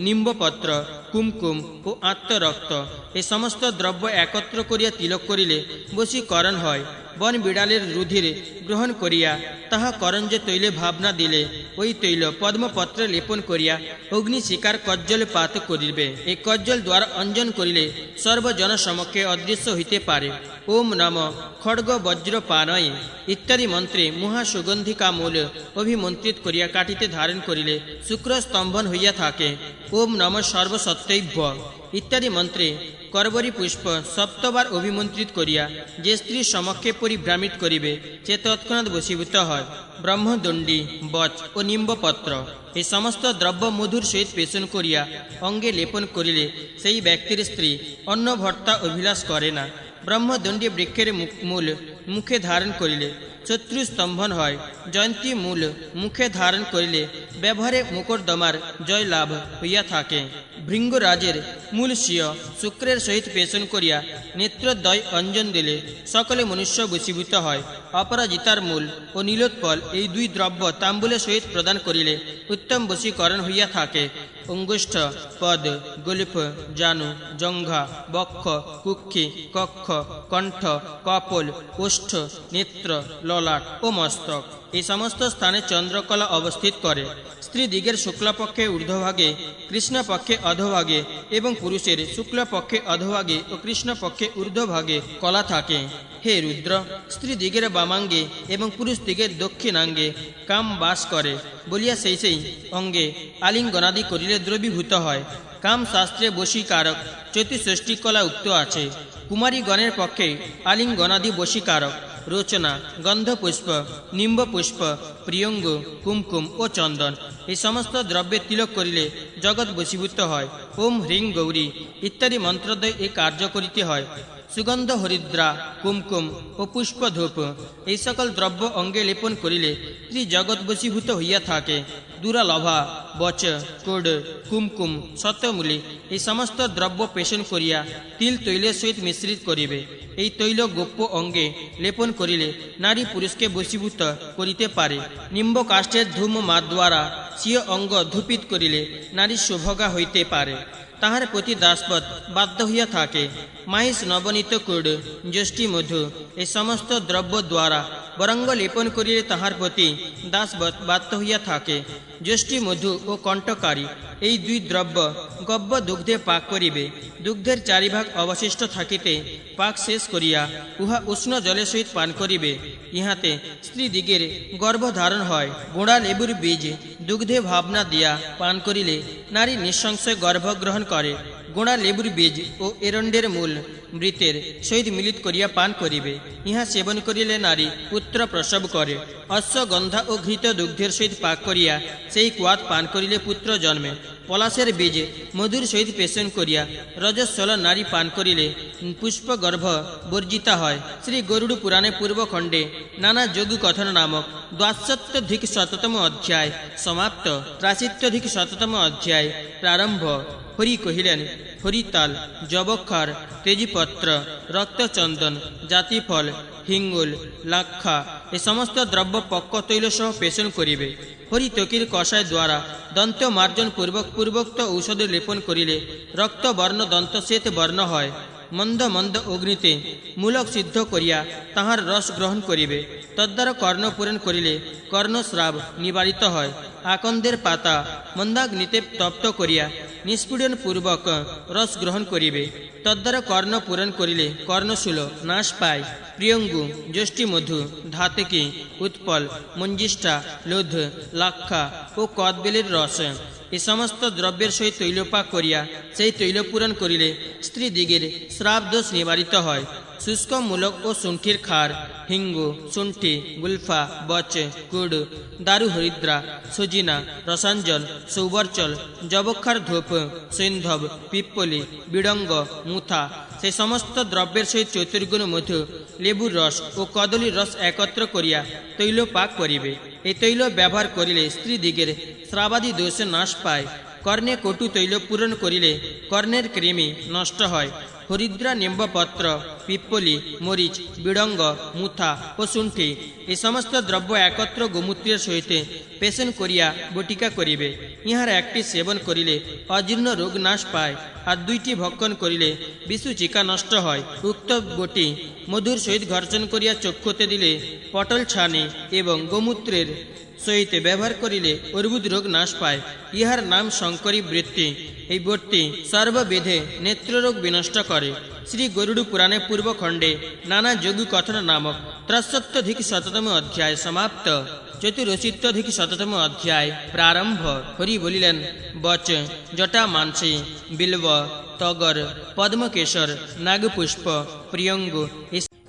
নিম্বপত্র, কুমকুম ও আত্মরক্ত এই সমস্ত দ্রব্য একত্র করিয়া তিলক করিলে বশীকরণ হয়। বন বিড়ালের রুধির গ্রহণ করিয়া তাহা করঞ্জ তৈলে ভাবনা দিলে ওই তৈল পদ্মপত্রে লেপন করিয়া অগ্নি শিকার কজ্জল পাত করিবে। এই কজ্জল দ্বারা অঞ্জন করিলে সর্বজন সমক্ষে অদৃশ্য হইতে পারে। ওম নম খড়গ বজ্র পানয় ইত্যাদি মন্ত্রে মহাসুগন্ধিকা মূল অভিমন্ত্রিত করিয়া কাটিতে ধারণ করিলে শুক্র স্তম্ভন হইয়া থাকে। ওম নম সর্বসত্যৈভ্য ইত্যাদি মন্ত্রে করবরী পুষ্প সপ্তবার অভিমন্ত্রিত করিয়া যে স্ত্রী সমক্ষে পরিভ্রামিত করিবে সে তৎক্ষণাৎ বশীভূত হয়। ব্রহ্মদণ্ডী, বচ ও নিম্বপত্র এই সমস্ত দ্রব্য মধুর সহিত পেষণ করিয়া অঙ্গে লেপন করিলে সেই ব্যক্তির স্ত্রী অন্য ভর্তা অভিলাষ করে না। ব্রহ্মদণ্ডী বৃক্ষের মূল মুখে ধারণ করিলে শত্রু স্তম্ভন হয়। জয়ন্তী মূল মুখে ধারণ করিলে ব্যবহারে মুকরদমার জয় লাভ হইয়া থাকে। ভৃঙ্গরাজের মূল স্বীয় শুক্রের সহিত পেষণ করিয়া নেত্রদ্বয় অঞ্জন দিলে সকলে মনুষ্য বশীভূত হয়। অপরাজিতার মূল ও নীলোৎপল এই দুই দ্রব্য তাম্বুলের সহিত প্রদান করিলে উত্তম বশীকরণ হইয়া থাকে। অঙ্গুষ্ঠ, পদ, গলিফ, জানু, জঙ্ঘা, বক্ষ, কুক্ষি, কক্ষ, কণ্ঠ, কপল, ওষ্ঠ, নেত্র, ললাট ও মস্তক এই সমস্ত স্থানে চন্দ্রকলা অবস্থিত করে। স্ত্রী দিগের শুক্লপক্ষে ঊর্ধ্বভাগে, কৃষ্ণপক্ষে অধোভাগে এবং পুরুষের শুক্লপক্ষে অধোভাগে ও কৃষ্ণপক্ষে ঊর্ধ্বভাগে কলা থাকে। হে রুদ্র, স্ত্রী দিগের বামাঙ্গে এবং পুরুষ দিগের দক্ষিণাঙ্গে কাম বাস করে বলিয়া সেই সেই অঙ্গে আলিঙ্গনাদি করিলে দ্রবীভূত হয়। কাম শাস্ত্রে বশীকারক 64টি কলা উক্ত আছে। কুমারীগণের পক্ষে আলিঙ্গনাদি বশীকারক রচনা, গন্ধপুষ্প, নিম্বপুষ্প, প্রিয়ঙ্গ, কুমকুম ও চন্দন এই সমস্ত দ্রব্যে তিলক করিলে জগৎ বশীভূত হয়। ওম হ্রিং গৌরী ইত্যাদি মন্ত্রদ্বয় এই কার্য করিতে হয়। সুগন্ধ হরিদ্রা, কুমকুম ও পুষ্পধূপ এই সকল দ্রব্য অঙ্গে লেপন করিলে স্ত্রী জগৎ বশীভূত হইয়া থাকে। দুরালভা, বচ, কোড, কুমকুম, শতমূলি এই সমস্ত দ্রব্য পেষণ করিয়া তিল তৈলের সহিত মিশ্রিত করিবে। এই তৈল গোপ্য অঙ্গে লেপন করিলে নারী পুরুষকে বশীভূত করিতে পারে। নিম্ব কাষ্ঠের ধূম মা দ্বারা স্বীয় অঙ্গ ধূপিত করিলে নারী সুভোগা হইতে পারে। তাহার প্রতি দাসপদ বাধ্য হইয়া থাকে। মাহিষ, নবনীত কুড, জ্যেষ্ঠী মধু এই সমস্ত দ্রব্য দ্বারা বরঙ্গ লেপন করিলে তাহার প্রতি দাস বাধ্য হইয়া থাকে। যষ্টি মধু ও কণ্ঠকারী এই দুই দ্রব্য গব্য দুগ্ধে পাক করিবে। দুগ্ধের চারিভাগ অবশিষ্ট থাকিতে পাক শেষ করিয়া উহা উষ্ণ জলের সহিত পান করিবে। ইহাতে স্ত্রীদিগের গর্ভধারণ হয়। গোড়া লেবুর বীজ দুগ্ধে ভাবনা দিয়া পান করিলে নারী নিঃসংশয় গর্ভগ্রহণ করে। গোড়া লেবুর বীজ ও এরণ্ডের মূল মৃতের সহিত মিলিত করিয়া পান করিবে। ইহা সেবন করিলে নারী পুত্র প্রসব করে। অশ্বগন্ধা ও ঘৃত দুগ্ধের সহিত পাক করিয়া সেই কুয়াত পান করিলে পুত্র জন্মে। পলাশের বীজ মধুর সহিত পেষণ করিয়া রজস্বল নারী পান করিলে পুষ্পগর্ভ বর্জিতা হয়। শ্রী গরুড় পুরাণে পূর্বখণ্ডে নানা যোগী কথন নামক 62 অধ্যায় সমাপ্ত। 83 অধ্যায় প্রারম্ভ। হরি কহিলেন, হরিতাল, জবক্ষার, তেজীপত্র, রক্তচন্দন, জাতিফল, হিঙ্গুল, লাক্ষা এ সমস্ত দ্রব্য পক্ক তৈল সহ পেষণ করিবে। হরিতকির কষায় দ্বারা দন্ত মার্জন পূর্বোক্ত ঔষধ লেপন করিলে রক্তবর্ণ দন্ত শ্বেত বর্ণ হয়। মন্দ মন্দ অগ্নিতে মূলক সিদ্ধ করিয়া তাহার রস গ্রহণ করিবে। তদ্বারা কর্ণ পূরণ করিলে কর্ণস্রাব নিবারিত হয়। আকন্দের পাতা মন্দাগ্নিতে তপ্ত করিয়া নিষ্পীড়ন পূর্বক রস গ্রহণ করিবে। তদ্বারা কর্ণ পূরণ করিলে কর্ণশূল নাশ পায়। প্রিয়ঙ্গু, যষ্টি মধু, ধাতকি, উৎপল, মঞ্জিষ্ঠা, লোধ, লাক্ষা ও কদবেলের রস এ সমস্ত দ্রব্যের সহিত তৈলপাক করিয়া সেই তৈল পূরণ করিলে স্ত্রীদিগের শ্রাব দোষ নিবারিত হয়। শুষ্ক মূলক ও শুণ্ঠির খার, হিঙ্গু, শুণ্ঠি, গুলফা, বচ, কুড়, দারু হরিদ্রা, সজিনা, রসাঞ্জল, সৌবর্চল, জবক্ষার ধূপ, সৈন্ধব, পিপ্পলি, বিড়ঙ্গ, মুথা সে সমস্ত দ্রব্যের সহিত চতুর্গুণ মধু, লেবুর রস ও কদলীর রস একত্র করিয়া তৈল পাক করিবে। এই তৈল ব্যবহার করিলে স্ত্রীদিগের শ্রাবাদি দোষ নাশ পায়। কর্ণে কটু তৈল পূরণ করিলে কর্ণের কৃমি নষ্ট হয়। হরিদ্রা, নিম্বপত্র, পিপ্পলি, মরিচ, বিড়ঙ্গ, মুথা ও শুণ্ঠি এই সমস্ত দ্রব্য একত্র গোমূত্রের সহিত পেষণ করিয়া বটিকা করিবে। ইহার একটি সেবন করিলে অজীর্ণ রোগ নাশ পায়, আর দুইটি ভক্ষণ করিলে বিশুচিকা নষ্ট হয়। উক্ত বটি মধুর সহিত ঘর্ষণ করিয়া চক্ষুতে দিলে পটল ছানি এবং গোমূত্রের সহিত ব্যবহার করিলে অর্বুদ রোগ নাশ পায়। ইহার নাম শঙ্করী বৃত্তি। এই বটটি সর্ববিধে নেত্ররোগ বিনষ্ট করে। শ্রী গরুড় পুরাণে পূর্বখণ্ডে নানা যোগী কথন নামক 63 অধ্যায় সমাপ্ত। 84 অধ্যায় প্রারম্ভ। হরি বলিলেন, বচ, জটা মানসী, বিল্ব, তগর, পদ্মকেশর, নাগপুষ্প, প্রিয়ঙ্গু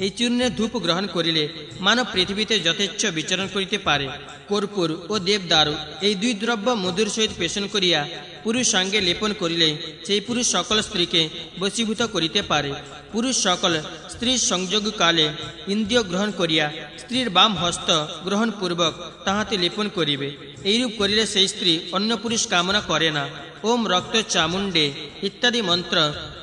এই চূর্ণের ধূপ গ্রহণ করিলে মানব পৃথিবীতে যথেচ্ছ বিচরণ করিতে পারে। কর্পূর ও দেবদারু এই দুই দ্রব্য মধুর সহিত পেষণ করিয়া পুরুষ সঙ্গে লেপন করিলে সেই পুরুষ সকল স্ত্রীকে বশীভূত করিতে পারে। পুরুষ সকল স্ত্রীর সংযোগ কালে ইন্দ্রিয় গ্রহণ করিয়া স্ত্রীর বাম হস্ত গ্রহণপূর্বক তাহাতে লেপন করিবে। এইরূপ করিলে সেই স্ত্রী অন্য পুরুষ কামনা করে না। ওম রক্ত চামুণ্ডে ইত্যাদি মন্ত্র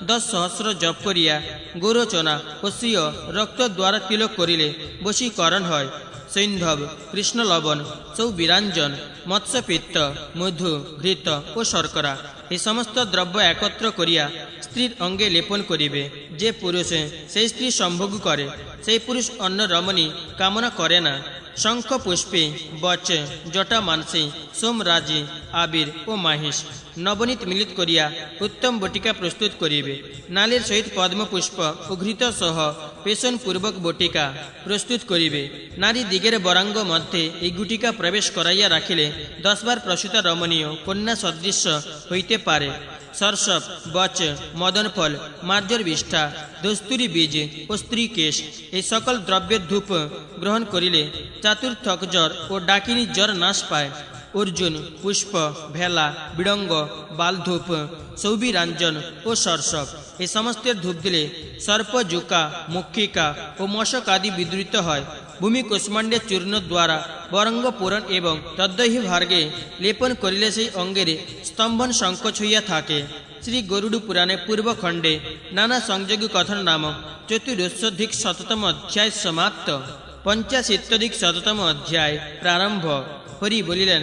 10 সহস্র জপ করিয়া গোরচনা ও স্বীয় রক্ত দ্বারা তিলক করিলে বশীকরণ হয়। সৈন্ধব, কৃষ্ণ লবণ, সৌবীরাঞ্জন, মৎস্যপিত্ত, মধু, ঘৃত ও শর্করা এই সমস্ত দ্রব্য একত্র করিয়া স্ত্রীর অঙ্গে লেপন করিবে। যে পুরুষে সেই স্ত্রী সম্ভোগ করে সেই পুরুষ অন্য রমণী কামনা করে না। শঙ্খ পুষ্পে, বচ, জটা মানসী, সোমরাজি, আবির ও মাহিষ নবনীত মিলিত করিয়া উত্তম বটিকা প্রস্তুত করিবে। নালের সহিত পদ্মপুষ্প ও ঘৃত সহ পেষণ পূর্বক বটিকা প্রস্তুত করিবে। নারী দিগের বরাঙ্গ মধ্যে এই গুটিকা প্রবেশ করাইয়া রাখিলে 10 বার প্রসূতা রমণীয় কন্যা সদৃশ্য হইতে পারে। সরসপ, বচ, মদনফল, মার্জর বিষ্ঠা, দস্তুরি বীজ ও স্ত্রীকেশ এই সকল দ্রব্যের ধূপ গ্রহণ করিলে চাতুর্থক জ্বর ও ডাকিনী জ্বর নাশ পায়। অর্জুন, পুষ্প, ভেলা, বিড়ঙ্গ, বালধূপ, সৌবীরাঞ্জন ও সরসপ এই সমস্তের ধূপ দিলে সর্প, জুকা, মক্ষিকা ও মশক আদি বিদ্রুত হয়। ভূমি কুষ্মাণ্ডের চূর্ণ দ্বারা বরঙ্গ পূরণ এবং তদ্দহি ভার্গে লেপন করিলে সেই অঙ্গের স্তম্ভন সংকোচ হইয়া থাকে। শ্রী গরুড় পুরাণে পূর্বখণ্ডে নানা সংযোগী কথন নামক 84 অধ্যায় সমাপ্ত। 85 অধ্যায় প্রারম্ভ। হরি বলিলেন,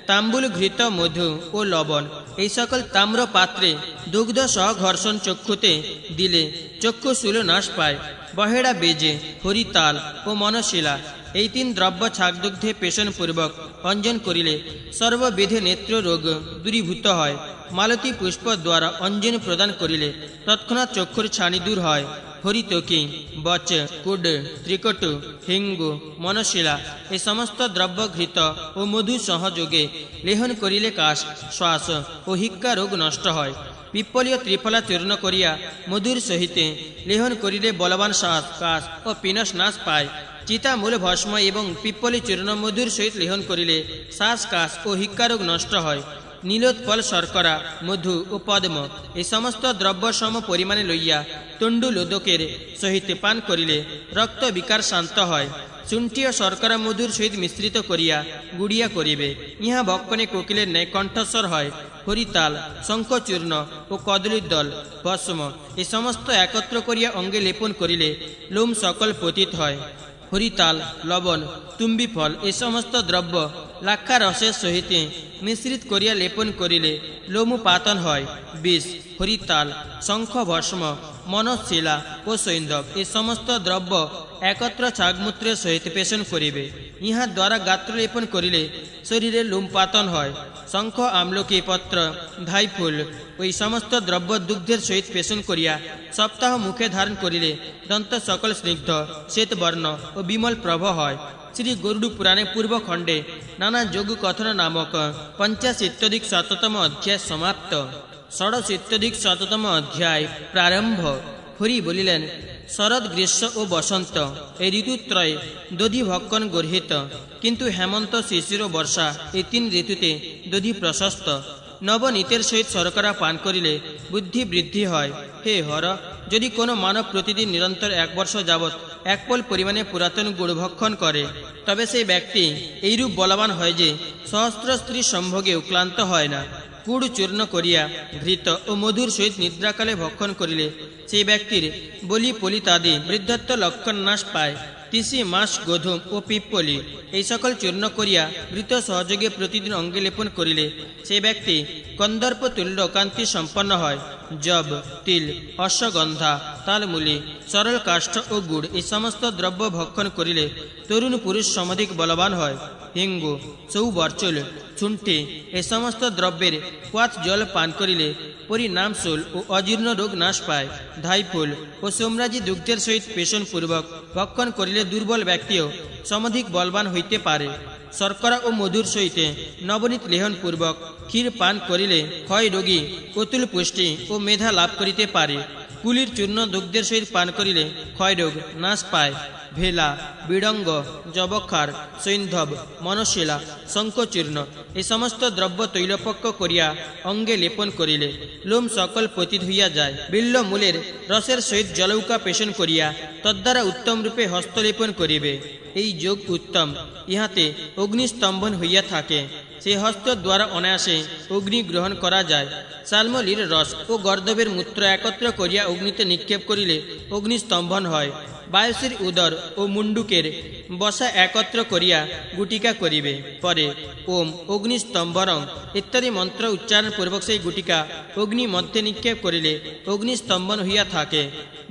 তাম্বুল, ঘৃত, মধু ও লবণ এই সকল তাম্র পাত্রে দুগ্ধ সহ ঘর্ষণ চক্ষুতে দিলে চক্ষুশূল নাশ পায়। বহেড়া বেজে, হরিতাল ও মনশিলা এই 3 দ্রব্য ছাগদুগ্ধে পেষণ পূর্বক অঞ্জন করিলে সর্ববিধে নেত্র রোগ দূরীভূত হয়। মালতী পুষ্প দ্বারা অঞ্জন প্রদান করিলে তৎক্ষণাৎ চক্ষুর ছানি দূর হয়। হরিতকি, বচ, কুড, ত্রিকটু, হিঙ্গু, মনশিলা এই সমস্ত দ্রব্য ঘৃত ও মধু সহযোগে লেহন করিলে কাশ, শ্বাস ও হিক্কা রোগ নষ্ট হয়। পিপ্পলীয় ত্রিফলা চূর্ণ করিয়া মধুর সহিতে লেহন করিলে বলবান শ্বাস, কাশ ও পিনস নাশ পায়। চিতা মূল ভস্ম এবং পিপ্পলী চূর্ণ মধুর সহিত লেহন করিলে শ্বাস, কাশ ও হিক্কা রোগ নষ্ট হয়। নীলোৎপল, শর্করা, মধু ও পদ্ম এই সমস্ত দ্রব্য সম পরিমাণে লইয়া তণ্ডুলোদকের সহিত পান করিলে রক্ত বিকার শান্ত হয়। শুণ্ঠি ও শর্করা মধুর সহিত মিশ্রিত করিয়া গুড়িয়া করিবে। ইহা ভক্ষণে কোকিলের ন্যায় কণ্ঠস্বর হয়। হরিতাল, শঙ্খচূর্ণ ও কদলীর দল, ভস্ম এই সমস্ত একত্র করিয়া অঙ্গে লেপন করিলে লোম সকল পতিত হয়। হরিতাল, লবণ, তুম্বি ফল এই সমস্ত দ্রব্য লাক্ষা রসের সহিত মিশ্রিত করিয়া লেপন করিলে লোম পাতন হয়। বিষ, হরিতাল, শঙ্খ ভস্ম, মনশিলা ও সৈন্ধব এই সমস্ত দ্রব্য একত্র ছাগমূত্রের সহিত পেষণ করিবে। ইহা দ্বারা গাত্র লেপন করিলে শরীরে লোম পাতন হয়। শঙ্খ, আমলকি পত্র, ধাইফুল ওই সমস্ত দ্রব্য দুগ্ধের সহিত পেষণ করিয়া সপ্তাহ মুখে ধারণ করিলে দন্ত সকল স্নিগ্ধ, শ্বেতবর্ণ ও বিমল প্রভ হয়। শ্রী গরুড় পুরাণে পূর্বখণ্ডে নানা যোগ কথন নামক 85-শততম অধ্যায় সমাপ্ত। 66-শততম অধ্যায় প্রারম্ভ। হরি বলিলেন, শরৎ, গ্রীষ্ম ও বসন্ত এই ঋতুত্রয়ে দধি ভক্ষণ গর্হিত, কিন্তু হেমন্ত, শিশির ও বর্ষা এই 3 ঋতুতে দধি প্রশস্ত। নবনীতের সহিত শর্করা পান করিলে বুদ্ধি বৃদ্ধি হয়। হে হর, যদি কোনো মানব প্রতিদিন নিরন্তর 1 বর্ষ যাবৎ 1 পল পরিমাণে পুরাতন গুড় ভক্ষণ করে, তবে সেই ব্যক্তি এইরূপ বলবান হয় যে সহস্র স্ত্রী সম্ভোগেও ক্লান্ত হয় না। গুড় চূর্ণ করিয়া ঘৃত ও মধুর সহিত নিদ্রাকালে ভক্ষণ করিলে সেই ব্যক্তির বলি, পলিতাদি বৃদ্ধত্ব লক্ষণ নাশ পায়। তিসি, মাস, গোধূম ও পিপ্পলি এই সকল চূর্ণ করিয়া ঘৃত সহযোগে প্রতিদিন অঙ্গে লেপন করিলে সেই ব্যক্তি কন্দর্প তুল্য কান্তি সম্পন্ন হয়। জব, তিল, অশ্বগন্ধা, তালমূলি, সরল কাষ্ঠ ও গুড় এই সমস্ত দ্রব্য ভক্ষণ করিলে তরুণ পুরুষ সমধিক বলবান হয়। হিঙ্গু, সৌবর্চল, শুণ্ঠি এই সমস্ত দ্রব্যের কোয়াত জল পান করিলে পরিণামশূল ও অজীর্ণ রোগ নাশ পায়। ধাইফুল ও সোমরাজি দুগ্ধের সহিত পেষণ পূর্বক ভক্ষণ করিলে দুর্বল ব্যক্তিও সমধিক বলবান হইতে পারে। শর্করা ও মধুর সহিতে নবনীত লেহন পূর্বক ক্ষীর পান করিলে ক্ষয় রোগী অতুল পুষ্টি ও মেধা লাভ করিতে পারে। কুলির চূর্ণ দুগ্ধের সহিত পান করিলে ক্ষয় রোগ নাশ পায়। ভেলা, বিড়ঙ্গ, যবক্ষার, সৈন্ধব, মনশিলা, শঙ্খচূর্ণ এই সমস্ত দ্রব্য তৈলপক্ষ করিয়া অঙ্গে লেপন করিলে লোম সকল পতিত হইয়া যায়। বিল্ল মূলের রসের সহিত জলৌকা পেষণ করিয়া তদ্বারা উত্তম রূপে হস্তলেপন করিবে। এই যোগ উত্তম, ইহাতে অগ্নিস্তম্ভন হইয়া থাকে। সেই হস্ত দ্বারা অনায়াসে অগ্নি গ্রহণ করা যায়। শালমলির রস ও গর্দবের মূত্র একত্র করিয়া অগ্নিতে নিক্ষেপ করিলে অগ্নিস্তম্ভন হয়। বায়ুসীর উদর ও মুন্ডুকের বসা একত্র করিয়া গুটিকা করিবে। পরে ওম অগ্নিস্তম্ভরং ইত্যাদি মন্ত্র উচ্চারণ পূর্বক সেই গুটিকা অগ্নি মধ্যে নিক্ষেপ করিলে অগ্নিস্তম্ভন হইয়া থাকে।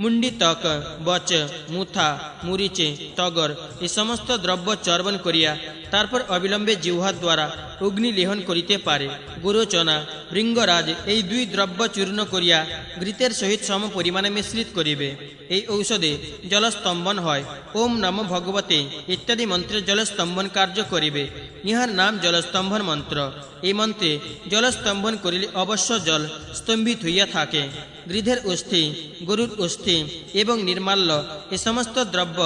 মুন্ডিতক, বচ, মুথা, মুরিচে, তগর এই সমস্ত দ্রব্য চর্বণ করিয়া তারপর অবিলম্বে জিহ্বা দ্বারা অগ্নি লেহন করিতে পারে। গোরোচনা, ভৃঙ্গরাজ এই 2 দ্রব্য চূর্ণ করিয়া ঘৃতের সহিত সম পরিমাণে মিশ্রিত করিবে। এই ঔষধে জলস্তম্ভন হয়। ওম নমো ভগবতে ইত্যাদি মন্ত্রে জলস্তম্ভন কার্য করিবে। ইহার নাম জলস্তম্ভন মন্ত্র। এই মন্ত্রে জলস্তম্ভন করিলে অবশ্য জল স্তম্ভিত হইয়া থাকে। গৃধের অস্থি, গরুর অস্থি এবং নির্মাল্য এ সমস্ত দ্রব্য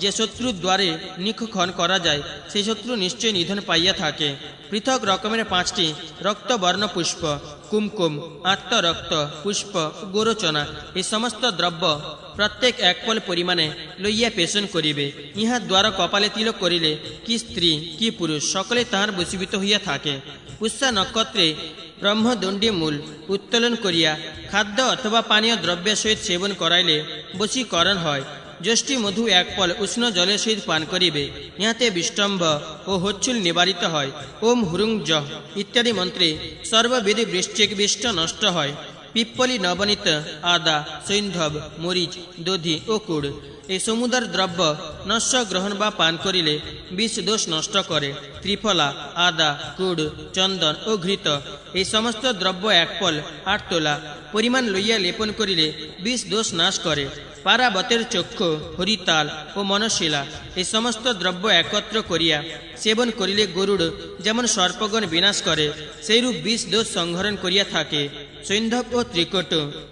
যে শত্রু দ্বারে নিক্ষণ করা যায় সেই শত্রু নিশ্চয় নিধন পাইয়া থাকে। পৃথক রকমের 5টি রক্তবর্ণ পুষ্প, কুমকুম, আত্মরক্ত পুষ্প, গোরোচনা এই সমস্ত দ্রব্য প্রত্যেক 1 পল পরিমাণে লইয়া পেষণ করিবে। ইহা দ্বারা কপালে তিলক করিলে কি স্ত্রী কি পুরুষ সকলে তাহার বশীভূত হইয়া থাকে। পুষ্যা নক্ষত্রে ব্রহ্মদণ্ডী মূল উত্তোলন করিয়া খাদ্য অথবা পানীয় দ্রব্যের সহিত সেবন করাইলে বশীকরণ হয়। জ্যৈষ্ঠী মধু 1 পল উষ্ণ জলের সহিত পান করিবে। ইহাতে বিষ্টম্ভ ও হচ্ছুল নিবারিত হয়। ওম হুরুং জহ ইত্যাদি মন্ত্রে সর্ববিধি বৃশ্চিক বিষ্ট নষ্ট হয়। পিপ্পলি, নবনীত, আদা, সৈন্ধব, মরিচ, দধি ও কুড় এই সমুদার দ্রব্য নস্য গ্রহণ বা পান করিলে বিষ দোষ নষ্ট করে। ত্রিফলা, আদা, গুড়, চন্দন ও ঘৃত এই সমস্ত দ্রব্য 1 পল 8 তোলা পরিমাণ লইয়া লেপন করিলে বিষ দোষ নাশ করে। পারাবতের চক্ষু, হরিতাল ও মনশিলা এই সমস্ত দ্রব্য একত্র করিয়া সেবন করিলে গরুড় যেমন সর্পগণ বিনাশ করে, সেইরূপ বিষ দোষ সংহরণ করিয়া থাকে। সৈন্ধব ও ত্রিকট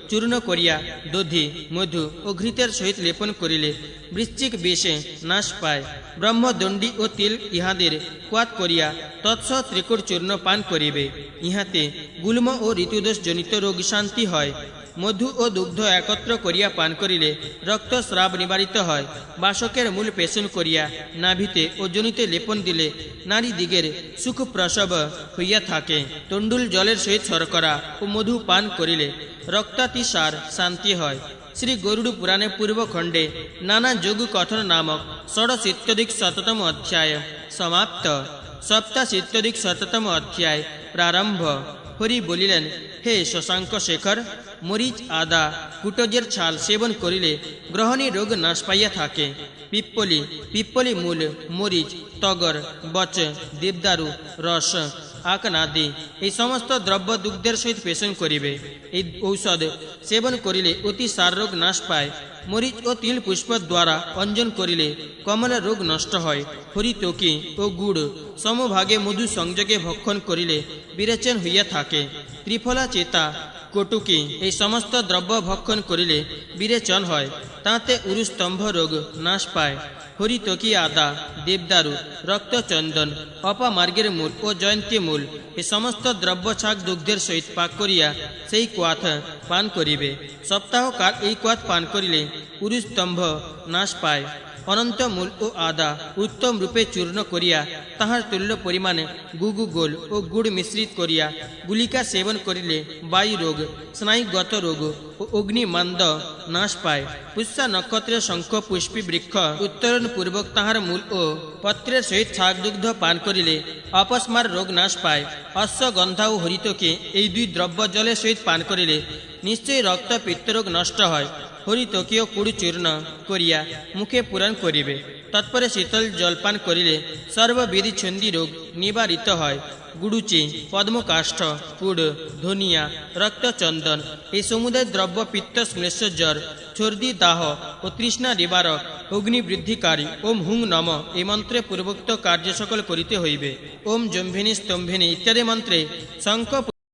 চূর্ণ করিয়া দধি, মধু ও ঘৃতের সহিত লেপন করিলে বৃশ্চিক বিষে নাশ পায়। ব্রহ্মদণ্ডী ও তিল ইহাদের কোয়াত করিয়া তৎসহ ত্রিকট চূর্ণ পান করিবে। ইহাতে গুল্ম ও ঋতুদোষ জনিত রোগ শান্তি হয়। মধু ও দুগ্ধ একত্র করিয়া পান করিলে রক্তস্রাব নিবারিত হয়। বাসকের মূল পেষণ করিয়া নাভিতে ও জনিতে লেপন দিলে নারী দিগের সুখ প্রসব হইয়া থাকে। তণ্ডুল জলের সহিত শর্করা ও মধু পান করিলে রক্তাতিসার শান্তি হয়। শ্রী গরুড় পুরাণে পূর্বখণ্ডে নানা যোগ কথন নামক ১৬ অধ্যায় সমাপ্ত। ৭ অধ্যায় প্রারম্ভ। হরি বলিলেন, হে শশাঙ্ক শেখর, মরিচ, আদা, কুটজের ছাল সেবন করিলে গ্রহণী রোগ নাশ পাইয়া থাকে। পিপ্পলি মূল, মরিচ, তগর, বচ, দেবদারু, রস, আকনাদি এই সমস্ত দ্রব্য দুগ্ধের সহিত পেষণ করিবে। এই ঔষধ সেবন করিলে অতি সার রোগ নাশ পায়। মরিচ ও তিল পুষ্প দ্বারা অঞ্জন করিলে কমল রোগ নষ্ট হয়। হরিতকি ও গুড় সমভাগে মধু সংযোগে ভক্ষণ করিলে বিরেচন হইয়া থাকে। ত্রিফলা, চেতা, কটুকি এই সমস্ত দ্রব্য ভক্ষণ করিলে বিরেচন হয়, তাতে উরুস্তম্ভ রোগ নাশ পায়। হরিতকি, আদা, দেবদারু, রক্তচন্দন, অপামার্গের মূল ও জয়ন্তী মূল এই সমস্ত দ্রব্য ছাক দুগ্ধের সহিত পাক করিয়া সেই কোয়াথ পান করিবে। সপ্তাহকাল এই কোয়াথ পান করিলে উরুস্তম্ভ নাশ পায়। অনন্ত মূল ও আদা উত্তম রূপে চূর্ণ করিয়া তাহার তুল্য পরিমাণে গুগুগোল ও গুড় মিশ্রিত করিয়া গুলিকা সেবন করিলে বায়ু রোগ, স্নায়ুগত রোগ ও অগ্নিমান্দ নাশ পায়। পুষ্যা নক্ষত্রে শঙ্খ পুষ্পী বৃক্ষ উত্তরণ পূর্বক তাহার মূল ও পত্রের সহিত শাকদুগ্ধ পান করিলে অপস্মার রোগ নাশ পায়। অশ্বগন্ধা ও হরিতকে এই 2 দ্রব্য জলের সহিত পান করিলে নিশ্চয়ই রক্ত পিত্তরোগ নষ্ট হয়। হরিতকীয় কুড় চূর্ণ করিয়া মুখে পূরণ করিবে। তৎপরে শীতল জলপান করিলে সর্ববিধি ছন্দি রোগ নিবারিত হয়। গুড়ুচি, পদ্মকাষ্ঠ, কুড়, ধনিয়া, রক্তচন্দন এই সমুদায় দ্রব্য পিত্ত, শ্লেষ্ম জ্বর, সর্দি, দাহ ও তৃষ্ণা নিবারক, অগ্নি বৃদ্ধিকারী। ওম হুং নম এই মন্ত্রে পূর্বোক্ত কার্য সকল করিতে হইবে। ওম জম্ভিনী স্তম্ভিনী ইত্যাদি মন্ত্রে শঙ্খ